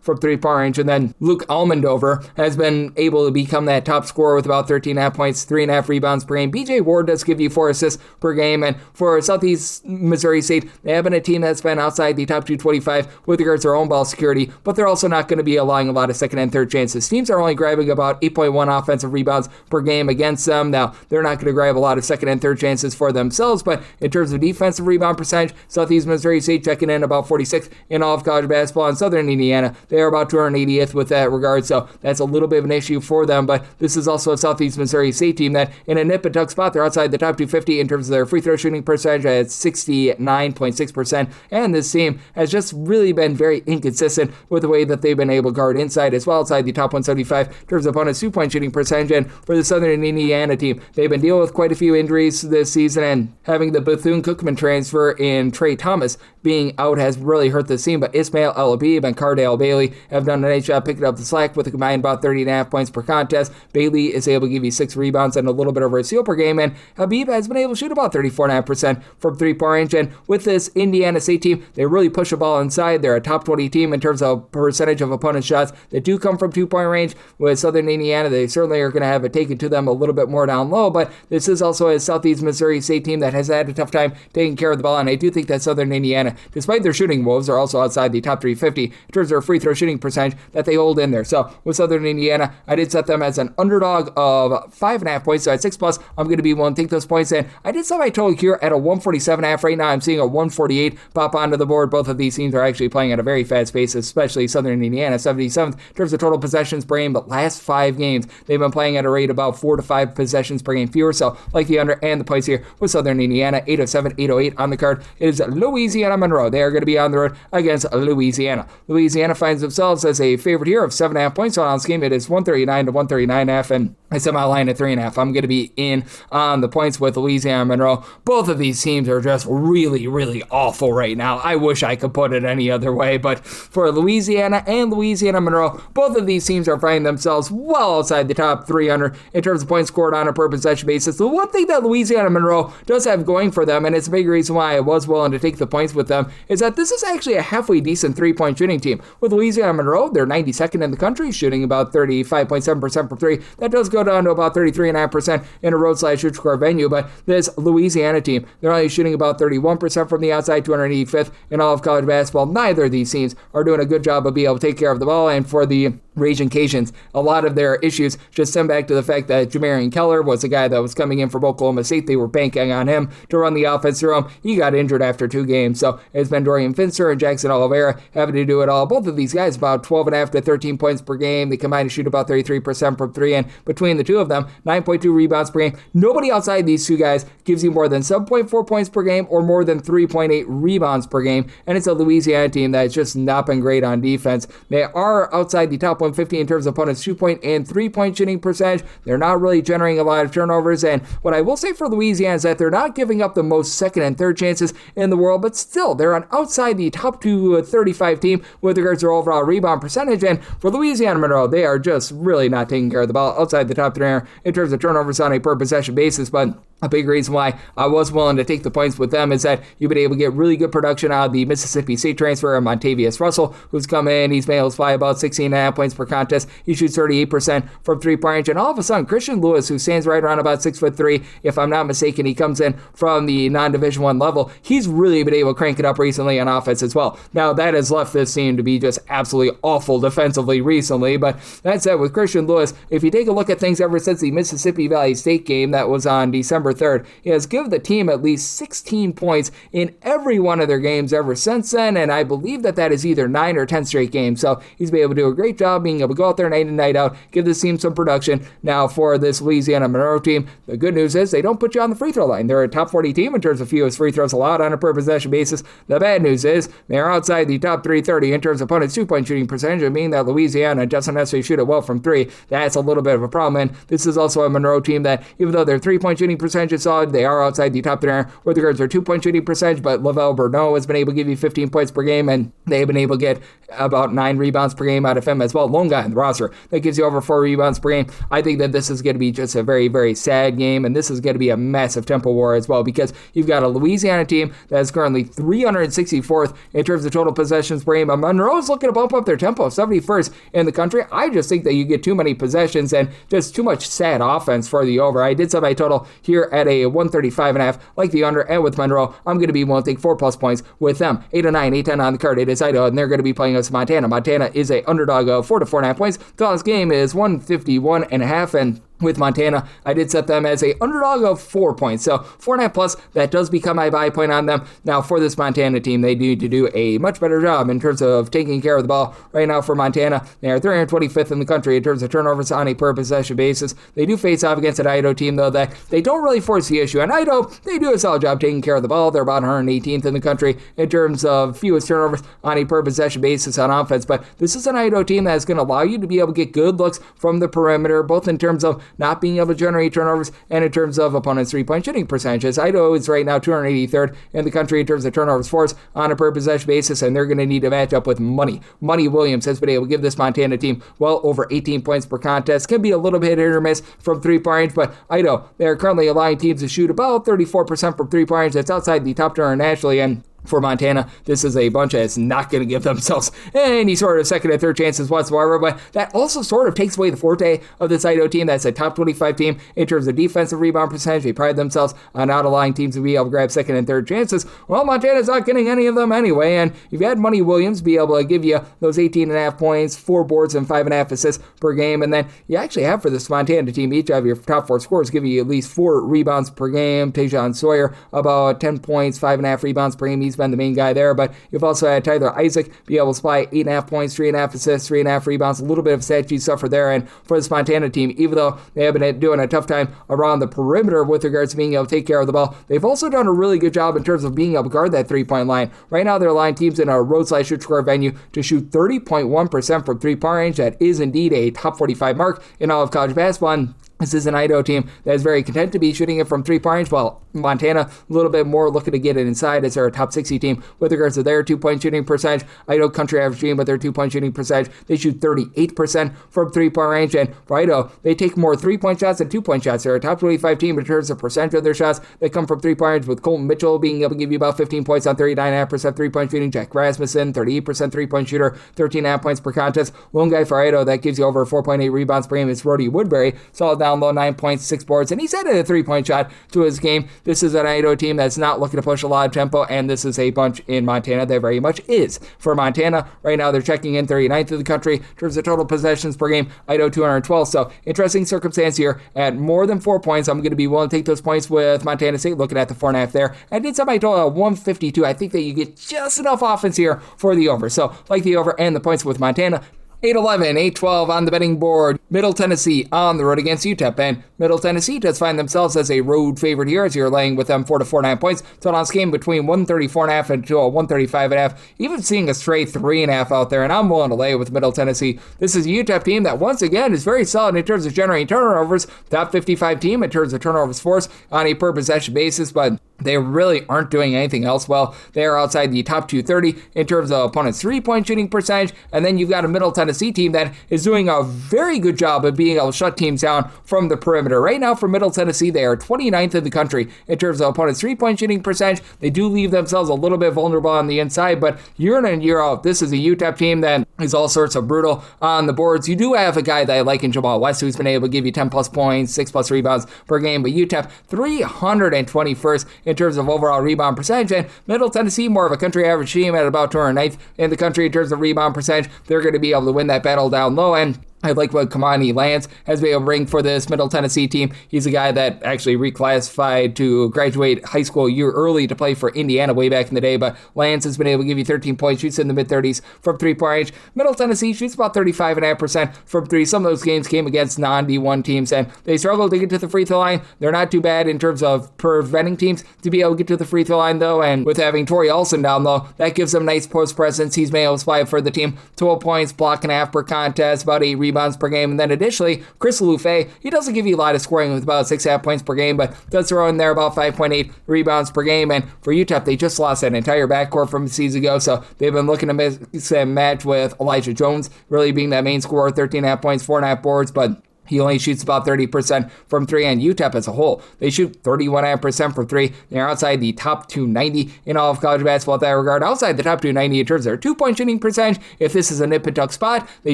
from 3-point range. And then Luke Almondover has been able to become that top scorer with about 13.5 points, 3.5 rebounds per game. BJ Ward does give you 4 assists per game. And for with Southeast Missouri State, they have been a team that's been outside the top 225 with regards to their own ball security, but they're also not going to be allowing a lot of second and third chances. Teams are only grabbing about 8.1 offensive rebounds per game against them. Now, they're not going to grab a lot of second and third chances for themselves, but in terms of defensive rebound percentage, Southeast Missouri State checking in about 46th in all of college basketball. In Southern Indiana, they are about 280th with that regard, so that's a little bit of an issue for them, but this is also a Southeast Missouri State team that in a nip and tuck spot, they're outside the top 250 in terms of their free throw shooting percentage at 69.6%, and this team has just really been very inconsistent with the way that they've been able to guard inside as well, outside the top 175 in terms of opponent's two-point shooting percentage. And for the Southern Indiana team, they've been dealing with quite a few injuries this season, and having the Bethune-Cookman transfer in Trey Thomas being out has really hurt the team, but Ismail El-Habib and Cardale Bailey have done a nice job picking up the slack with a combined about 30.5 points per contest. Bailey is able to give you 6 rebounds and a little bit over a steal per game, and Habib has been able to shoot about 34.5% from three-point range. And with this Indiana State team, they really push the ball inside. They're a top 20 team in terms of percentage of opponent shots that do come from two-point range. With Southern Indiana, they certainly are going to have it taken to them a little bit more down low, but this is also a Southeast Missouri State team that has had a tough time taking care of the ball, and I do think that Southern Indiana, despite their shooting woes, are also outside the top 350 in terms of their free throw shooting percentage that they hold in there. So with Southern Indiana, I did set them as an underdog of 5.5 points, so at 6+, I'm going to be willing to take those points in. I did set my total here at a 147.5. Right now, I'm seeing a 148 pop onto the board. Both of these teams are actually playing at a very fast pace, especially Southern Indiana, 77th in terms of total possessions per game, but last 5 games, they've been playing at a rate about 4 to 5 possessions per game fewer, so like the under and the points here with Southern Indiana, 807, 808 on the card is Louisiana Monroe. They are going to be on the road against Louisiana. Louisiana finds themselves as a favorite here of 7.5 points, so on this game it is 139 to 139.5, and I set my line at 3.5. I'm going to be in on the points with Louisiana Monroe. Both of these teams are just really, really awful right now. I wish I could put it any other way, but for Louisiana and Louisiana Monroe, both of these teams are finding themselves well outside the top 300 in terms of points scored on a per possession basis. The one thing that Louisiana Monroe does have going for them, and it's a big reason why I was willing to take the points with them, is that this is actually a halfway decent three-point shooting team. With Louisiana Monroe, they're 92nd in the country, shooting about 35.7% from three. That does go down to about 33.5% in a road/shoot score venue, but this Louisiana team, they're only shooting about 31% from the outside, 285th in all of college basketball. Neither of these teams are doing a good job of being able to take care of the ball, and for the Raging Cajuns, a lot of their issues just stem back to the fact that Jamarian Keller was a guy that was coming in from Oklahoma State. They were banking on him to run the offense through him. He got injured after 2 games, so it's been Dorian Finster and Jackson Oliveira having to do it all. Both of these guys about 12.5 to 13 points per game. They combine to shoot about 33% from 3, and between the two of them, 9.2 rebounds per game. Nobody outside these two guys gives you more than 7.4 points per game or more than 3.8 rebounds per game, and it's a Louisiana team that's just not been great on defense. They are outside the top 150 in terms of opponents' 2-point and 3-point shooting percentage. They're not really generating a lot of turnovers, and what I will say for Louisiana is that they're not giving up the most second and third chances in the world, but still, they're an outside the top 235 team with regards to their overall rebound percentage, and for Louisiana Monroe, they are just really not taking care of the ball outside the top 300 in terms of turnovers on a per possession basis. But a big reason why I was willing to take the points with them is that you've been able to get really good production out of the Mississippi State transfer of Montavious Russell, who's come in. He's been able to fly about 16.5 points per contest. He shoots 38% from three-point range. And all of a sudden, Christian Lewis, who stands right around about 6'3", if I'm not mistaken, he comes in from the non-Division I level. He's really been able to crank it up recently on offense as well. Now, that has left this team to be just absolutely awful defensively recently. But that said, with Christian Lewis, if you take a look at things ever since the Mississippi Valley State game that was on December 3rd, he has given the team at least 16 points in every one of their games ever since then, and I believe that that is either 9 or 10 straight games. So he's been able to do a great job being able to go out there night in, night out, give this team some production. Now, for this Louisiana Monroe team, the good news is they don't put you on the free throw line. They're a top 40 team in terms of fewest free throws allowed on a per possession basis. The bad news is they're outside the top 330 in terms of opponent's 2-point shooting percentage, meaning that Louisiana doesn't necessarily shoot it well from 3. That's a little bit of a problem, and this is also a Monroe team that, even though their 3-point shooting percentage is solid, they are outside the top 300 with regards to their 2-point shooting percentage, but Lavelle Bernot has been able to give you 15 points per game, and they've been able to get about 9 rebounds per game out of him as well. Lone guy in the roster that gives you over 4 rebounds per game. I think that this is going to be just a very, very sad game, and this is going to be a massive tempo war as well, because you've got a Louisiana team that is currently 364th in terms of total possessions per game. Monroe is looking to bump up their tempo, 71st in the country. I just think that you get too many possessions and just too much sad offense for the over. I did set my total here here at a 135.5, like the under, and with Monroe, I'm going to be willing to take 4+ points with them. 8-9, 8-10 on the card. It is Idaho, and they're going to be playing us Montana. Montana is a underdog of 4 to 4.5 points. This game is 151.5, and with Montana, I did set them as a underdog of 4 points. So 4.5 plus, that does become my buy point on them. Now for this Montana team, they need to do a much better job in terms of taking care of the ball. Right now for Montana, they are 325th in the country in terms of turnovers on a per possession basis. They do face off against an Idaho team, though, that they don't really force the issue. And Idaho, they do a solid job taking care of the ball. They're about 118th in the country in terms of fewest turnovers on a per possession basis on offense. But this is an Idaho team that is going to allow you to be able to get good looks from the perimeter, both in terms of not being able to generate turnovers and in terms of opponents' three-point shooting percentages. Idaho is right now 283rd in the country in terms of turnovers forced on a per possession basis, and they're going to need to match up with Money. Money Williams has been able to give this Montana team well over 18 points per contest. Can be a little bit hit or miss from three-point range, but Idaho, they're currently allowing teams to shoot about 34% from three-point range. That's outside the top 10 nationally, and for Montana, this is a bunch that's not going to give themselves any sort of second and third chances whatsoever, but that also sort of takes away the forte of this Idaho team. That's a top 25 team in terms of defensive rebound percentage. They pride themselves on not allowing teams to be able to grab second and third chances. Well, Montana's not getting any of them anyway, and you've had Money Williams be able to give you those 18.5 points, 4 boards, and 5.5 assists per game, and then you actually have for this Montana team, each of your top 4 scorers giving you at least 4 rebounds per game. Tajon Sawyer, about 10 points, 5.5 rebounds per game. He's been the main guy there, but you've also had Tyler Isaac be able to supply 8.5 points, 3.5 assists, 3.5 rebounds, a little bit of stat sheet suffer there. And for this Montana team, even though they have been doing a tough time around the perimeter with regards to being able to take care of the ball, they've also done a really good job in terms of being able to guard that three-point line. Right now, they're allowing teams in a road/shoot-score venue to shoot 30.1% from three-point range. That is indeed a top 45 mark in all of college basketball. And this is an Idaho team that is very content to be shooting it from three-point range, while Montana a little bit more looking to get it inside as they're a top 60 team with regards to their two-point shooting percentage. Idaho country average team with their two-point shooting percentage. They shoot 38% from three-point range, and for Idaho, they take more three-point shots than two-point shots. They're a top 25 team in terms of percentage of their shots that come from three-point range, with Colton Mitchell being able to give you about 15 points on 39.5% three-point shooting. Jack Rasmussen, 38% three-point shooter, 13.5 points per contest. Lone guy for Idaho that gives you over 4.8 rebounds per game is Rody Woodbury. Solid down low, 9 points, 6 boards, and he's added a three-point shot to his game. This is an Idaho team that's not looking to push a lot of tempo, and this is a bunch in Montana that very much is. For Montana, right now they're checking in 39th in the country in terms of total possessions per game. Idaho 212. So interesting circumstance here. At more than 4 points, I'm going to be willing to take those points with Montana State, looking at the 4.5 there. I did set my total at 152. I think that you get just enough offense here for the over. So like the over and the points with Montana. 8-11, 8-12 on the betting board. Middle Tennessee on the road against UTEP, and Middle Tennessee does find themselves as a road favorite here as you're laying with them 4 to 4.5 points. Total on this game between 134.5 and to a 135.5. Even seeing a straight 3.5 out there, and I'm willing to lay with Middle Tennessee. This is a UTEP team that once again is very solid in terms of generating turnovers. Top 55 team in terms of turnovers forced on a per possession basis, but they really aren't doing anything else well. They are outside the top 230 in terms of opponents' three-point shooting percentage, and then you've got a Middle Tennessee team that is doing a very good job of being able to shut teams down from the perimeter. Right now for Middle Tennessee, they are 29th in the country in terms of opponents' three-point shooting percentage. They do leave themselves a little bit vulnerable on the inside, but year in and year out, this is a UTEP team that is all sorts of brutal on the boards. You do have a guy that I like in Jamal West who's been able to give you 10-plus points, 6-plus rebounds per game, but UTEP 321st in terms of overall rebound percentage, and Middle Tennessee more of a country average team at about 209th in the country in terms of rebound percentage. They're going to be able to win that battle down low, and I like what Kamani Lance has been able to bring for this Middle Tennessee team. He's a guy that actually reclassified to graduate high school a year early to play for Indiana way back in the day, but Lance has been able to give you 13 points, shoots in the mid-30s from three-point range. Middle Tennessee shoots about 35.5% from three. Some of those games came against non-D1 teams, and they struggled to get to the free throw line. They're not too bad in terms of preventing teams to be able to get to the free throw line, though, and with having Torrey Olson down low, that gives them nice post presence. He's been able to supply for the team 12 points, block and a half per contest, about 8 rebounds per game. And then additionally, Chris Lufay, he doesn't give you a lot of scoring with about 6.5 points per game, but does throw in there about 5.8 rebounds per game. And for UTEP, they just lost that entire backcourt from a season ago, so they've been looking to mix and match with Elijah Jones really being that main scorer, 13.5 points, 4.5 boards, but He only shoots about 30% from three, and UTEP as a whole, they shoot 31% from three. They're outside the top 290 in all of college basketball in that regard. Outside the top 290 in terms of their two-point shooting percentage. If this is a nip and tuck spot, they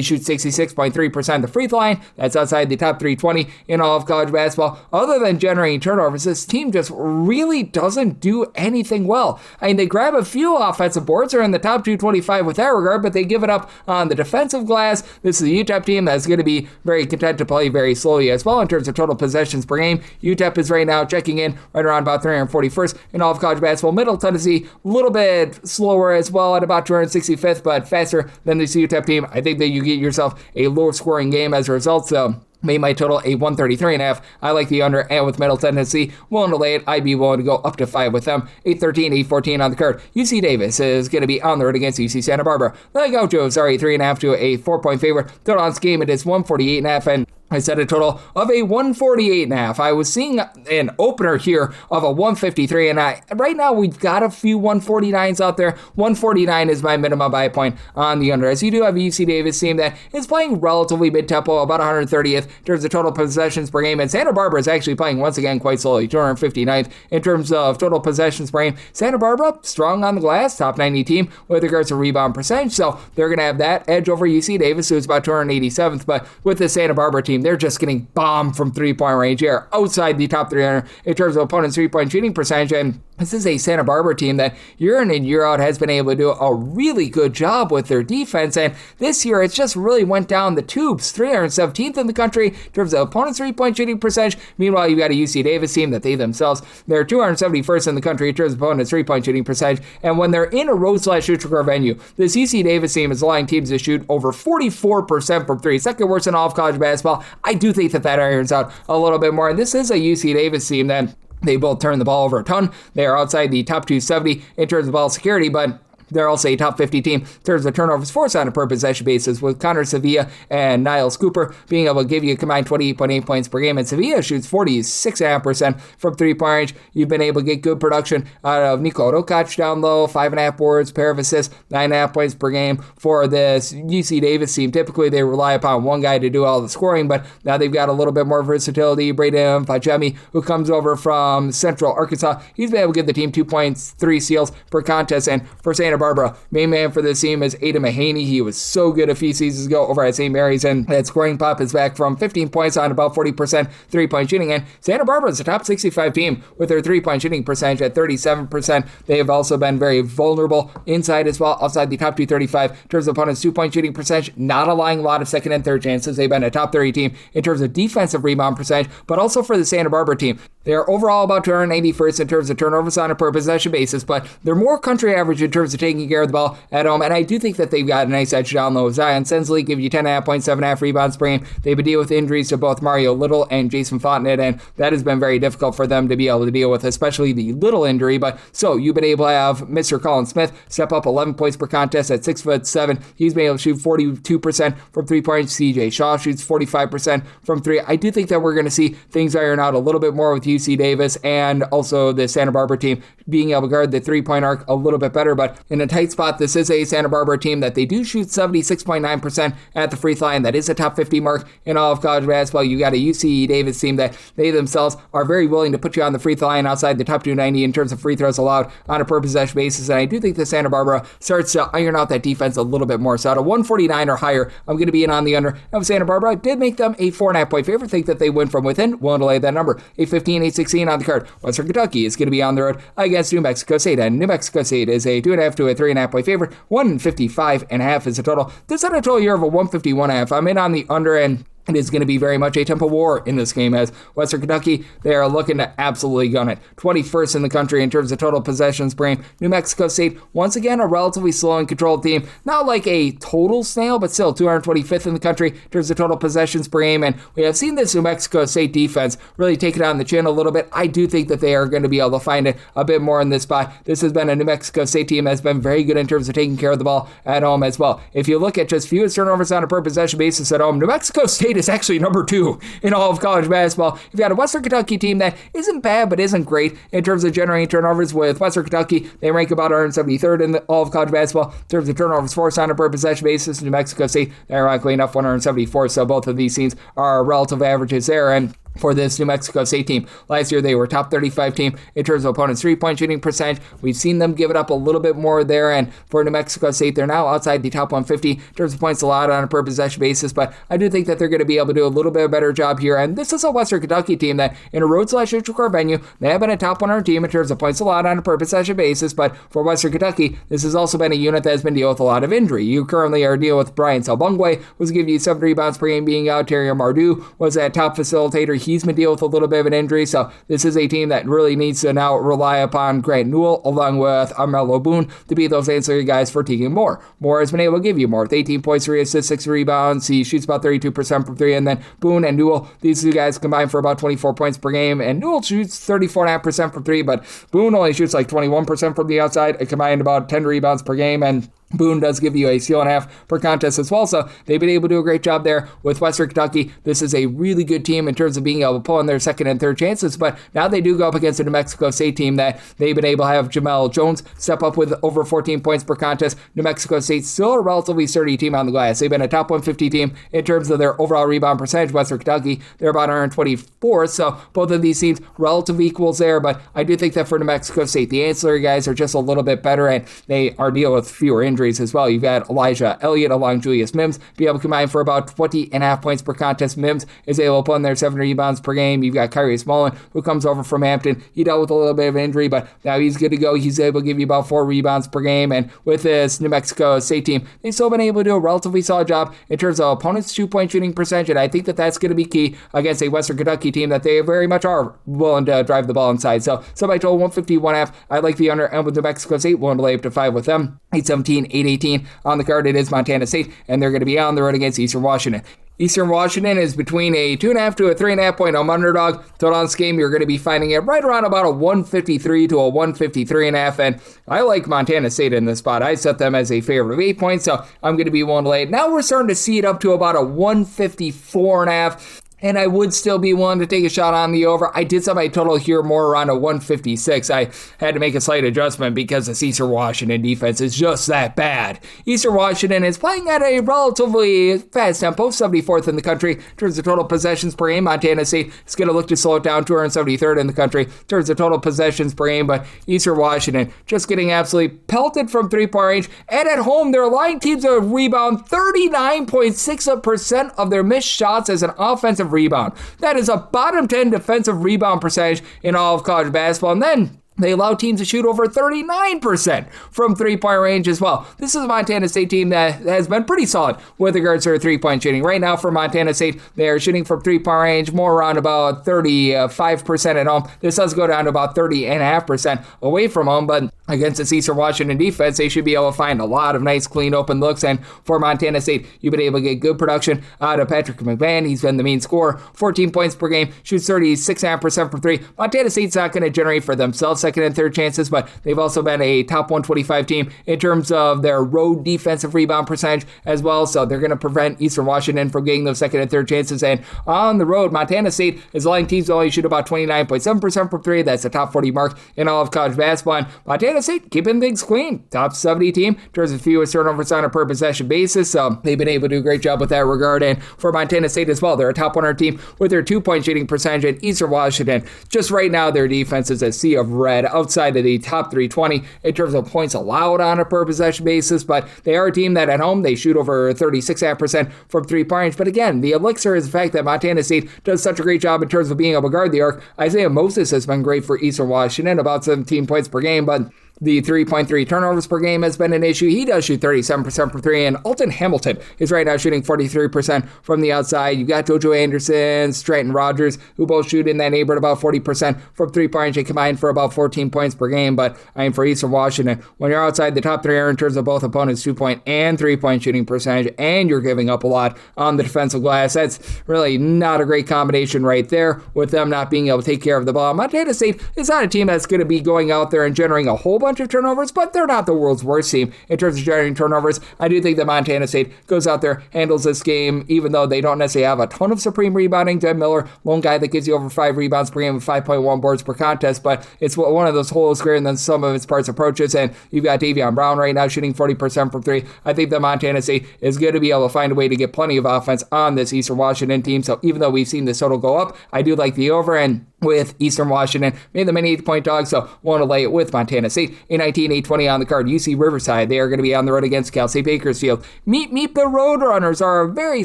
shoot 66.3% the free throw line. That's outside the top 320 in all of college basketball. Other than generating turnovers, this team just really doesn't do anything well. I mean, they grab a few offensive boards. They're in the top 225 with that regard, but they give it up on the defensive glass. This is a UTEP team that's going to be very content to play very slowly as well in terms of total possessions per game. UTEP is right now checking in right around about 341st in all of college basketball. Middle Tennessee, a little bit slower as well at about 265th, but faster than this UTEP team. I think that you get yourself a low scoring game as a result, so made my total a 133.5. I like the under, and with Middle Tennessee willing to lay it, I'd be willing to go up to 5 with them. 8-13, 8-14 on the card. UC Davis is going to be on the road against UC Santa Barbara. The Gauchos are a 3.5 to a 4-point favorite. Total on this game, it is 148.5, and I set a total of a 148.5. I was seeing an opener here of a 153, and right now we've got a few 149s out there. 149 is my minimum buy point on the under, as you do have a UC Davis team that is playing relatively mid-tempo, about 130th in terms of total possessions per game, and Santa Barbara is actually playing once again quite slowly, 259th in terms of total possessions per game. Santa Barbara, strong on the glass, top 90 team with regards to rebound percentage, so they're going to have that edge over UC Davis, who's about 287th, but with the Santa Barbara team, they're just getting bombed from three-point range here, outside the top 300 in terms of opponents' three-point shooting percentage, and this is a Santa Barbara team that year in and year out has been able to do a really good job with their defense, and this year it's just really went down the tubes. 317th in the country in terms of opponents' three-point shooting percentage. Meanwhile, you've got a UC Davis team that they themselves, they're 271st in the country in terms of opponents' three-point shooting percentage, and when they're in a road/neutral venue, this UC Davis team is allowing teams to shoot over 44% from three, second worst in all of college basketball. I do think that irons out a little bit more, and this is a UC Davis team that they both turn the ball over a ton. They are outside the top 270 in terms of ball security, but they're also a top 50 team in terms of turnovers forced on a per possession basis, with Connor Sevilla and Niles Cooper being able to give you a combined 28.8 points per game. And Sevilla shoots 46.5% from three-point range. You've been able to get good production out of Niko Rokac down low, 5.5 boards, pair of assists, 9.5 points per game for this UC Davis team. Typically, they rely upon one guy to do all the scoring, but now they've got a little bit more versatility. Braden Fajemi, who comes over from Central Arkansas, he's been able to give the team 2.3 steals per contest. And for Santa Barbara, main man for this team is Aiden Mahaney. He was so good a few seasons ago over at St. Mary's, and that scoring pop is back from 15 points on about 40% three-point shooting. And Santa Barbara is a top 65 team with their three-point shooting percentage at 37%. They have also been very vulnerable inside as well, outside the top 235 in terms of opponents' two-point shooting percentage, not allowing a lot of second and third chances. They've been a top 30 team in terms of defensive rebound percentage, but also for the Santa Barbara team, they are overall about 281st in terms of turnovers on a per possession basis, but they're more country average in terms of taking care of the ball at home, and I do think that they've got a nice edge down low. Zion Sensley give you 10.5 points, 7.5 rebounds per game. They've been dealing with injuries to both Mario Little and Jason Fontenot, and that has been very difficult for them to be able to deal with, especially the Little injury. But so you've been able to have Mr. Colin Smith step up 11 points per contest at 6'7". He's been able to shoot 42% from 3 points. CJ Shaw shoots 45% from three. I do think that we're going to see things iron out a little bit more with UC Davis and also the Santa Barbara team being able to guard the three-point arc a little bit better, but in a tight spot, this is a Santa Barbara team that they do shoot 76.9% at the free throw line. That is a top 50 mark in all of college basketball. You got a UC Davis team that they themselves are very willing to put you on the free throw line outside the top 290 in terms of free throws allowed on a per possession basis, and I do think that Santa Barbara starts to iron out that defense a little bit more. So at a 149 or higher, I'm going to be in on the under. And Santa Barbara did make them a 4.5 point favorite. Think that they win from within. Willing to lay that number. 8-15, 8-16 on the card. Western Kentucky is going to be on the road against New Mexico State, and New Mexico State is a 2.5 to a 3.5 point favorite. 155.5 is the total. This had a total year of a 151.5. I'm in on the under, and it is going to be very much a tempo war in this game, as Western Kentucky, they are looking to absolutely gun it. 21st in the country in terms of total possessions per game. New Mexico State, once again, a relatively slow and controlled team. Not like a total snail, but still 225th in the country in terms of total possessions per game. And we have seen this New Mexico State defense really take it on the chin a little bit. I do think that they are going to be able to find it a bit more in this spot. This has been a New Mexico State team that's been very good in terms of taking care of the ball at home as well. If you look at just fewest turnovers on a per possession basis at home, New Mexico State is actually number 2 in all of college basketball. You've got a Western Kentucky team that isn't bad, but isn't great in terms of generating turnovers. With Western Kentucky, they rank about 173rd in all of college basketball in terms of turnovers forced on a per possession basis. New Mexico State, they're ironically enough 174th, so both of these teams are relative averages there. And for this New Mexico State team, last year they were top 35 team in terms of opponents' three-point shooting percentage. We've seen them give it up a little bit more there, and for New Mexico State, they're now outside the top 150 in terms of points allowed on a per possession basis, but I do think that they're going to be able to do a little bit better job here, and this is a Western Kentucky team that in a road/neutral court venue, they have been a top 100 team in terms of points allowed on a per possession basis, but for Western Kentucky, this has also been a unit that has been dealing with a lot of injury. You currently are dealing with Brian Selbungwe, who's giving you 7 rebounds per game being out. Terry Mardu was that top facilitator. He's been dealing with a little bit of an injury, so this is a team that really needs to now rely upon Grant Newell along with Armello Boone to be those ancillary guys for Tegan Moore. Moore has been able to give you more with 18 points, 3 assists, 6 rebounds. He shoots about 32% from 3, and then Boone and Newell, these two guys combine for about 24 points per game, and Newell shoots 34.5% from 3, but Boone only shoots like 21% from the outside, combined about 10 rebounds per game, and Boone does give you a steal and a half per contest as well, so they've been able to do a great job there with Western Kentucky. This is a really good team in terms of being able to pull in their second and third chances, but now they do go up against a New Mexico State team that they've been able to have Jamel Jones step up with over 14 points per contest. New Mexico State still a relatively sturdy team on the glass. They've been a top 150 team in terms of their overall rebound percentage. Western Kentucky, they're about 124th, so both of these teams relative equals there, but I do think that for New Mexico State, the ancillary guys are just a little bit better, and they are dealing with fewer injuries as well. You've got Elijah Elliott along Julius Mims be able to combine for about 20.5 points per contest. Mims is able to put in their 7 rebounds per game. You've got Kyrie Mullen, who comes over from Hampton. He dealt with a little bit of an injury, but now he's good to go. He's able to give you about 4 rebounds per game, and with this New Mexico State team, they've still been able to do a relatively solid job in terms of opponents' 2-point shooting percentage, and I think that that's going to be key against a Western Kentucky team that they very much are willing to drive the ball inside. So somebody told 151.5. I like the under, and with New Mexico State, willing to lay up to 5 with them. 8-17, 8-18 on the card. It is Montana State, and they're going to be on the road against Eastern Washington. Eastern Washington is between a 2.5 to a 3.5 point home underdog. Total on this game, you're going to be finding it right around about a 153 to a 153.5, and I like Montana State in this spot. I set them as a favorite of 8 points, so I'm going to be willing to lay it. Now we're starting to see it up to about a 154.5. And I would still be willing to take a shot on the over. I did set my total here more around a 156. I had to make a slight adjustment because this Eastern Washington defense is just that bad. Eastern Washington is playing at a relatively fast tempo, 74th in the country in terms of total possessions per game. Montana State is going to look to slow it down, 273rd in the country in terms of total possessions per game. But Eastern Washington just getting absolutely pelted from 3-point range. And at home, their line teams are rebound 39.6% of their missed shots as an offensive rebound. That is a bottom 10 defensive rebound percentage in all of college basketball. And then they allow teams to shoot over 39% from 3-point range as well. This is a Montana State team that has been pretty solid with regards to their 3-point shooting. Right now for Montana State, they are shooting from 3-point range more around about 35% at home. This does go down to about 30.5% away from home, but against this Eastern Washington defense, they should be able to find a lot of nice, clean, open looks. And for Montana State, you've been able to get good production out of Patrick McMahon. He's been the main scorer, 14 points per game, shoots 36.5% from 3. Montana State's not going to generate for themselves second and third chances, but they've also been a top 125 team in terms of their road defensive rebound percentage as well. So they're going to prevent Eastern Washington from getting those second and third chances. And on the road, Montana State is allowing teams to only shoot about 29.7% from 3. That's a top 40 mark in all of college basketball. And Montana State keeping things clean. Top 70 team in terms of fewest turnovers on a per possession basis. So they've been able to do a great job with that regard. And for Montana State as well, they're a top 100 team with their 2-point shooting percentage. At Eastern Washington, just right now, their defense is a sea of red outside of the top 320 in terms of points allowed on a per possession basis, but they are a team that at home they shoot over 36.5% from 3-point range. But again, the elixir is the fact that Montana State does such a great job in terms of being able to guard the arc. Isaiah Moses has been great for Eastern Washington, about 17 points per game, but the 3.3 turnovers per game has been an issue. He does shoot 37% from 3, and Alton Hamilton is right now shooting 43% from the outside. You've got JoJo Anderson, Stratton Rogers, who both shoot in that neighborhood about 40% from 3-point range. They combine for about 14 points per game, but I mean, for Eastern Washington, when you're outside the top 3 in terms of both opponents' 2-point and 3-point shooting percentage, and you're giving up a lot on the defensive glass, that's really not a great combination right there with them not being able to take care of the ball. Montana State is not a team that's going to be going out there and generating a whole bunch of turnovers, but they're not the world's worst team in terms of generating turnovers. I do think that Montana State goes out there, handles this game, even though they don't necessarily have a ton of supreme rebounding. Jed Miller, lone guy that gives you over 5 rebounds per game with 5.1 boards per contest, but it's one of those holes greater than some of its parts approaches, and you've got Davion Brown right now shooting 40% from 3. I think that Montana State is going to be able to find a way to get plenty of offense on this Eastern Washington team, so even though we've seen this total go up, I do like the over, and with Eastern Washington, made them an 8-point dog, so want to lay it with Montana State. 8-19, 8-20 on the card. UC Riverside, they are going to be on the road against Cal State Bakersfield. Meet the Roadrunners are a very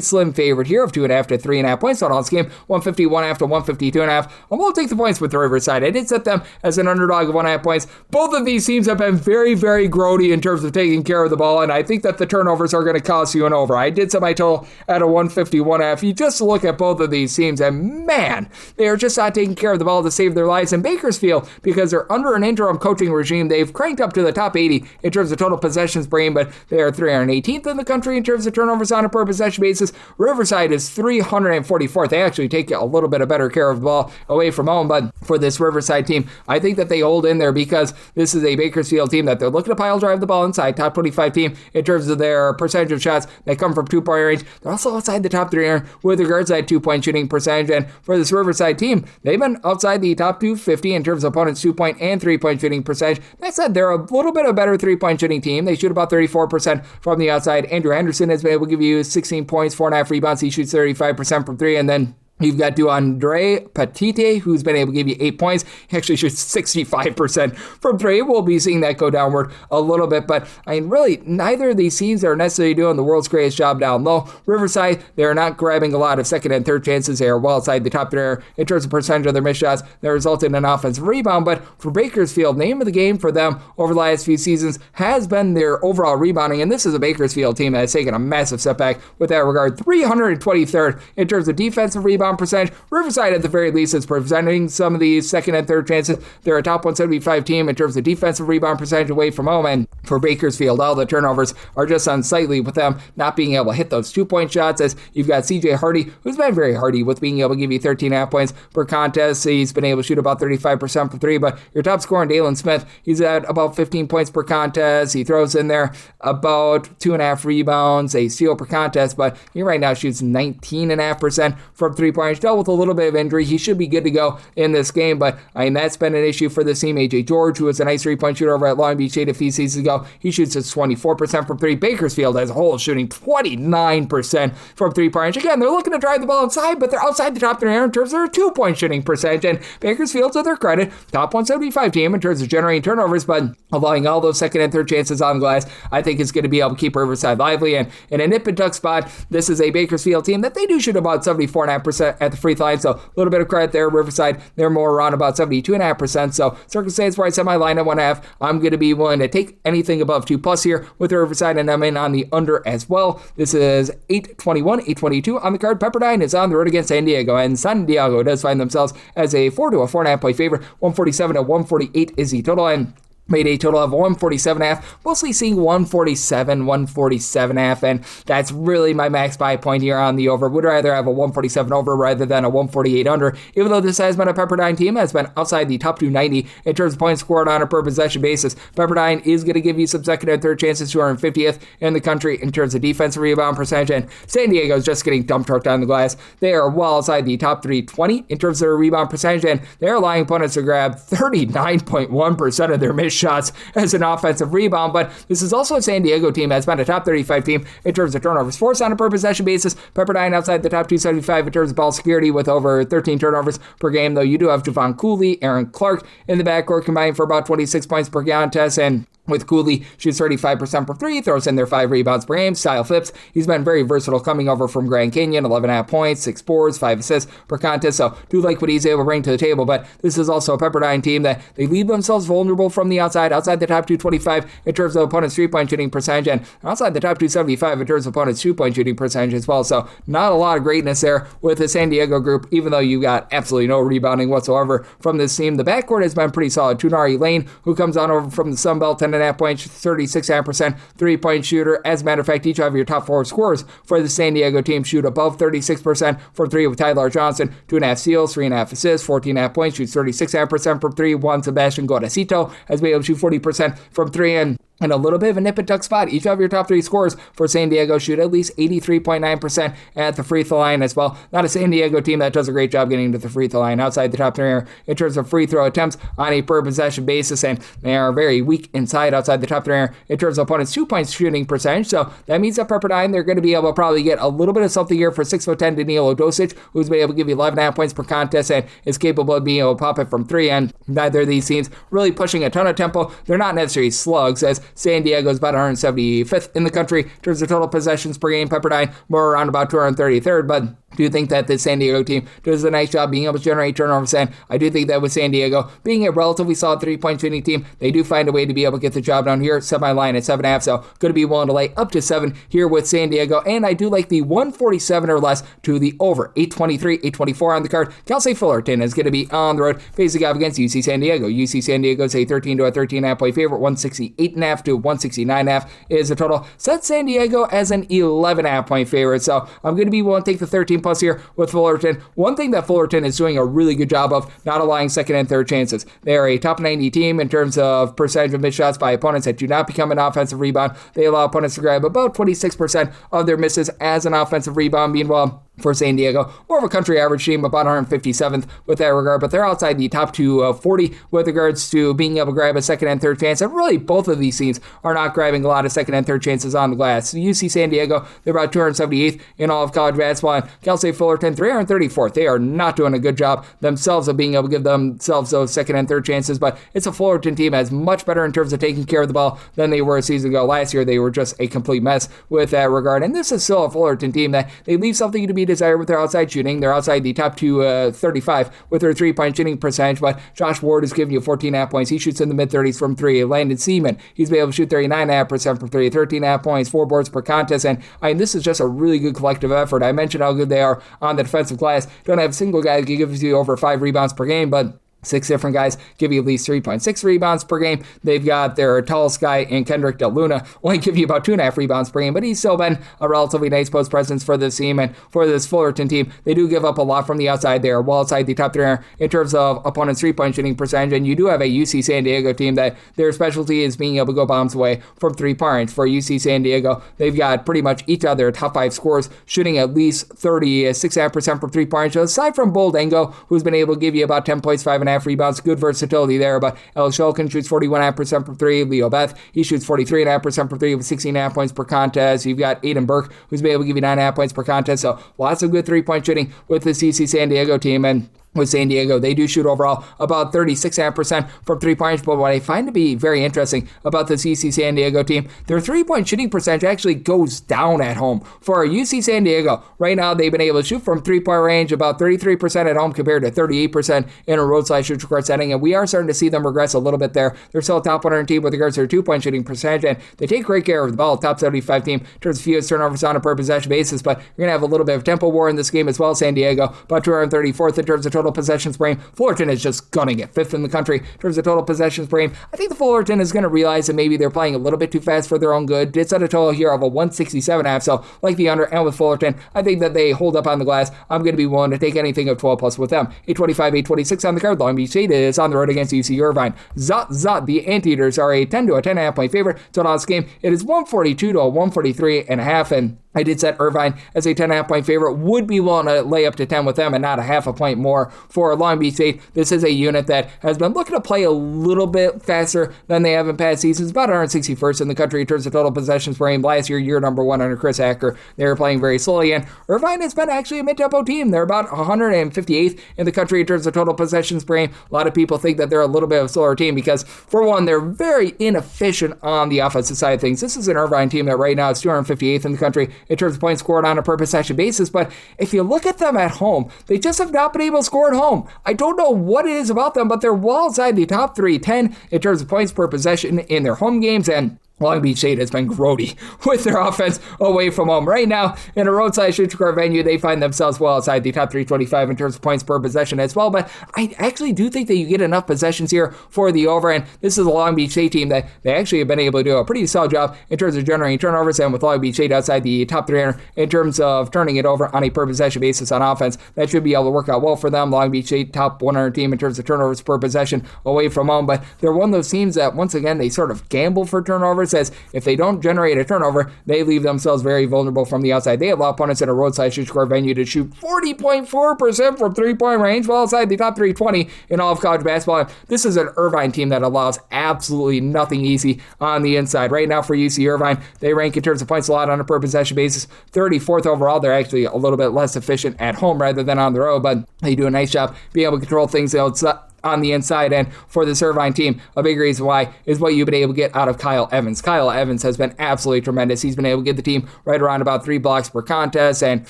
slim favorite here of 2.5 to 3.5 points on this game. 151.5 to 152.5. I will take the points with the Riverside. I did set them as an underdog of 1.5 points. Both of these teams have been very, very grody in terms of taking care of the ball, and I think that the turnovers are going to cost you an over. I did set my total at a 151.5. You just look at both of these teams, and man, they are just not taking care of the ball to save their lives. In Bakersfield, because they're under an interim coaching regime, they've cranked up to the top 80 in terms of total possessions per game, but they are 318th in the country in terms of turnovers on a per possession basis. Riverside is 344th. They actually take a little bit of better care of the ball away from home, but for this Riverside team, I think that they hold in there because this is a Bakersfield team that they're looking to pile drive the ball inside, top 25 team in terms of their percentage of shots that come from 2-point range. They're also outside the top 3 with regards to that 2-point shooting percentage, and for this Riverside team, they've been outside the top 250 in terms of opponents' 2-point and 3-point shooting percentage. That said, they're a little bit of a better 3-point shooting team. They shoot about 34% from the outside. Andrew Henderson has been able to give you 16 points, 4.5 rebounds. He shoots 35% from 3, and then you've got DeAndre Petite, who's been able to give you 8 points. He actually shoots 65% from 3. We'll be seeing that go downward a little bit, but I mean, really, neither of these teams are necessarily doing the world's greatest job down low. Riverside, they're not grabbing a lot of second and third chances. They are well outside the top 3 in terms of percentage of their missed shots that result in an offensive rebound, but for Bakersfield, name of the game for them over the last few seasons has been their overall rebounding, and this is a Bakersfield team that has taken a massive setback with that regard. 323rd in terms of defensive rebound percentage. Riverside, at the very least, is presenting some of these second and third chances. They're a top 175 team in terms of defensive rebound percentage away from home, and for Bakersfield, all the turnovers are just unsightly with them not being able to hit those 2-point shots, as you've got CJ Hardy, who's been very hardy with being able to give you 13.5 points per contest. He's been able to shoot about 35% from 3, but your top scorer, Dalen Smith, he's at about 15 points per contest. He throws in there about 2.5 rebounds, a steal per contest, but he right now shoots 19.5% from 3-point range. Dealt with a little bit of injury. He should be good to go in this game, but I mean, that's been an issue for this team. AJ George, who was a nice 3-point shooter over at Long Beach State a few seasons ago, he shoots at 24% from 3. Bakersfield as a whole is shooting 29% from 3-point range. Again, they're looking to drive the ball inside, but they're outside the top 3 in terms of their 2-point shooting percentage, and Bakersfield, to their credit, top 175 team in terms of generating turnovers, but allowing all those second and third chances on the glass, I think is going to be able to keep Riverside lively, and in a nip and tuck spot, this is a Bakersfield team that they do shoot about 74.5% at the free throw line, so a little bit of credit there. Riverside, they're more around about 72.5%, so circumstance where I set my line at 1.5, I'm going to be willing to take anything above 2+ here with Riverside, and I'm in on the under as well. This is 8-21, 8-22 on the card. Pepperdine is on the road against San Diego, and San Diego does find themselves as a 4 to a 4.5 point favorite. 147 to 148 is the total, and made a total of 147.5, mostly seeing 147.5, and that's really my max buy point here on the over. Would rather have a 147 over rather than a 148 under, even though this has been a Pepperdine team that's been outside the top 290 in terms of points scored on a per possession basis. Pepperdine is going to give you some second and third chances, 250th in the country in terms of defensive rebound percentage, and San Diego is just getting dump trucked on the glass. They are well outside the top 320 in terms of their rebound percentage, and they're allowing opponents to grab 39.1% of their missed shots as an offensive rebound, but this is also a San Diego team that's been a top 35 team in terms of turnovers forced on a per possession basis. Pepperdine outside the top 275 in terms of ball security with over 13 turnovers per game, though you do have Javon Cooley, Aaron Clark in the backcourt combining for about 26 points per contest, and with Cooley, shoots 35% from 3, throws in their 5 rebounds per game. Style Phipps, he's been very versatile coming over from Grand Canyon, 11.5 points, 6 boards, 5 assists per contest, so do like what he's able to bring to the table, but this is also a Pepperdine team that they leave themselves vulnerable from the outside the top 225 in terms of opponents' 3-point shooting percentage, and outside the top 275 in terms of opponents' 2-point shooting percentage as well, so not a lot of greatness there with the San Diego group, even though you got absolutely no rebounding whatsoever from this team. The backcourt has been pretty solid. Tunari Lane, who comes on over from the Sun Belt, 10.5 7.5 points, 36.5% three-point shooter. As a matter of fact, each of your top 4 scorers for the San Diego team shoot above 36% from 3 with Tyler Johnson, 2.5 steals, 3.5 assists, 14.5 points, shoots 36.5% from 3. Juan Sebastian Guadacito has been able to shoot 40% from 3, and a little bit of a nip and tuck spot. Each of your top 3 scorers for San Diego shoot at least 83.9% at the free throw line as well. Not a San Diego team that does a great job getting to the free throw line outside the top 3 in terms of free throw attempts on a per possession basis, and they are very weak inside outside the top 3 in terms of opponents' 2-point shooting percentage. So that means that Pepperdine, they're going to be able to probably get a little bit of something here for 6'10" Danilo Dosic, who's been able to give you 11.5 points per contest and is capable of being able to pop it from 3. And neither of these teams really pushing a ton of tempo. They're not necessarily slugs, as San Diego's about 175th in the country in terms of total possessions per game. Pepperdine more around about 233rd, but do you think that the San Diego team does a nice job being able to generate turnovers? And I do think that with San Diego being a relatively solid 3-point shooting team, they do find a way to be able to get the job done here. Semi-line at 7.5, so going to be willing to lay up to 7 here with San Diego. And I do like the 147 or less to the over. 823, 824 on the card. Cal State Fullerton is going to be on the road facing off against UC San Diego. UC San Diego is a 13 to a 13.5 point favorite. 168.5 to 169.5 is the total. Set San Diego as an 11.5 point favorite. So I'm going to be willing to take the 13 plus here with Fullerton. One thing that Fullerton is doing a really good job of, not allowing second and third chances. They are a top 90 team in terms of percentage of missed shots by opponents that do not become an offensive rebound. They allow opponents to grab about 26% of their misses as an offensive rebound. Meanwhile, for San Diego, more of a country average team, about 157th with that regard, but they're outside the top 240 with regards to being able to grab a second and third chance. And really, both of these teams are not grabbing a lot of second and third chances on the glass. So UC San Diego, they're about 278th in all of college basketball, and Cal State Fullerton, 334th. They are not doing a good job themselves of being able to give themselves those second and third chances, but it's a Fullerton team that's much better in terms of taking care of the ball than they were a season ago. Last year, they were just a complete mess with that regard, and this is still a Fullerton team that they leave something to be desired with their outside shooting. They're outside the top 235 with their 3-point shooting percentage, but Josh Ward is giving you 14.5 points. He shoots in the mid-30s from 3. Landon Seaman, he's been able to shoot 39.5% from 3, 13.5 points, 4 boards per contest, and this is just a really good collective effort. I mentioned how good they are on the defensive glass. Don't have a single guy that gives you over 5 rebounds per game, but 6 different guys give you at least 3.6 rebounds per game. They've got their tallest guy in Kendrick Del Luna, only give you about 2.5 rebounds per game, but he's still been a relatively nice post presence for this team. And for this Fullerton team, they do give up a lot from the outside. They're well outside the top 3 in terms of opponent's 3-point shooting percentage. And you do have a UC San Diego team that their specialty is being able to go bombs away from 3 points. For UC San Diego, they've got pretty much each of their top 5 scorers shooting at least 36.5% from 3 points. So aside from Boldengo, who's been able to give you about 10 points, 5.5 rebounds, good versatility there, but El Shulkin shoots 41.5% from 3. Leo Beth, he shoots 43.5% from 3 with 16.5 points per contest. You've got Aiden Burke, who's been able to give you 9.5 points per contest, so lots of good 3-point shooting with the UC San Diego team. And with San Diego, they do shoot overall about 36.5% from 3 points, but what I find to be very interesting about this UC San Diego team, their 3-point shooting percentage actually goes down at home. For UC San Diego, right now they've been able to shoot from 3-point range about 33% at home compared to 38% in a roadside court setting, and we are starting to see them regress a little bit there. They're still a top 100 team with regards to their 2-point shooting percentage, and they take great care of the ball, top 75 team in terms of fewest turnovers on a per possession basis, but you're going to have a little bit of tempo war in this game as well. San Diego, about 234th in terms of total possessions per game. Fullerton is just gunning it, 5th in the country in terms of total possessions per game. I think the Fullerton is going to realize that maybe they're playing a little bit too fast for their own good. It's at a total here of a 167.5, so like the under, and with Fullerton, I think that they hold up on the glass. I'm going to be willing to take anything of 12 plus with them. 825, 826 on the card. Long Beach State is on the road against UC Irvine. Zot, the Anteaters are a 10 to a 10.5 point favorite. Total on this game, it is 142 to a 143.5, and I did set Irvine as a 10.5 point favorite. Would be willing to lay up to 10 with them and not a half a point more for Long Beach State. This is a unit that has been looking to play a little bit faster than they have in past seasons. About 161st in the country in terms of total possessions per game. Last year number 1 under Chris Acker. They were playing very slowly, and Irvine has been actually a mid-tempo team. They're about 158th in the country in terms of total possessions per game. A lot of people think that they're a little bit of a slower team because, for one, they're very inefficient on the offensive side of things. This is an Irvine team that right now is 258th in the country in terms of points scored on a per possession basis, but if you look at them at home, they just have not been able to score at home. I don't know what it is about them, but they're well outside the top 310 in terms of points per possession in their home games, and Long Beach State has been grody with their offense away from home. Right now, in a roadside shooter venue, they find themselves well outside the top 325 in terms of points per possession as well. But I actually do think that you get enough possessions here for the over. And this is a Long Beach State team that they actually have been able to do a pretty solid job in terms of generating turnovers. And with Long Beach State outside the top 300 in terms of turning it over on a per possession basis on offense, that should be able to work out well for them. Long Beach State, top 100 team in terms of turnovers per possession away from home. But they're one of those teams that, once again, they sort of gamble for turnovers, as if they don't generate a turnover, they leave themselves very vulnerable from the outside. They allow opponents at a roadside shoot score venue to shoot 40.4% from three-point range, well outside the top 320 in all of college basketball. And this is an Irvine team that allows absolutely nothing easy on the inside. Right now for UC Irvine, they rank in terms of points allowed on a per possession basis 34th overall. They're actually a little bit less efficient at home rather than on the road, but they do a nice job being able to control things outside on the inside. And for this Irvine team, a big reason why is what you've been able to get out of Kyle Evans. Kyle Evans has been absolutely tremendous. He's been able to get the team right around about 3 blocks per contest, and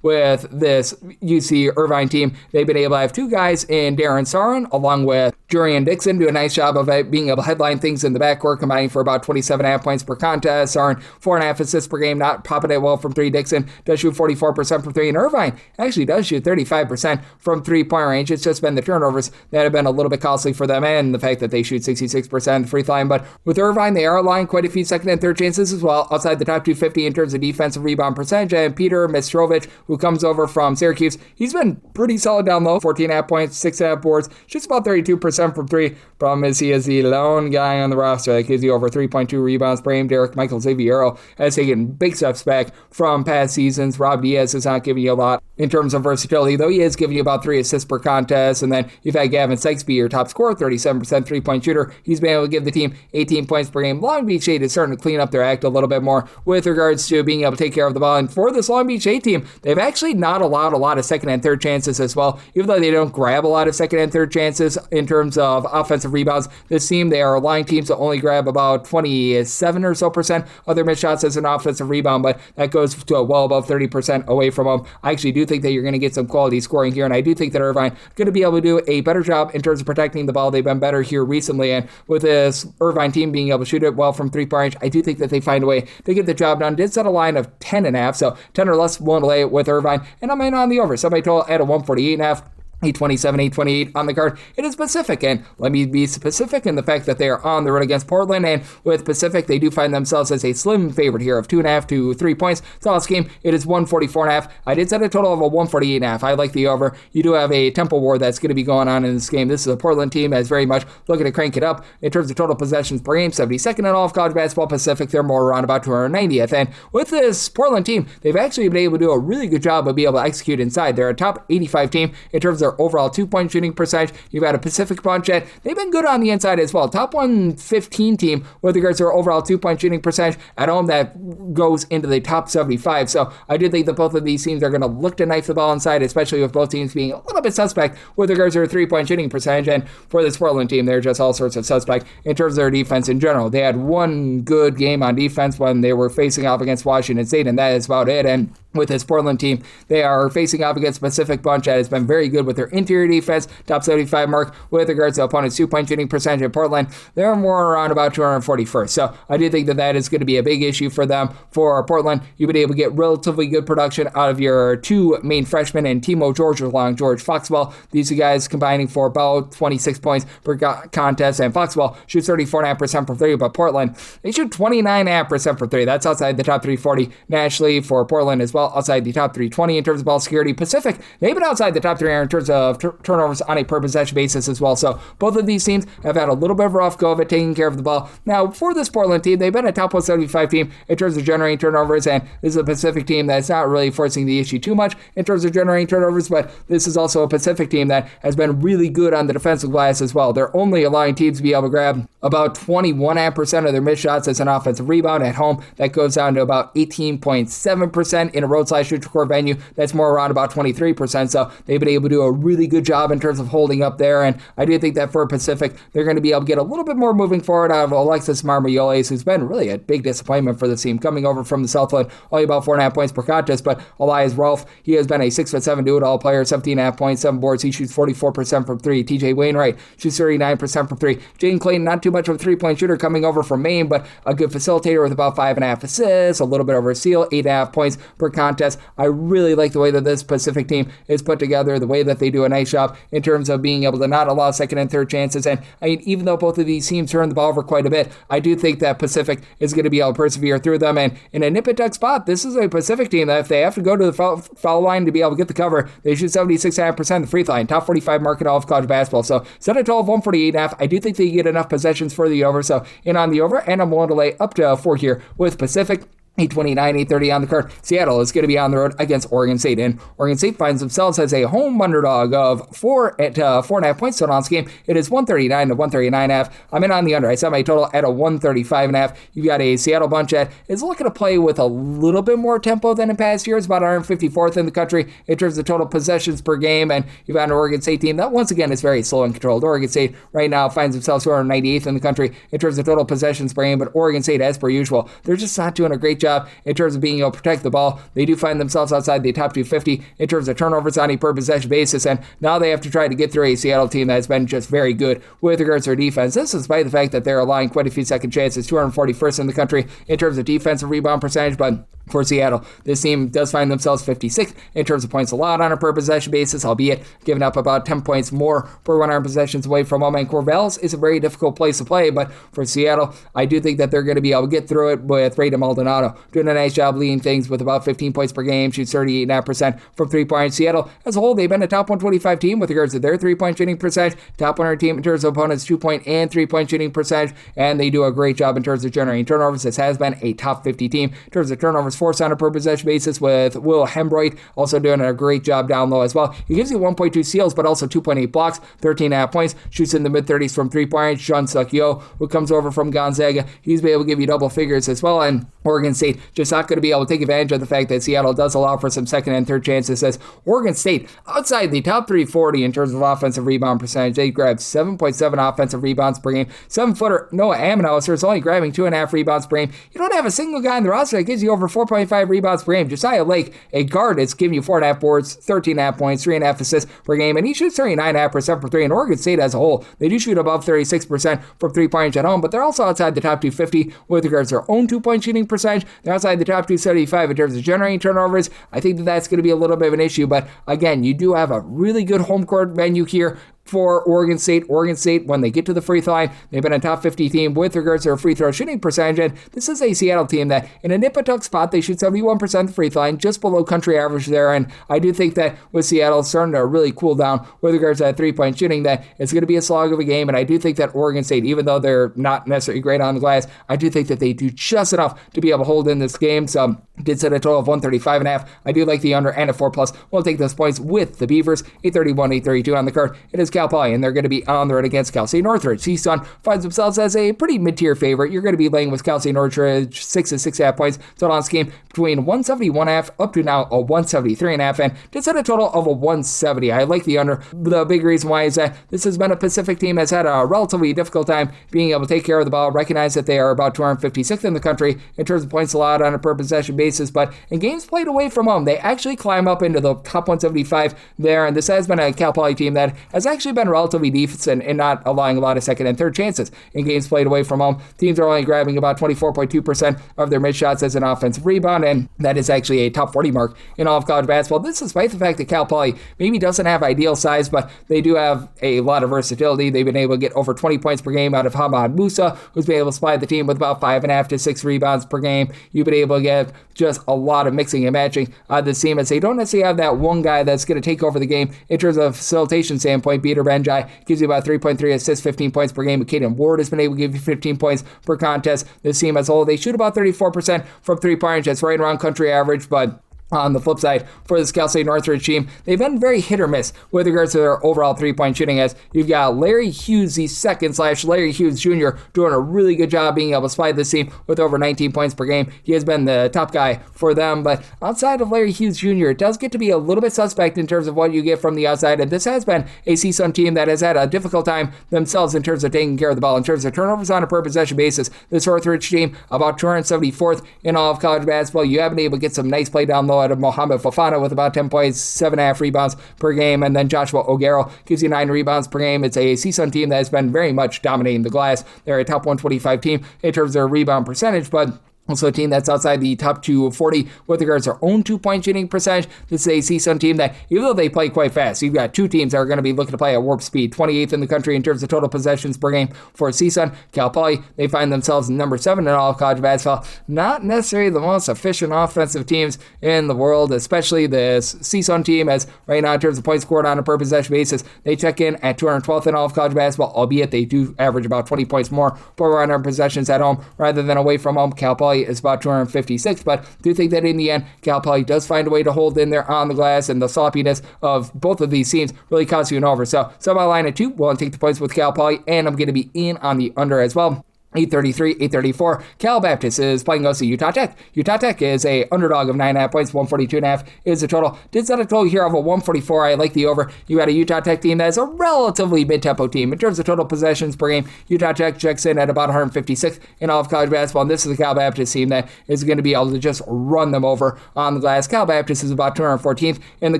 with this UC Irvine team, they've been able to have 2 guys in Darren Sarin along with Jurian Dixon do a nice job of being able to headline things in the backcourt, combining for about 27.5 points per contest. Sarin 4.5 assists per game, not popping it well from 3. Dixon does shoot 44% from 3, and Irvine actually does shoot 35% from 3-point range. It's just been the turnovers that have been a little bit costly for them, and the fact that they shoot 66% free throw line. But with Irvine, they are allowing quite a few second and third chances as well, outside the top 250 in terms of defensive rebound percentage. And Peter Mistrovich, who comes over from Syracuse, he's been pretty solid down low, 14.5 points, 6.5 boards, shoots about 32% from 3. Problem is he is the lone guy on the roster that gives you over 3.2 rebounds per game. Derek Michael Xaviero has taken big steps back from past seasons. Rob Diaz is not giving you a lot in terms of versatility, though he is giving you about 3 assists per contest. And then you've had Gavin Sykesby, your top scorer, 37% three-point shooter. He's been able to give the team 18 points per game. Long Beach State is starting to clean up their act a little bit more with regards to being able to take care of the ball. And for this Long Beach State team, they've actually not allowed a lot of second and third chances as well. Even though they don't grab a lot of second and third chances in terms of offensive rebounds, this team, they are allowing teams to only grab about 27 or so percent of their missed shots as an offensive rebound, but that goes to a well above 30% away from them. I actually do think that you're going to get some quality scoring here, and I do think that Irvine is going to be able to do a better job in terms of protecting the ball. They've been better here recently, and with this Irvine team being able to shoot it well from 3-point range, I do think that they find a way to get the job done. Did set a line of 10.5, so 10 or less willing to lay it with Irvine, and I'm in on the over. Somebody told at a 148.5. 827, 828 on the card. It is Pacific, and let me be specific in the fact that they are on the road against Portland, and with Pacific, they do find themselves as a slim favorite here of 2.5 to 3 points. So this game, it is 144.5. I did set a total of a 148.5. I like the over. You do have a tempo war that's going to be going on in this game. This is a Portland team that's very much looking to crank it up in terms of total possessions per game, 72nd in all of college basketball. Pacific, they're more around about 290th, and with this Portland team, they've actually been able to do a really good job of being able to execute inside. They're a top 85 team in terms of their overall 2-point shooting percentage. You've got a Pacific bunch that they've been good on the inside as well. Top 115 team with regards to their overall 2-point shooting percentage at home that goes into the top 75. So I do think that both of these teams are going to look to knife the ball inside, especially with both teams being a little bit suspect with regards to their 3-point shooting percentage. And for this Portland team, they're just all sorts of suspect in terms of their defense in general. They had one good game on defense when they were facing off against Washington State, and that is about it. And with this Portland team, they are facing off against Pacific bunch that has been very good with their interior defense, top 75 mark with regards to opponents' 2-point shooting percentage in Portland. They're more around about 241st. So I do think that that is going to be a big issue for them. For Portland, you've been able to get relatively good production out of your 2 main freshmen and Timo George along George Foxwell. These two guys combining for about 26 points per contest, and Foxwell shoots 34.5% from 3, but Portland, they shoot 29.5% from 3. That's outside the top 340 nationally for Portland as well, outside the top 320 in terms of ball security. Pacific, they've been outside the top 300 in terms of turnovers on a per possession basis as well. So both of these teams have had a little bit of a rough go of it taking care of the ball. Now, for this Portland team, they've been a top 175 team in terms of generating turnovers, and this is a Pacific team that's not really forcing the issue too much in terms of generating turnovers, but this is also a Pacific team that has been really good on the defensive glass as well. They're only allowing teams to be able to grab about 21% of their missed shots as an offensive rebound at home. That goes down to about 18.7% in a road/neutral-court venue that's more around about 23%. So they've been able to do a really good job in terms of holding up there. And I do think that for Pacific, they're going to be able to get a little bit more moving forward out of Alexis Marmoyoles, who's been really a big disappointment for the team, coming over from the Southland, only about 4.5 points per contest. But Elias Rolfe, he has been a 6'7" do-it-all player, 17.5 points, 7 boards. He shoots 44% from 3. TJ Wainwright shoots 39% from 3. Jaden Clayton, not too much of a 3-point shooter, coming over from Maine, but a good facilitator with about 5.5 assists, a little bit over a steal, 8.5 points per contest. I really like the way that this Pacific team is put together, the way that they do a nice job in terms of being able to not allow second and third chances. And I mean, even though both of these teams turn the ball over quite a bit, I do think that Pacific is going to be able to persevere through them. And in a nip-and-tuck spot, this is a Pacific team that if they have to go to the foul line to be able to get the cover, they shoot 76.5% the free throw line, top 45 mark in all of college basketball. So set a total of 148.5. I do think they get enough possessions for the over, so in on the over, and I'm willing to lay up to 4 here with Pacific. 829, 830 on the card. Seattle is going to be on the road against Oregon State, and Oregon State finds themselves as a home underdog of 4.5 points total on this game. It is 139 to 139.5. I'm in on the under. I set my total at a 135.5. You've got a Seattle bunch that is looking to play with a little bit more tempo than in past years, about 154th in the country in terms of total possessions per game, and you've got an Oregon State team that once again is very slow and controlled. Oregon State right now finds themselves 298th in the country in terms of total possessions per game, but Oregon State, as per usual, they're just not doing a great job in terms of being able to protect the ball. They do find themselves outside the top 250 in terms of turnovers on a per possession basis, and now they have to try to get through a Seattle team that has been just very good with regards to their defense. This is despite the fact that they're allowing quite a few second chances, 241st in the country in terms of defensive rebound percentage, but for Seattle, this team does find themselves 56th in terms of points allowed on a per possession basis, albeit giving up about 10 points more per 100 possessions away from home. And Corvallis is a very difficult place to play, but for Seattle, I do think that they're going to be able to get through it with Ray Maldonado doing a nice job leading things with about 15 points per game, shoots 38.5% from 3-point. Seattle, as a whole, they've been a top 125 team with regards to their 3-point shooting percentage, top 100 team in terms of opponents' 2-point and 3-point shooting percentage, and they do a great job in terms of generating turnovers. This has been a top 50 team in terms of turnovers forced on a per possession basis, with Will Hembroit also doing a great job down low as well. He gives you 1.2 steals, but also 2.8 blocks, 13.5 points, shoots in the mid-30s from 3-point. John Suk-Yo, who comes over from Gonzaga, he's been able to give you double figures as well, and Oregon State just not going to be able to take advantage of the fact that Seattle does allow for some second and third chances, as Oregon State, outside the top 340 in terms of offensive rebound percentage, they grabbed 7.7 offensive rebounds per game. 7-footer Noah Ammenhauser is only grabbing 2.5 rebounds per game. You don't have a single guy in the roster that gives you over 4.5 rebounds per game. Josiah Lake, a guard, is giving you 4.5 boards, 13.5 points, 3.5 assists per game, and he shoots 39.5% from 3. And Oregon State as a whole, they do shoot above 36% from 3-point at home, but they're also outside the top 250 with regards to their own 2-point shooting percentage. They're outside the top 275 in terms of generating turnovers. I think that that's going to be a little bit of an issue, but again, you do have a really good home court venue here for Oregon State. Oregon State, when they get to the free throw line, they've been a top 50 team with regards to their free throw shooting percentage, and this is a Seattle team that in a nip-and-tuck spot, they shoot 71% the free throw line, just below country average there, and I do think that with Seattle starting to really cool down with regards to that 3-point shooting, that it's going to be a slog of a game, and I do think that Oregon State, even though they're not necessarily great on the glass, I do think that they do just enough to be able to hold in this game, so did set a total of 135.5. I do like the under and a 4+. We'll take those points with the Beavers. 831, 832 on the card. It is Cal Poly, and they're going to be on the road against Cal State Northridge. CSUN finds themselves as a pretty mid-tier favorite. You're going to be laying with Cal State Northridge 6 to 6.5 points. Total on this game between 171.5 up to now a 173.5, and did set a total of a 170. I like the under. The big reason why is that this has been a Pacific team that's had a relatively difficult time being able to take care of the ball. Recognize that they are about 256th in the country in terms of points allowed on a per possession basis, but in games played away from home, they actually climb up into the top 175 there, and this has been a Cal Poly team that has actually been relatively decent and not allowing a lot of second and third chances in games played away from home. Teams are only grabbing about 24.2% of their mid shots as an offensive rebound, and that is actually a top 40 mark in all of college basketball. This is despite the fact that Cal Poly maybe doesn't have ideal size, but they do have a lot of versatility. They've been able to get over 20 points per game out of Hamad Musa, who's been able to supply the team with about 5.5 to 6 rebounds per game. You've been able to get just a lot of mixing and matching on this team, as they don't necessarily have that one guy that's going to take over the game in terms of facilitation standpoint. Peter Benjai gives you about 3.3 assists, 15 points per game. Caden Ward has been able to give you 15 points per contest. This team as a whole, they shoot about 34% from 3-point. That's right around country average, but On the flip side, for this Cal State Northridge team, they've been very hit or miss with regards to their overall three-point shooting, as you've got Larry Hughes, the second / Larry Hughes Jr., doing a really good job being able to spy this team with over 19 points per game. He has been the top guy for them, but outside of Larry Hughes Jr., it does get to be a little bit suspect in terms of what you get from the outside, and this has been a CSUN team that has had a difficult time themselves in terms of taking care of the ball. In terms of turnovers on a per possession basis, this Northridge team, about 274th in all of college basketball. You have been able to get some nice play down low out of Mohamed Fofana with about 10 points, 7.5 rebounds per game, and then Joshua O'Garrell gives you 9 rebounds per game. It's a CSUN team that has been very much dominating the glass. They're a top 125 team in terms of their rebound percentage, but also a team that's outside the top 240 with regards to their own two-point shooting percentage. This is a CSUN team that, even though they play quite fast, you've got two teams that are going to be looking to play at warp speed. 28th in the country in terms of total possessions per game for CSUN. Cal Poly, they find themselves number 7 in all of college basketball. Not necessarily the most efficient offensive teams in the world, especially this CSUN team, as right now in terms of points scored on a per possession basis, they check in at 212th in all of college basketball, albeit they do average about 20 points more per 100 possessions at home rather than away from home. Cal Poly is about 256, but do think that in the end, Cal Poly does find a way to hold in there on the glass, and the sloppiness of both of these teams really costs you an over. So my line at 2, we'll take the points with Cal Poly, and I'm going to be in on the under as well. 833, 834. Cal Baptist is playing us at Utah Tech. Utah Tech is a underdog of 9.5 points. 142.5 is the total. Did set a total here of a 144. I like the over. You got a Utah Tech team that is a relatively mid-tempo team. In terms of total possessions per game, Utah Tech checks in at about 156 in all of college basketball, and this is a Cal Baptist team that is going to be able to just run them over on the glass. Cal Baptist is about 214th in the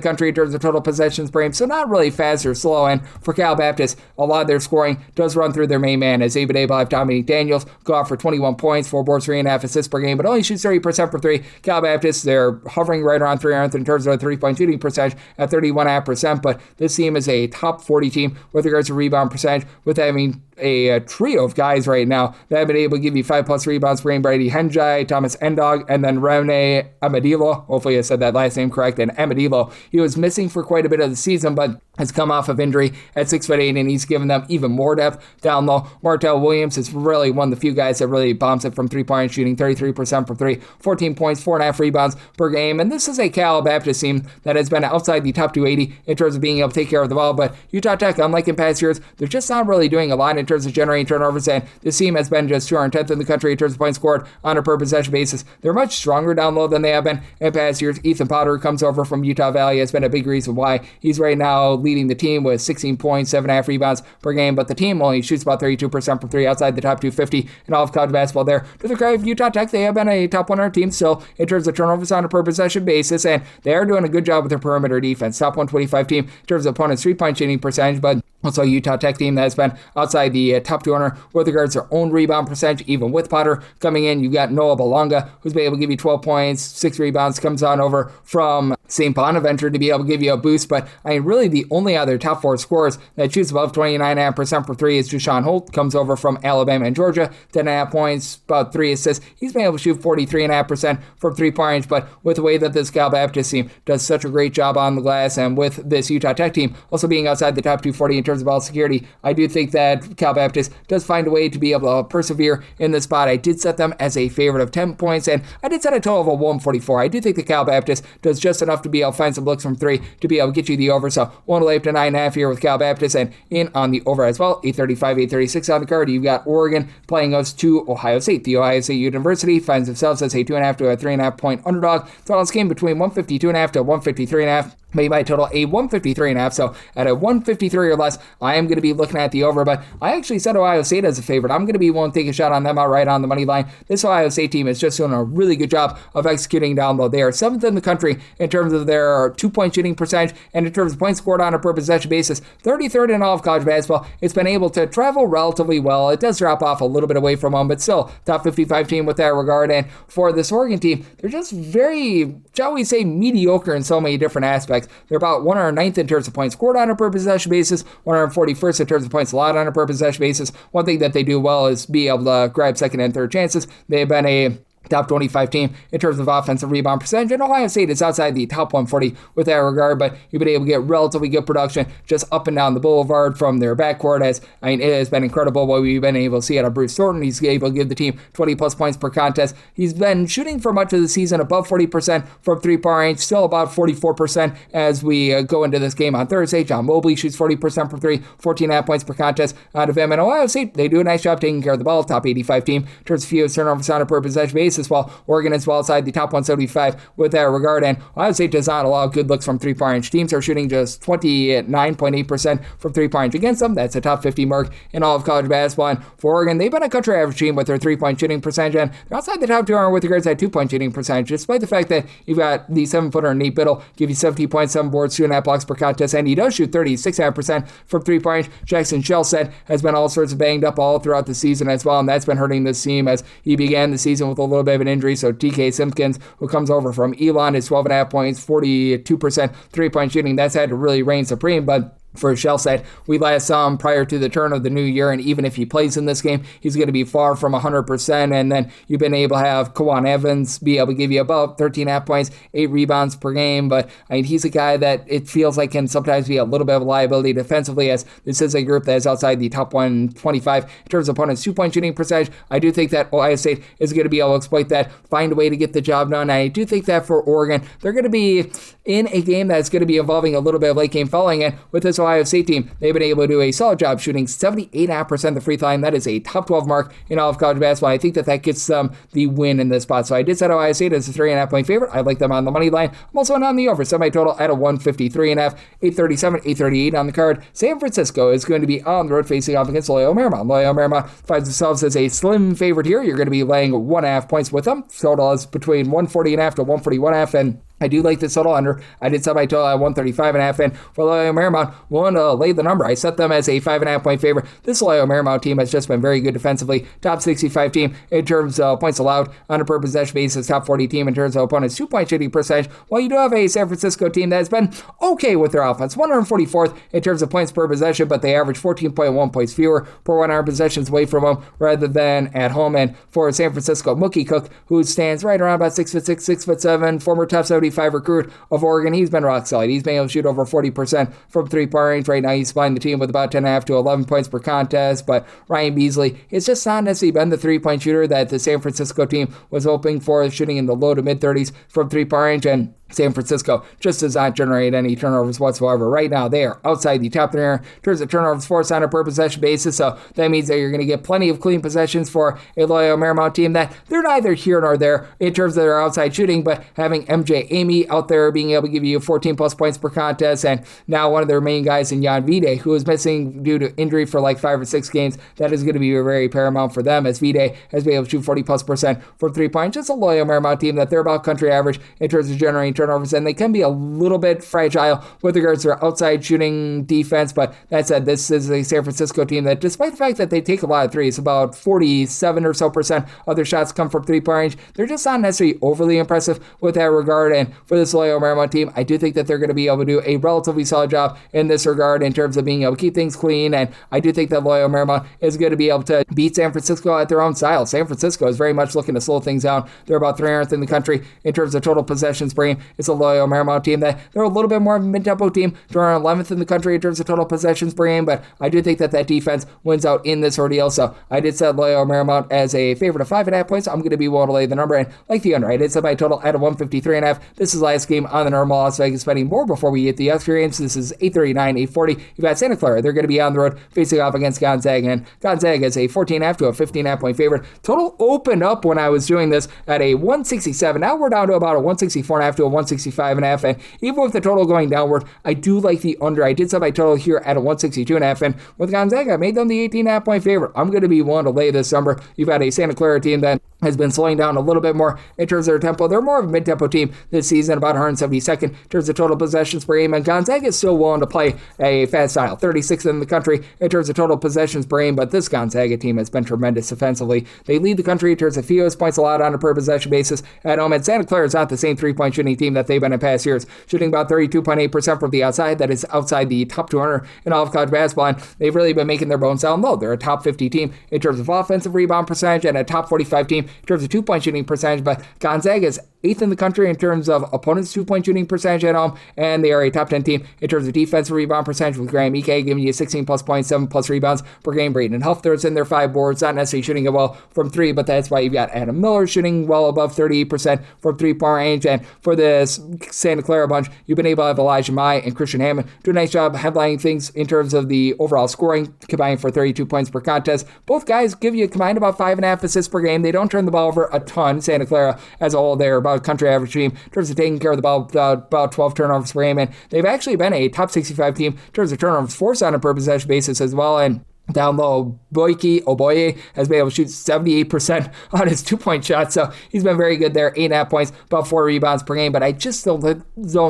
country in terms of total possessions per game, so not really fast or slow. And for Cal Baptist, a lot of their scoring does run through their main man, as they've been able to have Dominique Daniels go off for 21 points, 4 boards, 3.5 assists per game, but only shoots 30% for 3. Cal Baptist, they're hovering right around 300th in terms of their 3-point shooting percentage at 31.5%, but this team is a top 40 team with regards to rebound percentage, with having a trio of guys right now that have been able to give you 5+ rebounds per game. Brady Henjai, Thomas Endog, and then Rene Amadilo. Hopefully I said that last name correct. And Amadilo, he was missing for quite a bit of the season, but has come off of injury at 6'8", and he's given them even more depth down low. Martell Williams is really one of the few guys that really bombs it from three-point shooting, 33% for 3, 14 points, 4.5 rebounds per game. And this is a Cal Baptist team that has been outside the top 280 in terms of being able to take care of the ball. But Utah Tech, unlike in past years, they're just not really doing a lot in terms of generating turnovers, and this team has been just 210th in the country in terms of points scored on a per possession basis. They're much stronger down low than they have been in past years. Ethan Potter comes over from Utah Valley, has been a big reason why he's right now leading the team with 16 points, 7.5 rebounds per game, but the team only shoots about 32% from 3, outside the top 250 in all of college basketball there. To the credit of Utah Tech, they have been a top 100 team still in terms of turnovers on a per possession basis, and they are doing a good job with their perimeter defense. Top 125 team in terms of opponents' 3-point shooting percentage, but also a Utah Tech team that has been outside the top 200 with regards to their own rebound percentage, even with Potter coming in. You've got Noah Belonga, who's been able to give you 12 points, 6 rebounds, comes on over from St. Bonaventure to be able to give you a boost. But I mean, really the only other top 4 scorers that shoots above 29.5% for 3 is Deshaun Holt, comes over from Alabama and Georgia, 10.5 points, about 3 assists. He's been able to shoot 43.5% from 3-point range, but with the way that this Cal Baptist team does such a great job on the glass, and with this Utah Tech team also being outside the top 240 in terms of ball security, I do think that Cal Baptist does find a way to be able to persevere in this spot. I did set them as a favorite of 10 points, and I did set a total of a 144. I do think the Cal Baptist does just enough to be able to find some looks from 3 to be able to get you the over, so 1 lay up to 9.5 here with Cal Baptist, and in on the over as well. 835, 836 on the card. You've got Oregon playing us to Ohio State. The Ohio State University finds themselves as a 2.5 to a 3.5 point underdog. Total this game between 152.5 to 153.5. Made by total a 153.5, so at a 153 or less, I am going to be looking at the over, but I actually set Ohio State as a favorite. I'm going to be willing to take a shot on them outright on the money line. This Ohio State team is just doing a really good job of executing down low. They are 7th in the country in terms of their 2-point shooting percentage, and in terms of points scored on a per possession basis, 33rd in all of college basketball. It's been able to travel relatively well. It does drop off a little bit away from home, but still top 55 team with that regard. And for this Oregon team, they're just very, shall we say, mediocre in so many different aspects. They're about 109th in terms of points scored on a per possession basis, 141st in terms of points allowed on a per possession basis. One thing that they do well is be able to grab second and third chances. They've been a top 25 team in terms of offensive rebound percentage, and Ohio State is outside the top 140 with that regard, but you've been able to get relatively good production just up and down the boulevard from their backcourt, as it has been incredible what we've been able to see out of Bruce Thornton. He's able to give the team 20 plus points per contest. He's been shooting for much of the season above 40% from three-point range, still about 44% as we go into this game on Thursday. John Mobley shoots 40% from three, 14.5 points per contest out of him, and Ohio State, they do a nice job taking care of the ball, top 85 team in terms of fewest turnovers on a per possession basis, while Oregon is well outside the top 175 with that regard, and Ohio State does not allow good looks from three-point range. Teams are shooting just 29.8% from three-point range against them. That's a top 50 mark in all of college basketball, and for Oregon, they've been a country average team with their three-point shooting percentage, and they're outside the top 200 with regards to that two-point shooting percentage, despite the fact that you've got the 7-footer Nate Biddle, give you 17.7 boards, 2.5 blocks per contest, and he does shoot 36.5% from three-point range. Jackson Shellset has been all sorts of banged up all throughout the season as well, and that's been hurting this team as he began the season with a little bit of an injury. So TK Simpkins, who comes over from Elon, is 12.5 points, 42% three-point shooting. That's had to really reign supreme, but for Shellset, we last saw him prior to the turn of the new year, and even if he plays in this game, he's going to be far from 100%, and then you've been able to have Kawan Evans be able to give you about 13.5 points, 8 rebounds per game, but he's a guy that it feels like can sometimes be a little bit of a liability defensively, as this is a group that is outside the top 125 in terms of opponents' two-point shooting percentage. I do think that Ohio State is going to be able to exploit that, find a way to get the job done. I do think that for Oregon, they're going to be in a game that's going to be involving a little bit of late game fouling, and with this Ohio State team, they've been able to do a solid job shooting 78.5% the free throw line. That is a top 12 mark in all of college basketball. I think that gets them the win in this spot. So I did set Ohio State as a 3.5 point favorite. I like them on the money line. I'm also on the over semi-total at a 153.5, 837, 838 on the card. San Francisco is going to be on the road facing off against Loyola Marymount. Loyola Marymount finds themselves as a slim favorite here. You're going to be laying 1.5 points with them. Total is between 140.5 to 141.5, and I do like this total under. I did set my total at 135.5, and for Loyola Marymount, willing to lay the number. I set them as a 5.5 point favorite. This Loyola Marymount team has just been very good defensively. Top 65 team in terms of points allowed on a per possession basis. Top 40 team in terms of opponents' 2-point shooting percentage. While you do have a San Francisco team that has been okay with their offense. 144th in terms of points per possession, but they average 14.1 points fewer per 100 possessions away from them rather than at home. And for San Francisco, Mookie Cook, who stands right around about 6'6", 6'7", former top 75 recruit of Oregon, he's been rock solid. He's been able to shoot over 40% from three-point range. Right now, he's supplying the team with about 10.5 to 11 points per contest, but Ryan Beasley, it's just not necessarily been the three-point shooter that the San Francisco team was hoping for, shooting in the low to mid-30s from three-point range, and San Francisco just does not generate any turnovers whatsoever. Right now, they are outside the top 3 in terms of turnovers forced on a per possession basis, so that means that you're going to get plenty of clean possessions for a Loyola Marymount team that they're neither here nor there in terms of their outside shooting, but having MJ Amy out there being able to give you 14 plus points per contest, and now one of their main guys in Jan Vide, who is missing due to injury for like 5 or 6 games, that is going to be very paramount for them, as Vide has been able to shoot 40 plus percent from 3-point. Just a Loyola Marymount team that they're about country average in terms of generating turnovers, and they can be a little bit fragile with regards to their outside shooting defense, but that said, this is a San Francisco team that, despite the fact that they take a lot of threes, about 47 or so percent of their shots come from 3-point range, they're just not necessarily overly impressive with that regard, and for this Loyola Marymount team, I do think that they're going to be able to do a relatively solid job in this regard in terms of being able to keep things clean, and I do think that Loyola Marymount is going to be able to beat San Francisco at their own style. San Francisco is very much looking to slow things down. They're about 300th in the country in terms of total possessions per game. It's a Loyola Marymount team that they're a little bit more of a mid-tempo team. They're 11th in the country in terms of total possessions per game, but I do think that defense wins out in this ordeal, so I did set Loyola Marymount as a favorite of 5.5 points. I'm going to be willing to lay the number, and like the under, I did set my total at a 153.5. This is last game on the normal Las Vegas betting board before we hit the extra games. This is 839, 840. You've got Santa Clara. They're going to be on the road facing off against Gonzaga, and Gonzaga is a 14.5 to a 15.5 point favorite. Total opened up when I was doing this at a 167. Now we're down to about a 164.5 to a 165.5, and even with the total going downward, I do like the under. I did set my total here at a 162.5, and with Gonzaga, I made them the 18.5 point favorite. I'm going to be willing to lay this number. You've got a Santa Clara team that has been slowing down a little bit more in terms of their tempo. They're more of a mid-tempo team this season, about 172nd in terms of total possessions per game, and Gonzaga is still willing to play a fast style, 36th in the country in terms of total possessions per game, but this Gonzaga team has been tremendous defensively. They lead the country in terms of fewest points allowed on a per possession basis at home, and Santa Clara is not the same 3-point shooting team that they've been in past years, shooting about 32.8% from the outside. That is outside the top 200 in all of college basketball, and they've really been making their bones sound low. They're a top 50 team in terms of offensive rebound percentage and a top 45 team in terms of 2-point shooting percentage, but Gonzaga is 8th in the country in terms of opponents' 2-point shooting percentage at home, and they are a top 10 team in terms of defensive rebound percentage, with Graham Ike giving you 16 plus points, 7 plus rebounds per game. Braden Hofstra's in their 5 boards, not necessarily shooting it well from 3, but that's why you've got Adam Miller shooting well above 38% from 3-point range. And for this Santa Clara bunch, you've been able to have Elijah Mai and Christian Hammond do a nice job headlining things in terms of the overall scoring, combining for 32 points per contest. Both guys give you combined about 5.5 assists per game. They don't turn the ball over a ton. Santa Clara as a whole, they're about a country average team in terms of taking care of the ball, about 12 turnovers per game, and they've actually been a top 65 team in terms of turnovers forced on a per possession basis as well. And down low, Oboye has been able to shoot 78% on his 2-point shot, so he's been very good there. 8.5 points, about 4 rebounds per game, but I just don't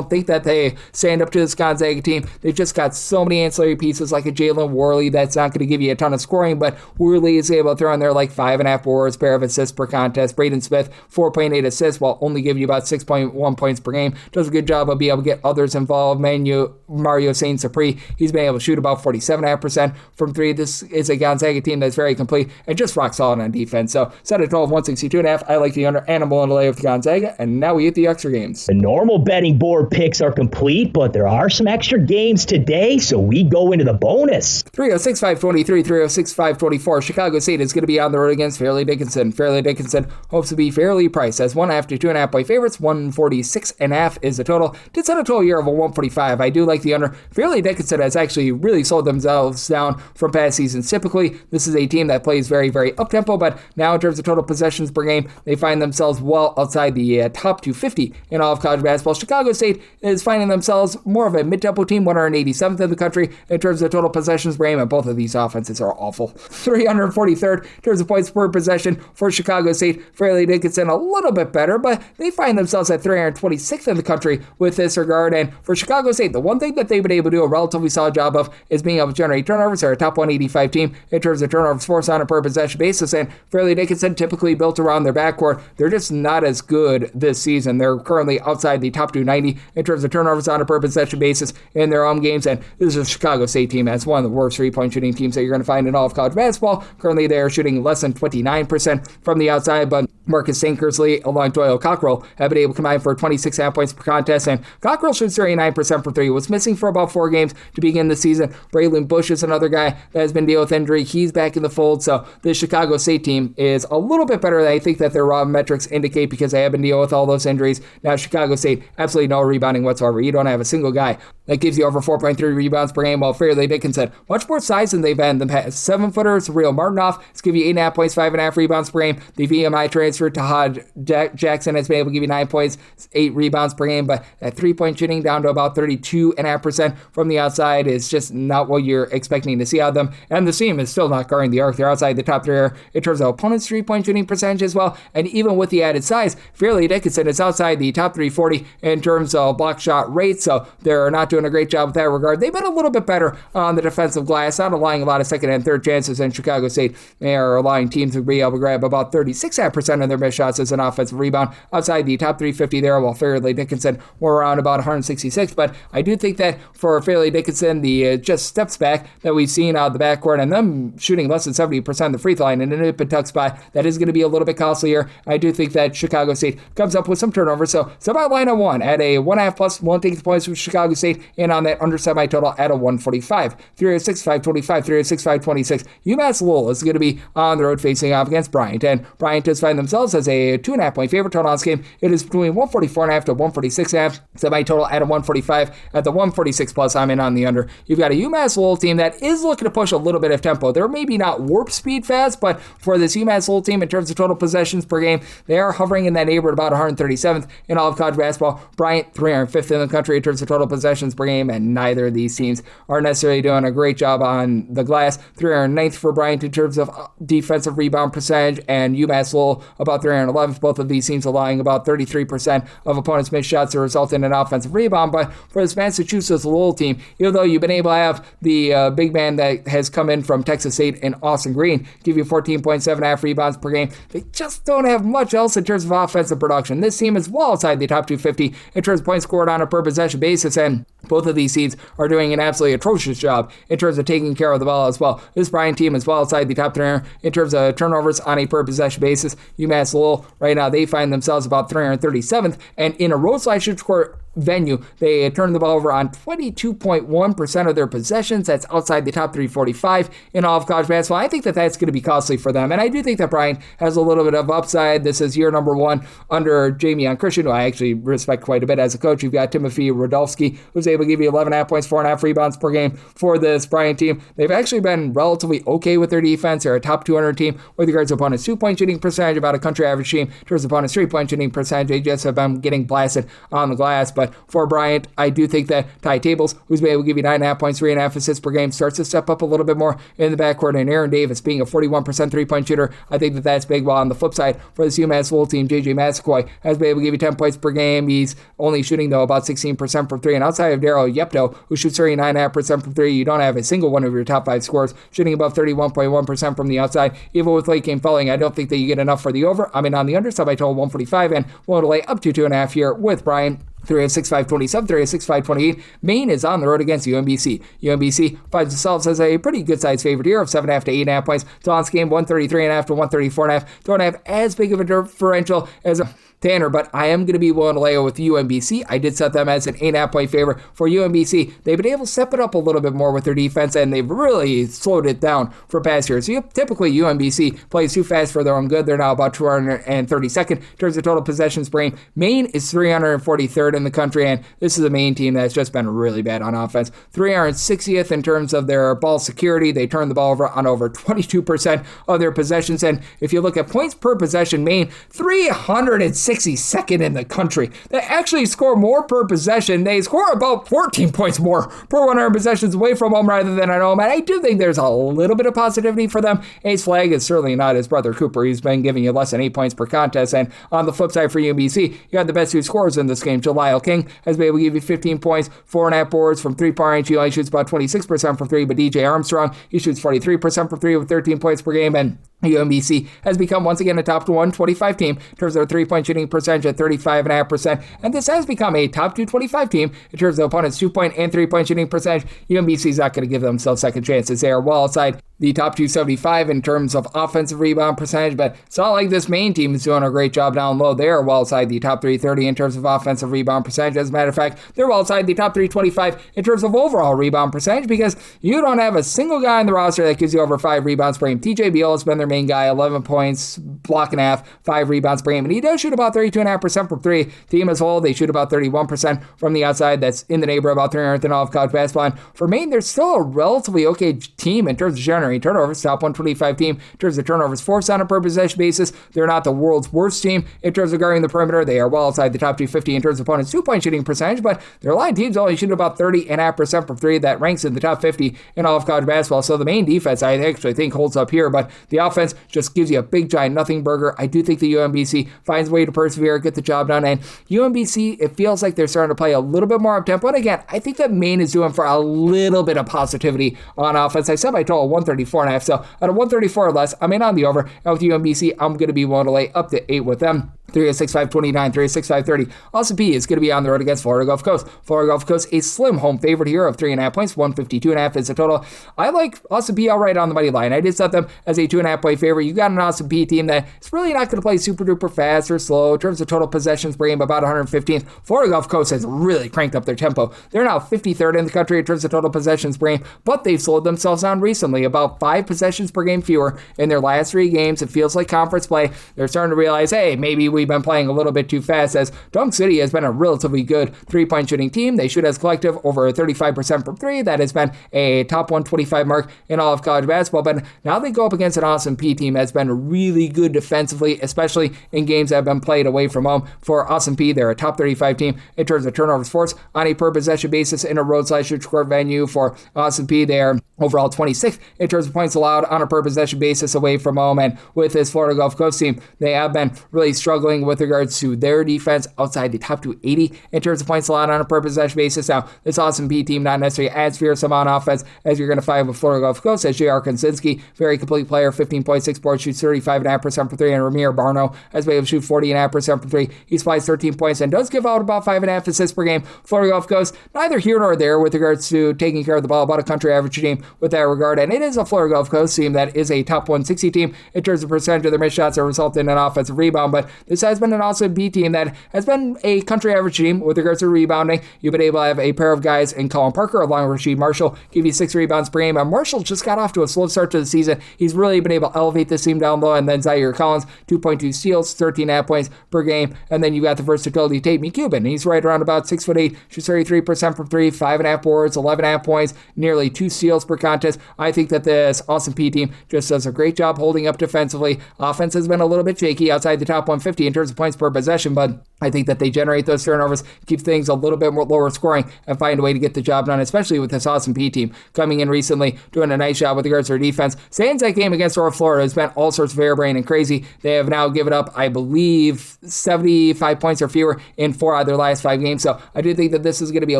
think that they stand up to this Gonzaga team. They've just got so many ancillary pieces like a Jalen Worley that's not going to give you a ton of scoring, but Worley is able to throw in there like 5.5 boards, pair of assists per contest. Braden Smith, 4.8 assists while only giving you about 6.1 points per game. Does a good job of being able to get others involved. Mario Saint Sapri, he's been able to shoot about 47.5% from 3. This is a Gonzaga team that's very complete and just rock solid on defense. So set a total of 162.5. I like the under animal and lay with Gonzaga, and now we hit the extra games. The normal betting board picks are complete, but there are some extra games today, so we go into the bonus. 306-523, 306-524. Chicago State is going to be on the road against Fairleigh Dickinson. Fairleigh Dickinson hopes to be fairly priced as 1.5 to 2.5 point favorites. 146.5 is the total. Did set a total here of a 145. I do like the under. Fairleigh Dickinson has actually really slowed themselves down from past seasons. Typically, this is a team that plays very, very up-tempo, but now in terms of total possessions per game, they find themselves well outside the top 250 in all of college basketball. Chicago State is finding themselves more of a mid-tempo team, 187th in the country in terms of total possessions per game, and both of these offenses are awful. 343rd in terms of points per possession for Chicago State. Fairleigh Dickinson a little bit better, but they find themselves at 326th in the country with this regard. And for Chicago State, the one thing that they've been able to do a relatively solid job of is being able to generate turnovers. They're a top 185 team in terms of turnovers forced on a per possession basis, and Fairleigh Dickinson typically built around their backcourt. They're just not as good this season. They're currently outside the top 290 in terms of turnovers on a per possession basis in their home games, and this is a Chicago State team that's one of the worst 3-point shooting teams that you're going to find in all of college basketball. Currently, they're shooting less than 29% from the outside, but Marcus St. Kersley along Doyle Cockrell have been able to combine for 26.5 points per contest, and Cockrell shoots 39% from 3. Was missing for about 4 games to begin the season. Braylon Bush is another guy that has been dealing with injury. He's back in the fold, so the Chicago State team is a little bit better than I think that their raw metrics indicate because they have been dealing with all those injuries. Now, Chicago State, absolutely no rebounding whatsoever. You don't have a single guy that gives you over 4.3 rebounds per game, while Fairleigh Dickinson, much more size than they've been. The past 7-footers, Real Martinoff, is giving you 8.5 points, 5.5 rebounds per game. The VMI transfer to Todd Jackson has been able to give you 9 points, 8 rebounds per game, but that 3-point shooting down to about 32.5% from the outside is just not what you're expecting to see out of them. And the team is still not guarding the arc. They're outside the top 3 in terms of opponents' 3-point shooting percentage as well. And even with the added size, Fairleigh Dickinson is outside the top 340 in terms of block shot rate, so they're not doing a great job with that regard. They've been a little bit better on the defensive glass, not allowing a lot of second and third chances in Chicago State. They are allowing teams to be able to grab about 36% of their missed shots as an offensive rebound outside the top 350 there, while Fairleigh Dickinson were around about 166. But I do think that for Fairleigh Dickinson, the just steps back that we've seen out of the backcourt and them shooting less than 70% of the free throw line in an nip and tuck spot, that is going to be a little bit costlier. I do think that Chicago State comes up with some turnovers, so about line on 1 at a 1.5 plus, won't take the points from Chicago State, and on that under semi-total at a 145. 306-525, 306-526. UMass Lowell is going to be on the road facing off against Bryant, and Bryant does find themselves as a 2.5 point favorite total on this game. It is between 144.5 to 146.5. Semi-total at a 145. At the 146 plus, I'm in on the under. You've got a UMass Lowell team that is looking to push a little bit of tempo. They're maybe not warp speed fast, but for this UMass Lowell team in terms of total possessions per game, they are hovering in that neighborhood about 137th in all of college basketball. Bryant 305th in the country in terms of total possessions per game, and neither of these teams are necessarily doing a great job on the glass. 309th for Bryant in terms of defensive rebound percentage, and UMass Lowell about 311th. Both of these teams allowing about 33% of opponents' missed shots to result in an offensive rebound. But for this Massachusetts Lowell team, even though you've been able to have the big man that has come in from Texas State and Austin Green give you 14.7.5 rebounds per game. They just don't have much else in terms of offensive production. This team is well outside the top 250 in terms of points scored on a per possession basis, and both of these teams are doing an absolutely atrocious job in terms of taking care of the ball as well. This Bryant team is well outside the top 300 in terms of turnovers on a per possession basis. UMass Lowell, right now, they find themselves about 337th, and in a road/shootout venue, they turn the ball over on 22.1% of their possessions. That's outside the top 345 in all of college basketball. I think that that's going to be costly for them, and I do think that Bryant has a little bit of upside. This is year number 1 under Jamie Christian, who I actually respect quite a bit as a coach. You've got Timothy Radulski, who's able to give you 11.5 points, 4.5 rebounds per game for this Bryant team. They've actually been relatively okay with their defense. They're a top 200 team with regards to opponents' 2-point shooting percentage, about a country average team. In terms of opponents' 3-point shooting percentage, they just have been getting blasted on the glass. But for Bryant, I do think that Ty Tables, who's been able to give you 9.5 points, 3.5 assists per game, starts to step up a little bit more in the backcourt. And Aaron Davis being a 41% 3-point shooter, I think that that's big. While on the flip side, for this UMass Lowell team, JJ Massaquoi has been able to give you 10 points per game. He's only shooting, though, about 16% from 3. And outside of Daryl Yepto, who shoots 39.5% from 3, you don't have a single one of your top 5 scorers shooting above 31.1% from the outside. Even with late game fouling, I don't think that you get enough for the over. I mean, on the underside, I told 145 and willing to lay up to 2.5 here with Bryant. 306-527, 306-528. Maine is on the road against UMBC. UMBC finds themselves as a pretty good-sized favorite here of 7.5 to 8.5 points. Dawn's game, 133.5 to 134.5. Don't have as big of a differential as Tanner, but I am going to be willing to lay with UMBC. I did set them as an 8.5 point favorite for UMBC. They've been able to step it up a little bit more with their defense, and they've really slowed it down for past years. So typically, UMBC plays too fast for their own good. They're now about 232nd in terms of total possessions per game. Maine is 343rd in the country, and this is a Maine team that's just been really bad on offense. 360th in terms of their ball security. They turn the ball over on over 22% of their possessions, and if you look at points per possession, Maine 362nd in the country. They actually score more per possession. They score about 14 points more per 100 possessions away from home rather than at home, and I do think there's a little bit of positivity for them. Ace Flagg is certainly not his brother Cooper. He's been giving you less than 8 points per contest, and on the flip side for UMBC, you got the best 2 scorers in this game. Jalile King has been able to give you 15 points, 4.5 boards from 3-point range. He only shoots about 26% from 3, but DJ Armstrong, he shoots 43% from 3 with 13 points per game, and UMBC has become once again a top 125 team in terms of their 3-point shooting percentage at 35.5%, and this has become a top 225 team in terms of opponents' 2-point and 3-point shooting percentage. UMBC is not going to give themselves second chances. They are well outside the top 275 in terms of offensive rebound percentage, but it's not like this Maine team is doing a great job down low. They are well outside the top 330 in terms of offensive rebound percentage. As a matter of fact, they're well outside the top 325 in terms of overall rebound percentage because you don't have a single guy in the roster that gives you over 5 rebounds per game. TJ Beal has been their main guy, 11 points, block and a half, 5 rebounds per game, and he does shoot about 32.5% from 3. Team as a whole, they shoot about 31% from the outside. That's in the neighborhood about 300th in all of college basketball. And for Maine, they're still a relatively okay team in terms of generating turnovers, top 125 team in terms of turnovers forced on a per possession basis. They're not the world's worst team in terms of guarding the perimeter. They are well outside the top 250 in terms of opponents' 2-point shooting percentage, but their line teams only shoot about 30.5% from 3. That ranks in the top 50 in all of college basketball. So the Maine defense, I actually think, holds up here, but the offense just gives you a big, giant nothing burger. I do think the UMBC finds a way to persevere, get the job done, and UMBC, it feels like they're starting to play a little bit more up-tempo. And again, I think that Maine is doing for a little bit of positivity on offense. I said my total 134.5, so out of 134 or less, I'm in on the over, and with UMBC, I'm going to be willing to lay up to 8 with them. 306-529, 306-530. Austin Peay is going to be on the road against Florida Gulf Coast. Florida Gulf Coast, a slim home favorite here of 3.5 points, 152.5 is the total. I like Austin Peay outright on the money line. I did set them as a 2.5 point favorite. You got an Austin Peay team that is really not going to play super duper fast or slow. In terms of total possessions per game, about 115th. Florida Gulf Coast has really cranked up their tempo. They're now 53rd in the country in terms of total possessions per game, but they've slowed themselves down recently, about 5 possessions per game fewer in their last 3 games. It feels like conference play. They're starting to realize, hey, maybe we've been playing a little bit too fast, as Dunk City has been a relatively good 3-point shooting team. They shoot as collective over 35% from 3. That has been a top 125 mark in all of college basketball, but now they go up against an Austin Peay team that's been really good defensively, especially in games that have been played away from home. For Austin Peay, they're a top 35 team in terms of turnovers forced on a per possession basis in a road/shootout venue. For Austin Peay, they're overall 26th in terms of points allowed on a per possession basis away from home, and with this Florida Gulf Coast team, they have been really struggling struggling with regards to their defense outside the top 280 in terms of points allowed on a per possession basis. Now, this awesome B team not necessarily as fearsome on offense as you're going to find with Florida Gulf Coast, as J.R. Konsinski, very complete player, 15.6 boards, shoots 35.5% for 3, and Ramir Barno has been able to shoot 40.5% for 3. He supplies 13 points and does give out about 5.5 assists per game. Florida Gulf Coast, neither here nor there with regards to taking care of the ball, about a country average team with that regard, and it is a Florida Gulf Coast team that is a top 160 team in terms of percentage of their missed shots that result in an offensive rebound, but this has been an awesome B team that has been a country average team with regards to rebounding. You've been able to have a pair of guys in Colin Parker along with Rasheed Marshall give you 6 rebounds per game, and Marshall just got off to a slow start to the season. He's really been able to elevate this team down low, and then Zaire Collins, 2.2 steals, 13.5 points per game, and then you got the versatility Tate McCubbin. He's right around about 6'8", shoots 33% from 3, 5.5 boards, 11.5 points, nearly 2 steals per contest. I think that this awesome P team just does a great job holding up defensively. Offense has been a little bit shaky outside the top 150 in terms of points per possession, but I think that they generate those turnovers, keep things a little bit more lower scoring, and find a way to get the job done, especially with this awesome P team coming in recently, doing a nice job with regards to their defense. Sans that game against North Florida has been all sorts of airbrain and crazy. They have now given up, I believe, 75 points or fewer in 4 out of their last 5 games. So I do think that this is going to be a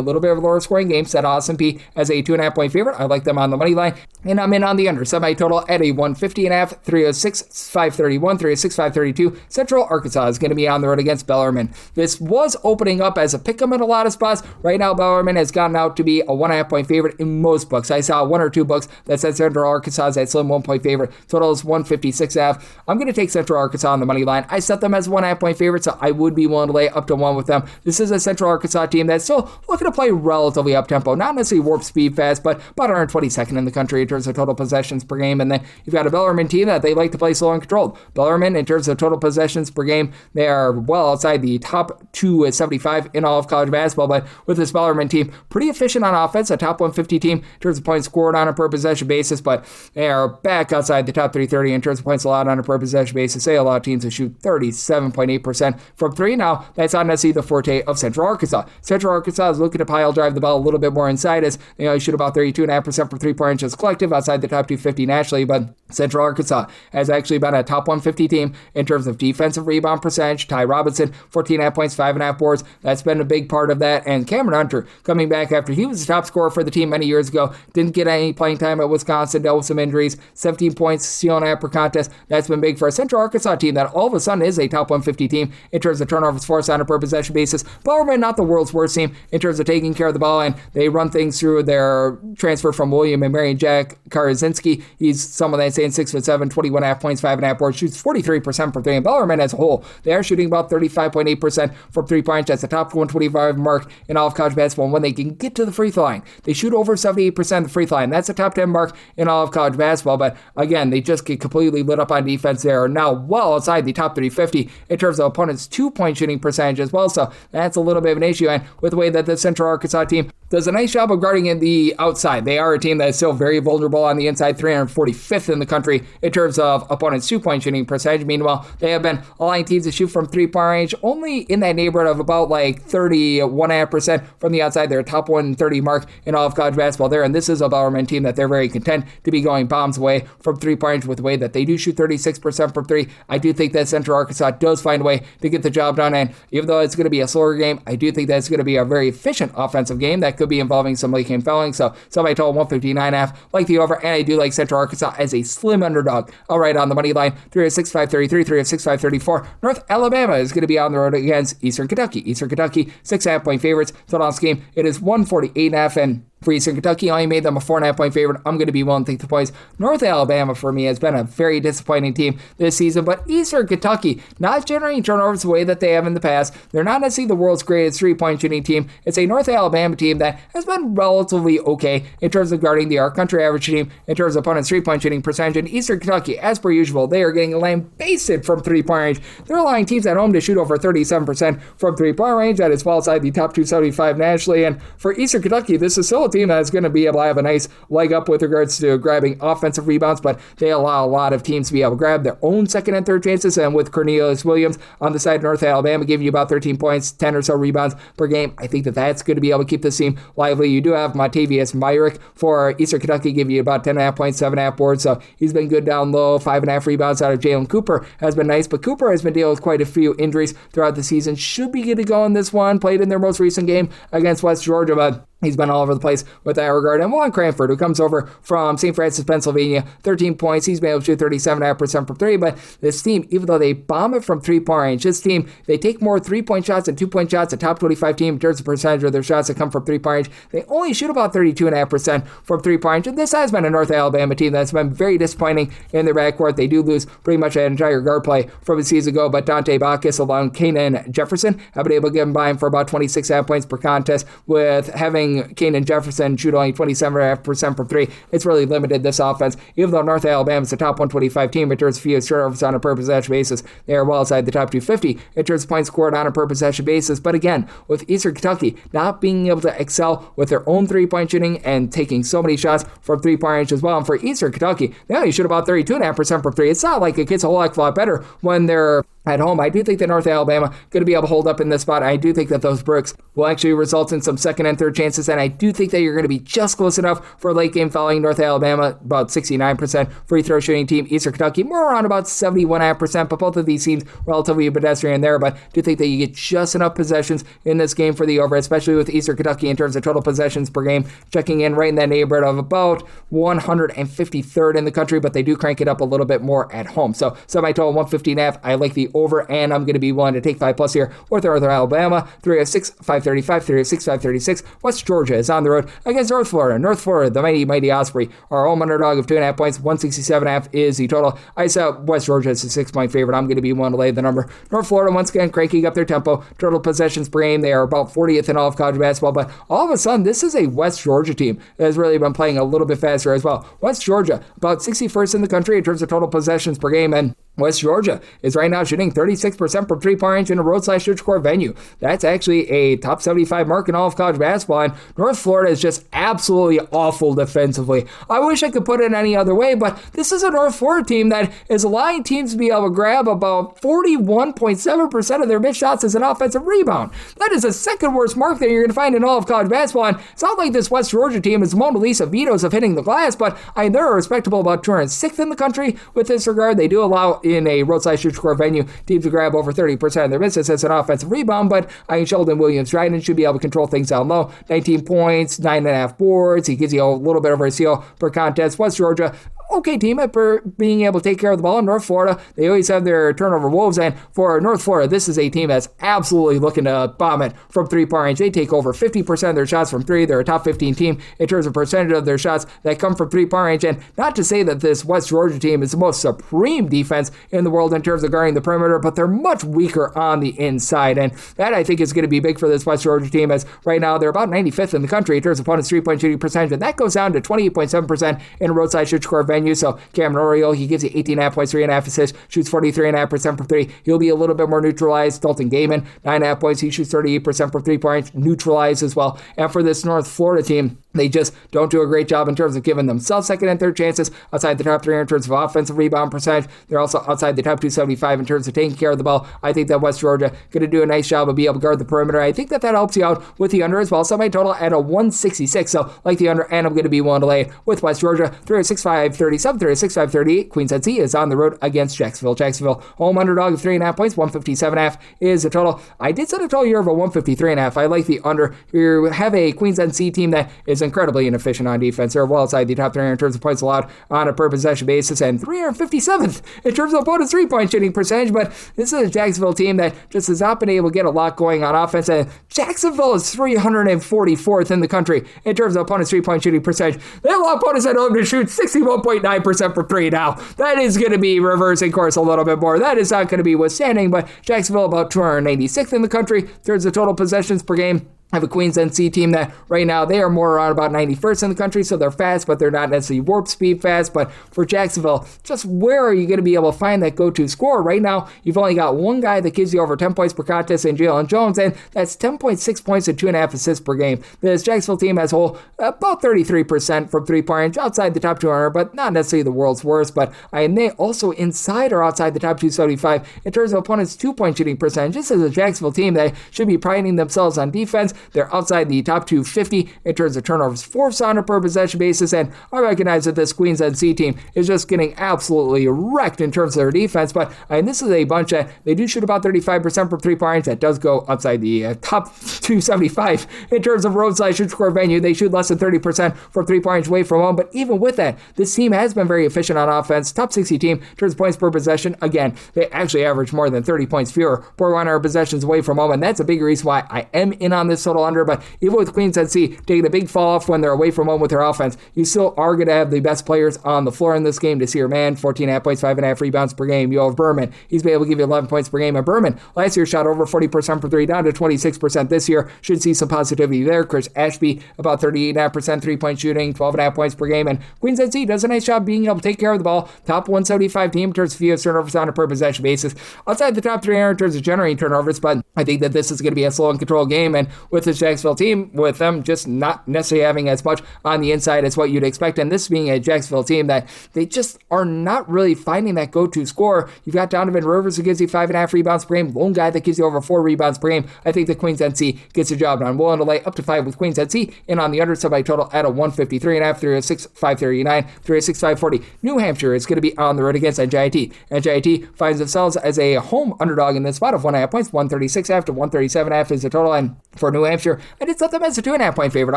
little bit of a lower scoring game. Set awesome P as a 2.5 point favorite. I like them on the money line, and I'm in on the under semi-total at a 150.5, 306, 531, 306, 532. Central Arkansas is going to be on the road against Bellarmine. This was opening up as a pick 'em in a lot of spots. Right now, Bellarmine has gotten out to be a 1.5 point favorite in most books. I saw 1 or 2 books that said Central Arkansas is that slim 1 point favorite. Total is 156.5. I'm going to take Central Arkansas on the money line. I set them as 1.5 point favorite, so I would be willing to lay up to 1 with them. This is a Central Arkansas team that's still looking to play relatively up tempo, not necessarily warp speed fast, but about 122nd in the country in terms of total possessions per game. And then you've got a Bellarmine team that they like to play slow and controlled. Bellarmine, in terms of total possessions per game, they are well outside the top 275 in all of college basketball, but with this Bellarmine team, pretty efficient on offense, a top 150 team in terms of points scored on a per possession basis, but they are back outside the top 330 in terms of points allowed on a per possession basis. They allow teams to shoot 37.8% from 3. Now, that's not necessarily the forte of Central Arkansas. Central Arkansas is looking to pile drive the ball a little bit more inside as they only shoot about 32.5% from 3-point range as collective outside the top 250 nationally, but Central Arkansas has actually been a top 150 team in terms of defensive rebound percentage. Ty Robinson, 14.5 points, 5.5 boards. That's been a big part of that. And Cameron Hunter coming back after he was the top scorer for the team many years ago. Didn't get any playing time at Wisconsin, dealt with some injuries. 17 points, steal and a half per contest. That's been big for a Central Arkansas team that all of a sudden is a top 150 team in terms of turnovers forced on a per possession basis. Bellarmine, not the world's worst team in terms of taking care of the ball, and they run things through their transfer from William and Marion Jack Karazinski. He's someone that's saying 6'7", 21.5 points, 5.5 boards, shoots 43% from 3. And Bellarmine as a whole, they are shooting about 35.8% from 3-point. That's the top 125 mark in all of college basketball. And when they can get to the free throw line, they shoot over 78% of the free throw line. That's the top 10 mark in all of college basketball. But again, they just get completely lit up on defense. They are now well outside the top 350 in terms of opponents' 2-point shooting percentage as well. So that's a little bit of an issue. And with the way that the Central Arkansas team does a nice job of guarding in the outside, they are a team that is still very vulnerable on the inside, 345th in the country in terms of opponents' 2-point shooting percentage. Meanwhile, they have been allowing teams to shoot from 3-point range only in that neighborhood of about like 31.5% from the outside. They're a top 130 mark in all of college basketball there, and this is a Bellarmine team that they're very content to be going bombs away from 3-point range with the way that they do shoot 36% from 3. I do think that Central Arkansas does find a way to get the job done, and even though it's going to be a slower game, I do think that it's going to be a very efficient offensive game that could be involving some late game fouling. So somebody told 159.5, like the over, and I do like Central Arkansas as a slim underdog. All right, on the money line, 306, 533, 306, 534. North Alabama is going to be on the road against Eastern Kentucky. Eastern Kentucky, 6.5 point favorites. Total on this game, it is 148.5, and for Eastern Kentucky, I only made them a 4.5 point favorite. I'm going to be willing to take the points. North Alabama, for me, has been a very disappointing team this season, but Eastern Kentucky, not generating turnovers the way that they have in the past. They're not necessarily the world's greatest 3-point shooting team. It's a North Alabama team that has been relatively okay in terms of guarding the country average team, in terms of opponents' 3-point shooting percentage. And Eastern Kentucky, as per usual, they are getting lambasted from 3-point range. They're allowing teams at home to shoot over 37% from 3-point range. That is well outside the top 275 nationally. And for Eastern Kentucky, this is still a team that's going to be able to have a nice leg up with regards to grabbing offensive rebounds, but they allow a lot of teams to be able to grab their own second and third chances. And with Cornelius Williams on the side of North Alabama giving you about 13 points, 10 or so rebounds per game, I think that that's going to be able to keep this team lively. You do have Montavious Myrick for Eastern Kentucky giving you about 10.5 points, 7.5 boards, so he's been good down low. 5.5 rebounds out of Jalen Cooper has been nice, but Cooper has been dealing with quite a few injuries throughout the season. Should be good to go in this one. Played in their most recent game against West Georgia, but he's been all over the place with that regard. And Juan Cranford, who comes over from St. Francis, Pennsylvania, 13 points. He's been able to shoot 37.5% from three. But this team, even though they bomb it from three-point range, this team, they take more three-point shots and two-point shots. A top 25 team in terms of percentage of their shots that come from three-point range. They only shoot about 32.5% from three-point range. And this has been a North Alabama team that's been very disappointing in their backcourt. They do lose pretty much an entire guard play from a season ago, but Dante Bacchus along Kanan Jefferson have been able to get him by him for about 26.5 points per contest, with having Kanan Jefferson shoot only 27.5% from three. It's really limited this offense. Even though North Alabama is a top 125 team in terms of fewest turnovers on a per possession basis, they are well outside the top 250 in terms of points scored on a per possession basis. But again, with Eastern Kentucky not being able to excel with their own three-point shooting and taking so many shots from three-point range as well, and for Eastern Kentucky, they only shoot about 32.5% from three. It's not like it gets a whole heck of a lot better when they're at home. I do think that North Alabama going to be able to hold up in this spot. I do think that those bricks will actually result in some second and third chances, and I do think that you're going to be just close enough for a late game following North Alabama, about 69% free throw shooting team. Eastern Kentucky, more around about 71.5%, but both of these teams relatively pedestrian there, but I do think that you get just enough possessions in this game for the over, especially with Eastern Kentucky in terms of total possessions per game, checking in right in that neighborhood of about 153rd in the country, but they do crank it up a little bit more at home. So semi-total 115.5, I like the over, and I'm going to be willing to take 5+ here with North Alabama. 306, 535, 306, 536. West Georgia is on the road against North Florida. North Florida, the mighty Osprey, our home underdog of 2.5 points. 167.5 is the total. I saw West Georgia as a 6-point favorite. I'm going to be willing to lay the number. North Florida, once again, cranking up their tempo. Total possessions per game, they are about 40th in all of college basketball, but all of a sudden, this is a West Georgia team that has really been playing a little bit faster as well. West Georgia, about 61st in the country in terms of total possessions per game, and West Georgia is right now shooting 36% from three-point range in a road/switch court venue. That's actually a top 75 mark in all of college basketball, and North Florida is just absolutely awful defensively. I wish I could put it any other way, but this is a North Florida team that is allowing teams to be able to grab about 41.7% of their missed shots as an offensive rebound. That is the second worst mark that you're going to find in all of college basketball, and it's not like this West Georgia team is Mona Lisa Vitos of hitting the glass, but they're respectable about 206th in the country with this regard. They do allow in a roadside-switch court venue teams to grab over 30% of their misses as an offensive rebound, but Sheldon Williams-Dryden should be able to control things down low. 19 points, 9.5 boards. He gives you a little bit over a steal per contest. West Georgia, okay team at being able to take care of the ball. In North Florida, they always have their turnover wolves, and for North Florida, this is a team that's absolutely looking to bomb it from three-point range. They take over 50% of their shots from three. They're a top 15 team in terms of percentage of their shots that come from three-point range, and not to say that this West Georgia team is the most supreme defense in the world in terms of guarding the perimeter, but they're much weaker on the inside, and that I think is going to be big for this West Georgia team, as right now they're about 95th in the country in terms of opponents' three-point shooting percentage, and that goes down to 28.7% in a roadside-switch court venue. So Cameron Oriole, he gives you 18.5 points, 3.5 assists, shoots 43.5% from three. He'll be a little bit more neutralized. Dalton Gaiman, 9.5 points, he shoots 38% from three-point, neutralized as well. And for this North Florida team, they just don't do a great job in terms of giving themselves second and third chances outside the top 3 in terms of offensive rebound percentage. They're also outside the top 275 in terms of taking care of the ball. I think that West Georgia going to do a nice job of being able to guard the perimeter. I think that helps you out with the under as well. So my total at a 166. So like the under, and I'm going to be willing to lay it with West Georgia. 306.5, 37, 306.5, 38. Queens NC is on the road against Jacksonville. Jacksonville, home underdog of 3.5 points. 157.5 is the total. I did set a total here of a 153.5. I like the under. You have a Queens NC team that is incredibly inefficient on defense. They're well outside the top 3 in terms of points allowed on a per possession basis, and 357th in terms of opponent's three-point shooting percentage. But this is a Jacksonville team that just has not been able to get a lot going on offense, and Jacksonville is 344th in the country in terms of opponent's three-point shooting percentage. They allow opponents at home to shoot 61.9% from three. Now, that is going to be reversing course a little bit more. That is not going to be withstanding, but Jacksonville about 296th in the country in terms of total possessions per game. I have a Queens NC team that right now they are more around about 91st in the country, so they're fast, but they're not necessarily warp speed fast. But for Jacksonville, just where are you going to be able to find that go-to score? Right now, you've only got one guy that gives you over 10 points per contest in Jalen Jones, and that's 10.6 points and 2.5 assists per game. This Jacksonville team as a whole, about 33% from three-point range, outside the top 200, but not necessarily the world's worst. But they also inside or outside the top 275 in terms of opponents' two-point shooting percentage. This is a Jacksonville team that should be priding themselves on defense. They're outside the top 250 in terms of turnovers forced on a per possession basis, and I recognize that this Queens NC team is just getting absolutely wrecked in terms of their defense, but this is a bunch that they do shoot about 35% from three-point range. That does go outside the top 275 in terms of roadside shoot score venue. They shoot less than 30% from three-point range away from home, but even with that, this team has been very efficient on offense. Top 60 team in terms of points per possession. Again, they actually average more than 30 points fewer per 100 possessions away from home, and that's a big reason why I am in on this total under. But even with Queens NC taking a big fall off when they're away from home with their offense, you still are going to have the best players on the floor in this game. To see your man, 14.5 points, 5.5 rebounds per game. You'll have Berman. He's been able to give you 11 points per game. And Berman, last year, shot over 40% from three, down to 26% this year. Should see some positivity there. Chris Ashby, about 38.5% three-point shooting, 12.5 points per game. And Queens NC does a nice job being able to take care of the ball. Top 175 team in terms of fewest turnovers on a per possession basis. Outside the top 300 in terms of generating turnovers, but I think that this is going to be a slow and controlled game. And with this Jacksonville team, with them just not necessarily having as much on the inside as what you'd expect, and this being a Jacksonville team that they just are not really finding that go-to score. You've got Donovan Rivers, who gives you 5.5 rebounds per game, lone guy that gives you over 4 rebounds per game. I think the Queens NC gets the job done. I'm willing to lay up to 5 with Queens NC, and on the under by total at a 153.5, 306, 539, 306, 540. New Hampshire is going to be on the road against NJIT. NJIT finds themselves as a home underdog in this spot of 1.5 points, 136.5 to 137.5 is the total, and for New Hampshire, I did set them as a 2.5 point favorite.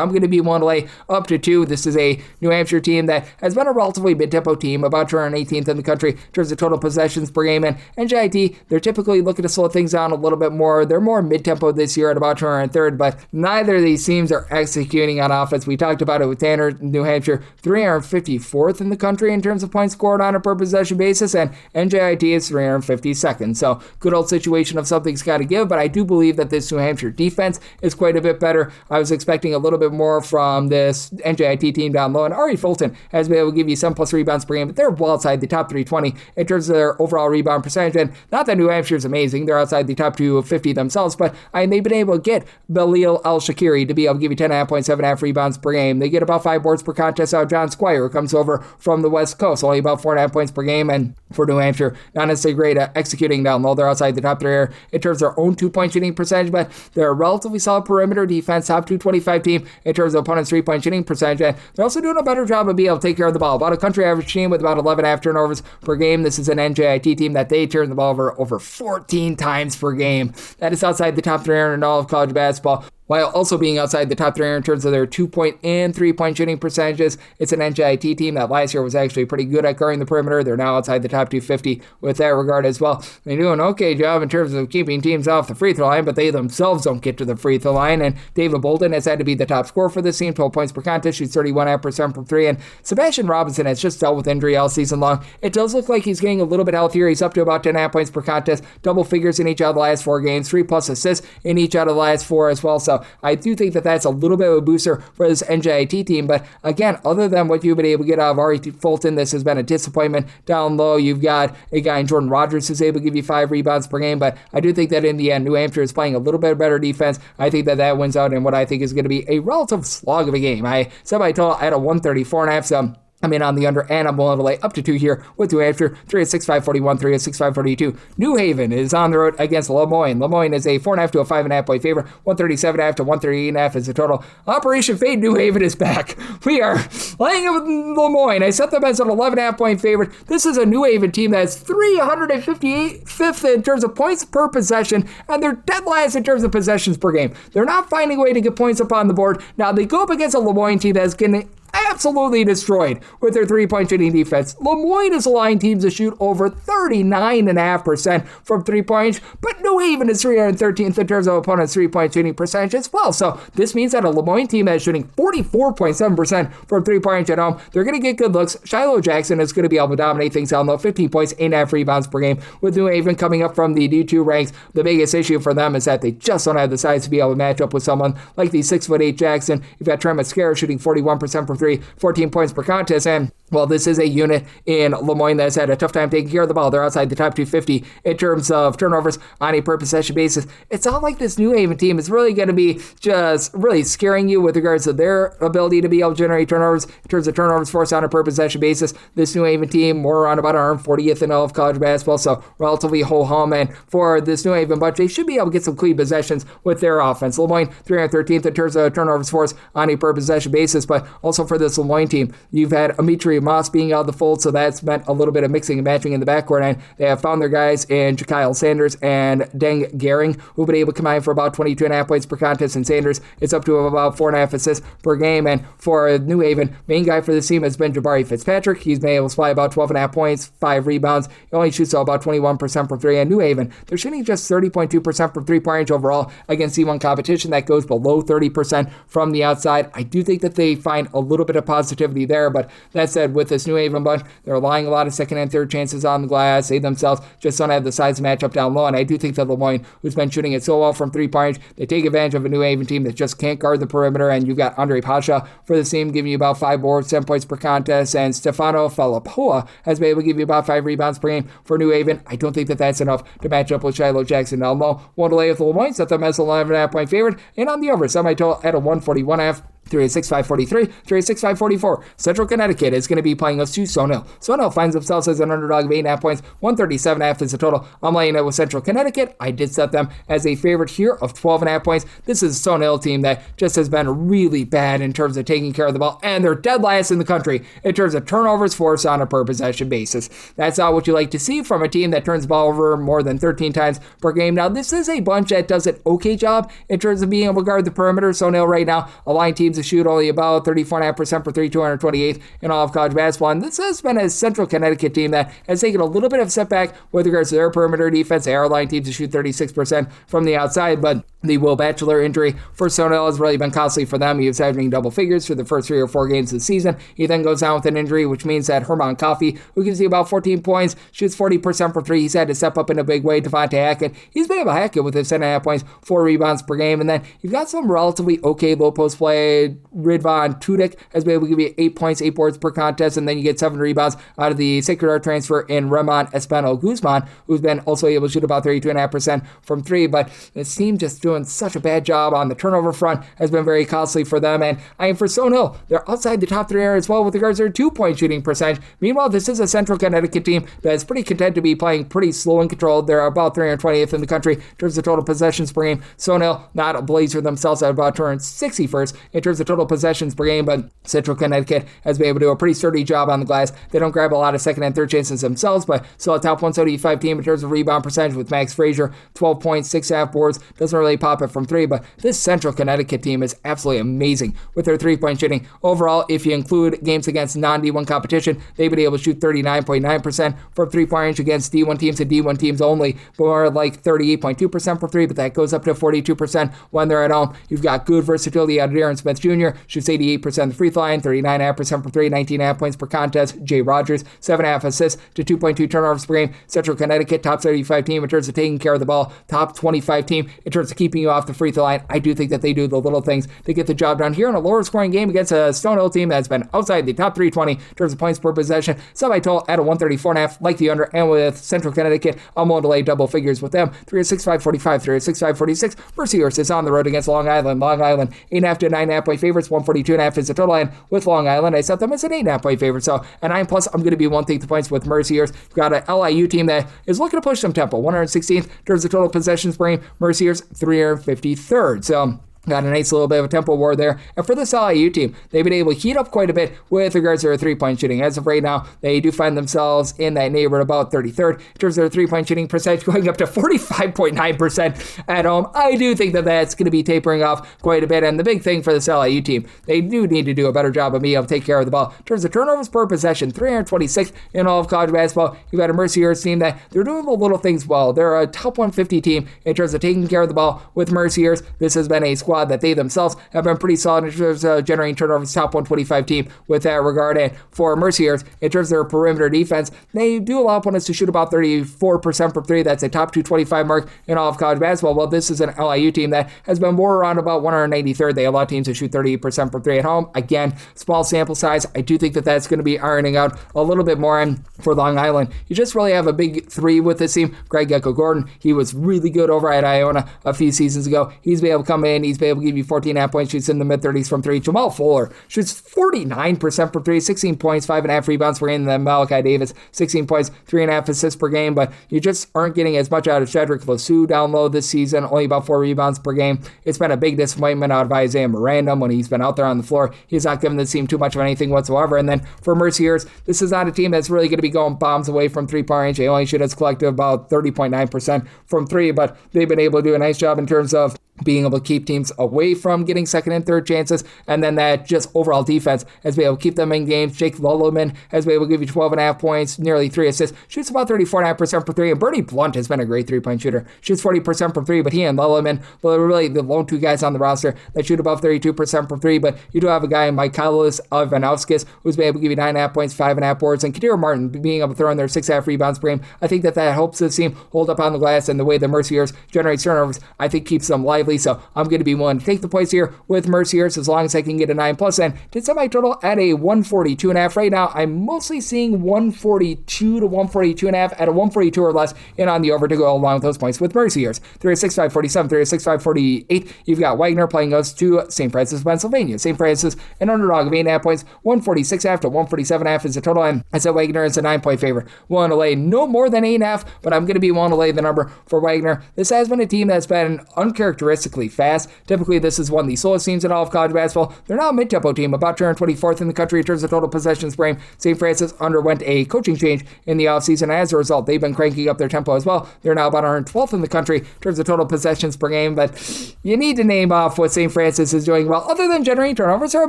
I'm going to be willing to lay up to 2. This is a New Hampshire team that has been a relatively mid-tempo team, about 218th in the country in terms of total possessions per game, and NJIT, they're typically looking to slow things down a little bit more. They're more mid-tempo this year at about 203rd, but neither of these teams are executing on offense. We talked about it with Tanner, New Hampshire, 354th in the country in terms of points scored on a per possession basis, and NJIT is 352nd. So good old situation of something's got to give, but I do believe that this New Hampshire defense is quite a bit better. I was expecting a little bit more from this NJIT team down low, and Ari Fulton has been able to give you 7+ rebounds per game, but they're well outside the top 320 in terms of their overall rebound percentage, and not that New Hampshire is amazing. They're outside the top 250 themselves, but they've been able to get Belil El-Shakiri to be able to give you 10.5 points, 7.5 rebounds per game. They get about 5 boards per contest out of John Squire, who comes over from the West Coast, only about 4.5 points per game, and for New Hampshire, not necessarily great at executing down low. They're outside the top 3 in terms of their own 2-point shooting percentage, but they're a relatively solid perimeter defense, top 225 team in terms of opponents' 3-point shooting percentage, and they're also doing a better job of being able to take care of the ball. About a country average team with about 11.5 turnovers per game. This is an NJIT team that they turn the ball over 14 times per game. That is outside the top 300 in all of college basketball, while also being outside the top 300 in terms of their 2-point and 3-point shooting percentages. It's an NJIT team that last year was actually pretty good at guarding the perimeter. They're now outside the top 250 with that regard as well. They do an okay job in terms of keeping teams off the free throw line, but they themselves don't get to the free throw line, and David Bolden has had to be the top scorer for this team, 12 points per contest, shoots 31.5% from 3, and Sebastian Robinson has just dealt with injury all season long. It does look like he's getting a little bit healthier. He's up to about 10.5 points per contest, double figures in each out of the last 4 games, 3+ assists in each out of the last 4 as well, so I do think that that's a little bit of a booster for this NJIT team, but again, other than what you've been able to get out of Ari Fulton, this has been a disappointment. Down low, you've got a guy in Jordan Rogers who's able to give you 5 rebounds per game, but I do think that in the end, New Hampshire is playing a little bit better defense. I think that that wins out in what I think is going to be a relative slog of a game. I said my total at a 134.5, so I'm in on the under, and I'm willing to lay up to 2 here with New Hampshire, 306, 541, 306, 542. New Haven is on the road against Lemoyne. Lemoyne is a 4.5 to a 5.5 point favorite, 137.5 to 138.5 is the total. Operation Fade New Haven is back. We are laying it with Lemoyne. I set them as an 11.5 point favorite. This is a New Haven team that's 358th in terms of points per possession, and they're dead last in terms of possessions per game. They're not finding a way to get points up on the board. Now, they go up against a Lemoyne team that's going to absolutely destroyed with their three-point shooting defense. Lemoyne is allowing teams to shoot over 39.5% from three-point, but New Haven is 313th in terms of opponents' three-point shooting percentage as well. So this means that a Lemoyne team that is shooting 44.7% from three-point at home, they're going to get good looks. Shiloh Jackson is going to be able to dominate things down low, 15 points, 8.5 rebounds per game. With New Haven coming up from the D2 ranks, the biggest issue for them is that they just don't have the size to be able to match up with someone like the 6'8" Jackson. You've got Trent Mascara shooting 41% from three, 14 points per contest, and well, this is a unit in Lemoyne that's had a tough time taking care of the ball. They're outside the top 250 in terms of turnovers on a per possession basis. It's not like this New Haven team is really going to be just really scaring you with regards to their ability to be able to generate turnovers in terms of turnovers forced on a per possession basis. This New Haven team, more around about 140th in all of college basketball, so relatively ho-hum. And for this New Haven bunch, they should be able to get some clean possessions with their offense. Lemoyne, 313th in terms of turnovers forced on a per possession basis, but also for this Lemoyne team, you've had Amitri Moss being out of the fold, so that's meant a little bit of mixing and matching in the backcourt, and they have found their guys in Kyle Sanders and Deng Gehring, who've been able to combine for about 22.5 points per contest, and Sanders is up to about 4.5 assists per game. And for New Haven, main guy for this team has been Jabari Fitzpatrick. He's been able to supply about 12.5 points, 5 rebounds. He only shoots about 21% from three. And New Haven, they're shooting just 30.2% from three-point range overall against C1 competition. That goes below 30% from the outside. I do think that they find a little bit of positivity there, but that said, with this New Haven bunch, they're relying a lot of second and third chances on the glass. They themselves just don't have the size to match up down low, and I do think that Lemoyne, who's been shooting it so well from three-point range, they take advantage of a New Haven team that just can't guard the perimeter, and you've got Andre Pasha for the team giving you about 5 boards, 7 points per contest, and Stefano Falapoa has been able to give you about 5 rebounds per game for New Haven. I don't think that that's enough to match up with Shiloh Jackson down low. One delay with Lemoyne, set them as an 11.5-point favorite, and on the over, semi-total at a 141.5. 386-543, 386-544. Central Connecticut is going to be playing us to Stony Hill. Stony Hill finds themselves as an underdog of 8.5 points, 137.5 is the total. I'm laying it with Central Connecticut. I did set them as a favorite here of 12.5 points. This is a Stony Hill team that just has been really bad in terms of taking care of the ball, and they're dead last in the country in terms of turnovers forced on a per possession basis. That's not what you like to see from a team that turns the ball over more than 13 times per game. Now, this is a bunch that does an okay job in terms of being able to guard the perimeter. Stony Hill right now, allowing teams to shoot only about 34.5% for three, 228th in all of college basketball. And this has been a Central Connecticut team that has taken a little bit of a setback with regards to their perimeter defense. They are allowing teams to shoot 36% from the outside, but the Will Batchelor injury for Stony Hill has really been costly for them. He was averaging double figures for the first 3 or 4 games of the season. He then goes down with an injury, which means that Herman Coffey, who gives you about 14 points, shoots 40% for three. He's had to step up in a big way. Devontae Hackett, he's been able to hack it with his 10.5 points, 4 rebounds per game. And then you've got some relatively okay low post play. Ridvan Tudik has been able to give you 8 points, 8 boards per contest, and then you get 7 rebounds out of the Sacred Heart transfer in Ramon Espano Guzman, who's been also able to shoot about 32.5% from three. But this team just doing such a bad job on the turnover front has been very costly for them. And I mean, for Stony Hill, they're outside the top 3 area as well with regards to their 2-point shooting percentage. Meanwhile, this is a Central Connecticut team that's pretty content to be playing pretty slow and controlled. They're about 320th in the country in terms of total possessions per game. Stony Hill, not a blazer themselves, at about 261st in terms of total possessions per game, but Central Connecticut has been able to do a pretty sturdy job on the glass. They don't grab a lot of second and third chances themselves, but still a top 175 team in terms of rebound percentage with Max Frazier, 12 points, 6.5 boards. Doesn't really pop it from three, but this Central Connecticut team is absolutely amazing with their 3-point shooting. Overall, if you include games against non-D1 competition, they've been able to shoot 39.9% from 3-point range against D1 teams and D1 teams only, more like 38.2% for three, but that goes up to 42% when they're at home. You've got good versatility out of Aaron Smith Jr., shoots 88% the free throw line, 39.5% for three, 19.5 points per contest. Jay Rogers, 7.5 assists to 2.2 turnovers per game. Central Connecticut, top 35 team in terms of taking care of the ball, top 25 team in terms of keeping you off the free throw line. I do think that they do the little things to get the job done here in a lower scoring game against a Stony Hill team that's been outside the top 320 in terms of points per possession. Semi-total at a 134.5, like the under, and with Central Connecticut, I'm willing to lay double figures with them. 306-545, 306-546. Mercyhurst is on the road against Long Island. Long Island, 8.5 to 9.5 point favorites, 142.5 is the total, and with Long Island, I set them as an 8.5 point favorite. So a 9+, I'm going to be 1/8 the points with Mercyhurst. You've got an LIU team that is looking to push some tempo, 116th in terms of total possessions per game. Mercyhurst, 353rd. So Got a nice little bit of a tempo war there. And for this LIU team, they've been able to heat up quite a bit with regards to their three-point shooting. As of right now, they do find themselves in that neighborhood about 33rd in terms of their three-point shooting percentage, going up to 45.9% at home. I do think that that's going to be tapering off quite a bit. And the big thing for this LIU team, they do need to do a better job of being able to take care of the ball. In terms of turnovers per possession, 326th in all of college basketball. You've got a Mercyhurst team that they're doing the little things well. They're a top 150 team in terms of taking care of the ball with Mercyhurst. This has been a squad that they themselves have been pretty solid in terms of generating turnovers, top 125 team with that regard. And for Mercyhurst, in terms of their perimeter defense, they do allow opponents to shoot about 34% from three. That's a top 225 mark in all of college basketball. Well, this is an LIU team that has been more around about 193rd. They allow teams to shoot 38% from three at home. Again, small sample size. I do think that that's going to be ironing out a little bit more. And for Long Island, you just really have a big three with this team. Greg Gecko-Gordon, he was really good over at Iona a few seasons ago. He's been able to come in. He's been able to give you 14.5 points, shoots in the mid-30s from three. Jamal Fuller shoots 49% from three, 16 points, 5.5 rebounds per game. And then Malachi Davis, 16 points, 3.5 assists per game. But you just aren't getting as much out of Cedric Lassou down low this season, only about 4 rebounds per game. It's been a big disappointment out of Isaiah Miranda when he's been out there on the floor. He's not giving the team too much of anything whatsoever. And then for Mercyhurst, this is not a team that's really going to be going bombs away from three-point range. They only shoot as collective about 30.9% from three, but they've been able to do a nice job in terms of being able to keep teams away from getting second and third chances, and then that just overall defense has been able to keep them in games. Jake Lulleman has been able to give you 12.5 points, nearly 3 assists, shoots about 34.5% for three, and Bernie Blunt has been a great three-point shooter. Shoots 40% from three, but he and Lulleman are really the lone two guys on the roster that shoot above 32% from three, but you do have a guy in Michaelis Ivanauskis who's been able to give you 9.5 points, 5.5 boards, and Kadir Martin being able to throw in their 6.5 rebounds per game. I think that helps the team hold up on the glass, and the way the Mercyhurst generates turnovers, I think keeps them lively, so I'm going to be willing to take the points here with Mercyhurst as long as I can get a 9+, and did set my total at a 142.5. Right now, I'm mostly seeing 142 to 142.5 at a 142 or less, and on the over to go along with those points with Mercyhurst. 3-6-5-47, 3-6-5-48. You've got Wagner playing us to St. Francis, Pennsylvania. St. Francis, an underdog of 8.5 points, 146.5 to 147.5 is the total, and I said Wagner is a 9-point favorite. Willing to lay no more than 8.5, but I'm going to be willing to lay the number for Wagner. This has been a team that's been uncharacteristically fast. Typically, this is one of the slowest teams in all of college basketball. They're now a mid-tempo team, about 224th in the country in terms of total possessions per game. St. Francis underwent a coaching change in the offseason, and as a result, they've been cranking up their tempo as well. They're now about 112th in the country in terms of total possessions per game, but you need to name off what St. Francis is doing well. Other than generating turnovers, they're a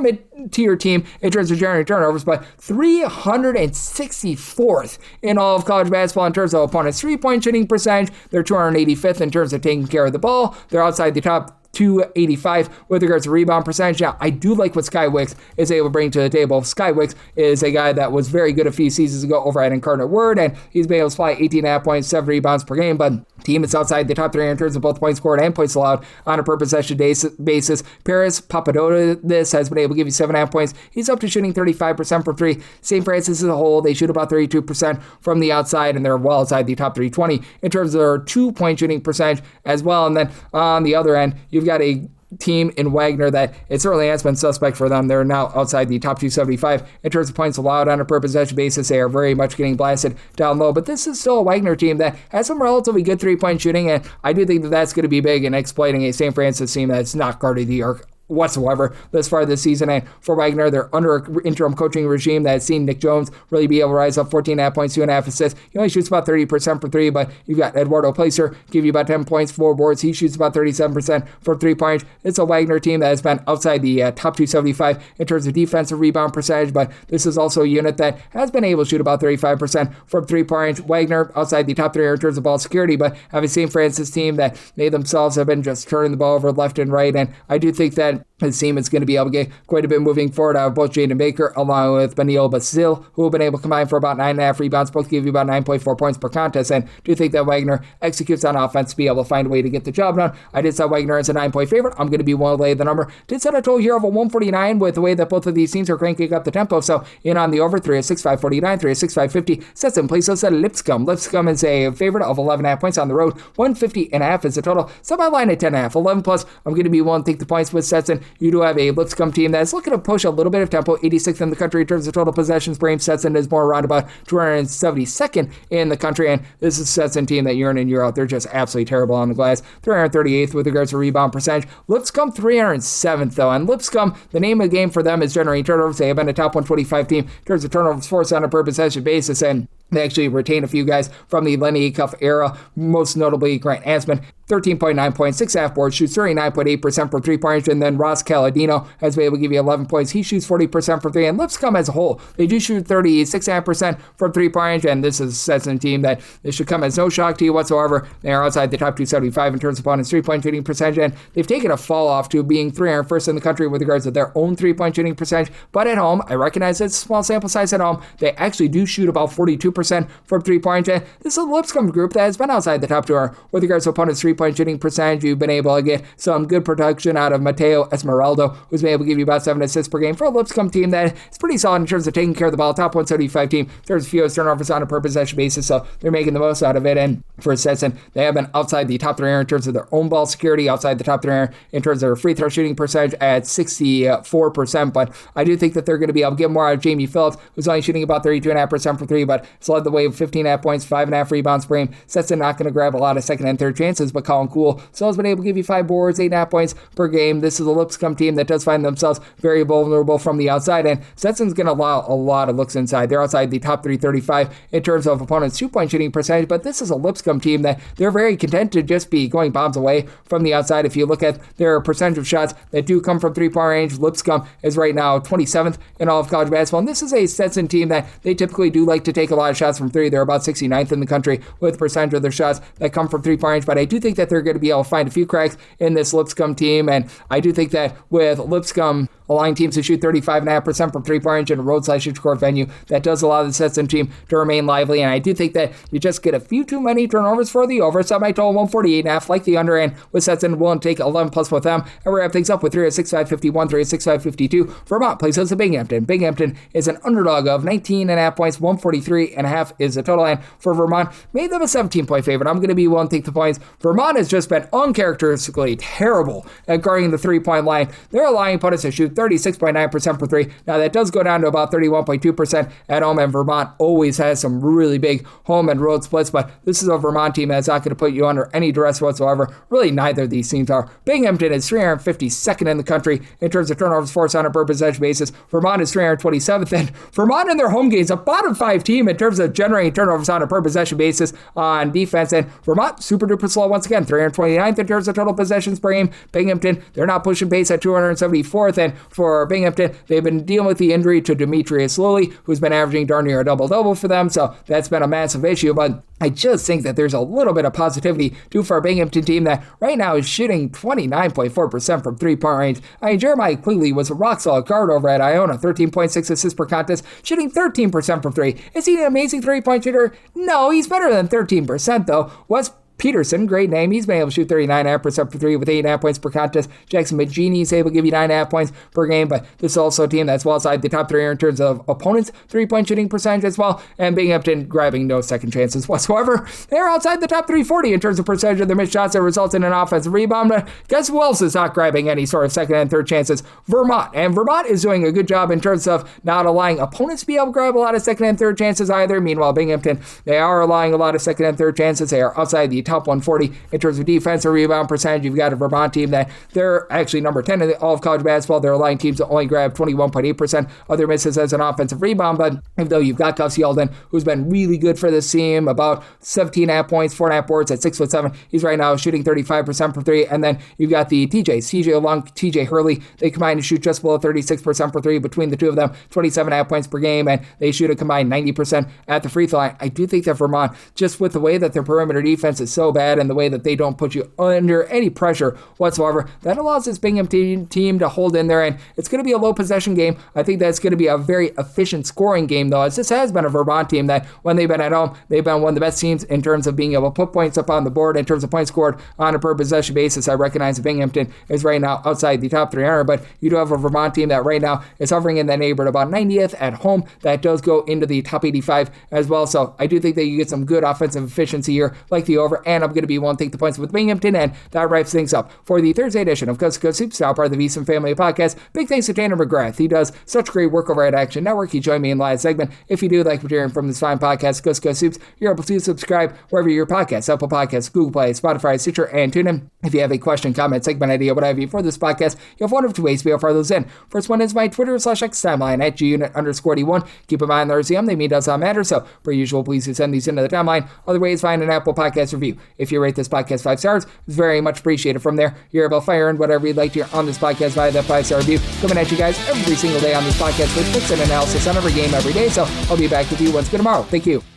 mid-tier team in terms of generating turnovers, but 364th in all of college basketball in terms of opponents' three-point shooting percentage. They're 285th in terms of taking care of the ball. They're outside the top 285 with regards to rebound percentage. Now, I do like what Sky Wicks is able to bring to the table. Sky Wicks is a guy that was very good a few seasons ago over at Incarnate Word, and he's been able to supply 18.5 points, 7 rebounds per game, but team is outside the top 3 in terms of both points scored and points allowed on a per possession basis. Paris Papadopoulos has been able to give you 7.5 points. He's up to shooting 35% from three. St. Francis as a whole, they shoot about 32% from the outside, and they're well outside the top 320 in terms of their 2-point shooting percentage as well. And then on the other end, you've got a team in Wagner that it certainly has been suspect for them. They're now outside the top 275 in terms of points allowed on a per possession basis. They are very much getting blasted down low, but this is still a Wagner team that has some relatively good 3-point shooting, and I do think that that's going to be big in exploiting a St. Francis team that's not guarding the arc whatsoever this far this season. And for Wagner, they're under an interim coaching regime that has seen Nick Jones really be able to rise up 14.5 points, 2.5 assists. He only shoots about 30% for three, but you've got Eduardo Placer give you about 10 points, 4 boards. He shoots about 37% for 3-point. It's a Wagner team that has been outside the top 275 in terms of defensive rebound percentage, but this is also a unit that has been able to shoot about 35% from 3-point. Wagner outside the top 3 in terms of ball security, but have a St. Francis team that they themselves have been just turning the ball over left and right, and I do think that his team is going to be able to get quite a bit moving forward out of both Jaden Baker along with Benil Basil, who have been able to combine for about 9.5 rebounds, both give you about 9.4 points per contest, and do think that Wagner executes on offense to be able to find a way to get the job done. I did set Wagner as a 9-point favorite. I'm going to be willing to lay the number. Did set a total here of a 149 with the way that both of these teams are cranking up the tempo, so in on the over, 3-6-5-49, 3-6-5-50, sets in place. So set Lipscomb. Lipscomb is a favorite of 11.5 points on the road, 150.5 is the total. Set my line at 10.5, 11+. I'm going to be willing to take the points with sets Stetson, you do have a Lipscomb team that's looking to push a little bit of tempo, 86th in the country in terms of total possessions per game. Stetson is more around about 272nd in the country, and this is a Stetson team that year in and year out, they're just absolutely terrible on the glass. 338th with regards to rebound percentage. Lipscomb 307th though, and Lipscomb, the name of the game for them is generating turnovers. They have been a top 125 team in terms of turnovers forced on a per possession basis, and they actually retained a few guys from the Lenny Acuff era, most notably Grant Ansman, 13.9 points, 6.5 boards, shoots 39.8% from three-point range, and then Ross Caladino has been able to give you 11 points. He shoots 40% from three, and Lipscomb as a whole, they do shoot 36.5% from three-point range, and this is a Stetson team that this should come as no shock to you whatsoever. They are outside the top 275 in terms of opponents' three-point shooting percentage, and they've taken a fall off to being 301st in the country with regards to their own three-point shooting percentage, but at home, I recognize it's a small sample size at home, they actually do shoot about 42% from three-point range. This is a Lipscomb group that has been outside the top 2 with regards to opponents' three-point shooting percentage. You've been able to get some good production out of Mateo Esmeraldo, who's been able to give you about 7 assists per game for a Lipscomb team that is pretty solid in terms of taking care of the ball. Top 175 team in terms of fewest turnovers on a per possession basis, so they're making the most out of it. And for Stetson, they have been outside the top 3 in terms of their own ball security, outside the top 3 in terms of their free throw shooting percentage at 64%. But I do think that they're going to be able to get more out of Jamie Phillips, who's only shooting about 32.5% from three, but has led the way with 15.5 points, 5.5 rebounds per game. Stetson not going to grab a lot of second and third chances, but Colin Cool still has been able to give you 5 boards, 8.5 points per game. This is a Lipscomb team that does find themselves very vulnerable from the outside, and Stetson's going to allow a lot of looks inside. They're outside the top 335 in terms of opponents' 2-point shooting percentage, but this is a Lipscomb team that they're very content to just be going bombs away from the outside. If you look at their percentage of shots that do come from 3-point range, Lipscomb is right now 27th in all of college basketball, and this is a Stetson team that they typically do like to take a lot of shots from three. They're about 69th in the country with percentage of their shots that come from 3-point range, but I do think that they're going to be able to find a few cracks in this Lipscomb team, and I do think that with Lipscomb allowing teams to shoot 35.5% from 3-point range in a roadside-court venue, that does allow the Stetson team to remain lively, and I do think that you just get a few too many turnovers for the over, so I might total 148.5, like the under, and with Stetson willing to take 11 plus with them, and we're going to have things up with 306.551, 306.552. Vermont plays us at Binghamton. Binghamton is an underdog of 19.5 points, 143.5 is the total, and for Vermont, made them a 17-point favorite. I'm going to be willing to take the points. Vermont has just been uncharacteristically terrible at guarding the 3-point line. They're allowing opponents to shoot 36.9% for three. Now that does go down to about 31.2% at home, and Vermont always has some really big home and road splits, but this is a Vermont team that's not going to put you under any duress whatsoever. Really, neither of these teams are. Binghamton is 352nd in the country in terms of turnovers forced on a per possession basis. Vermont is 327th, and Vermont in their home games, a bottom 5 team in terms of generating turnovers on a per possession basis on defense, and Vermont super duper slow once again, 329th in terms of total possessions per game. Binghamton, they're not pushing pace at 274th, and for Binghamton, they've been dealing with the injury to Demetrius Lilly, who's been averaging darn near a double-double for them, so that's been a massive issue, but I just think that there's a little bit of positivity due for a Binghamton team that right now is shooting 29.4% from 3-point range. I mean, Jeremiah Quigley was a rock-solid guard over at Iona, 13.6 assists per contest, shooting 13% from 3. Is he an amazing 3-point shooter? No, he's better than 13%, though. Wes Peterson, great name. He's been able to shoot 39.5% for three with 8.5 points per contest. Jackson Magini is able to give you 9.5 points per game, but this is also a team that's well outside the top 3 in terms of opponents' 3-point shooting percentage as well, and Binghamton grabbing no second chances whatsoever. They're outside the top 340 in terms of percentage of their missed shots that result in an offensive rebound. But guess who else is not grabbing any sort of second and third chances? Vermont. And Vermont is doing a good job in terms of not allowing opponents to be able to grab a lot of second and third chances either. Meanwhile, Binghamton, they are allowing a lot of second and third chances. They are outside the top 140 in terms of defensive rebound percentage. You've got a Vermont team that they're actually number 10 in all of college basketball. They're allowing teams to only grab 21.8% of their misses as an offensive rebound. But even though you've got Gus Yeldon, who's been really good for this team, about 17.5 points, 4.5 boards at 6'7". He's right now shooting 35% from three. And then you've got the TJ Long, TJ Hurley. They combine to shoot just below 36% for three between the two of them, 27.5 points per game, and they shoot a combined 90% at the free throw line. I do think that Vermont, just with the way that their perimeter defense is so bad and the way that they don't put you under any pressure whatsoever, that allows this Binghamton team to hold in there, and it's going to be a low possession game. I think that's going to be a very efficient scoring game, though, as this has been a Vermont team that when they've been at home, they've been one of the best teams in terms of being able to put points up on the board in terms of points scored on a per possession basis. I recognize that Binghamton is right now outside the top 300, but you do have a Vermont team that right now is hovering in that neighborhood about 90th at home. That does go into the top 85 as well, so I do think that you get some good offensive efficiency here, like the over and I'm going to be one take the points with Binghamton, and that wraps things up for the Thursday edition of Coast to Coast Hoops, now part of the VSiN family of podcasts. Big thanks to Tanner McGrath. He does such great work over at Action Network. He joined me in the last segment. If you do like what you're hearing from this fine podcast, Coast to Coast Hoops, you're able to subscribe wherever your podcasts, Apple Podcasts, Google Play, Spotify, Stitcher, and TuneIn. If you have a question, comment, segment idea, what have you for this podcast, you have one of two ways to be able to fire those in. First one is my Twitter/X timeline at gunit_D1. Keep in mind, the RCM, they mean does not matter, so per usual, please do send these into the timeline. Other way is find an Apple Podcast review. If you rate this podcast 5 stars, it's very much appreciated. From there, you're able to fire in whatever you'd like to hear on this podcast via that 5-star review. Coming at you guys every single day on this podcast with picks and analysis on every game every day, so I'll be back with you once again tomorrow. Thank you.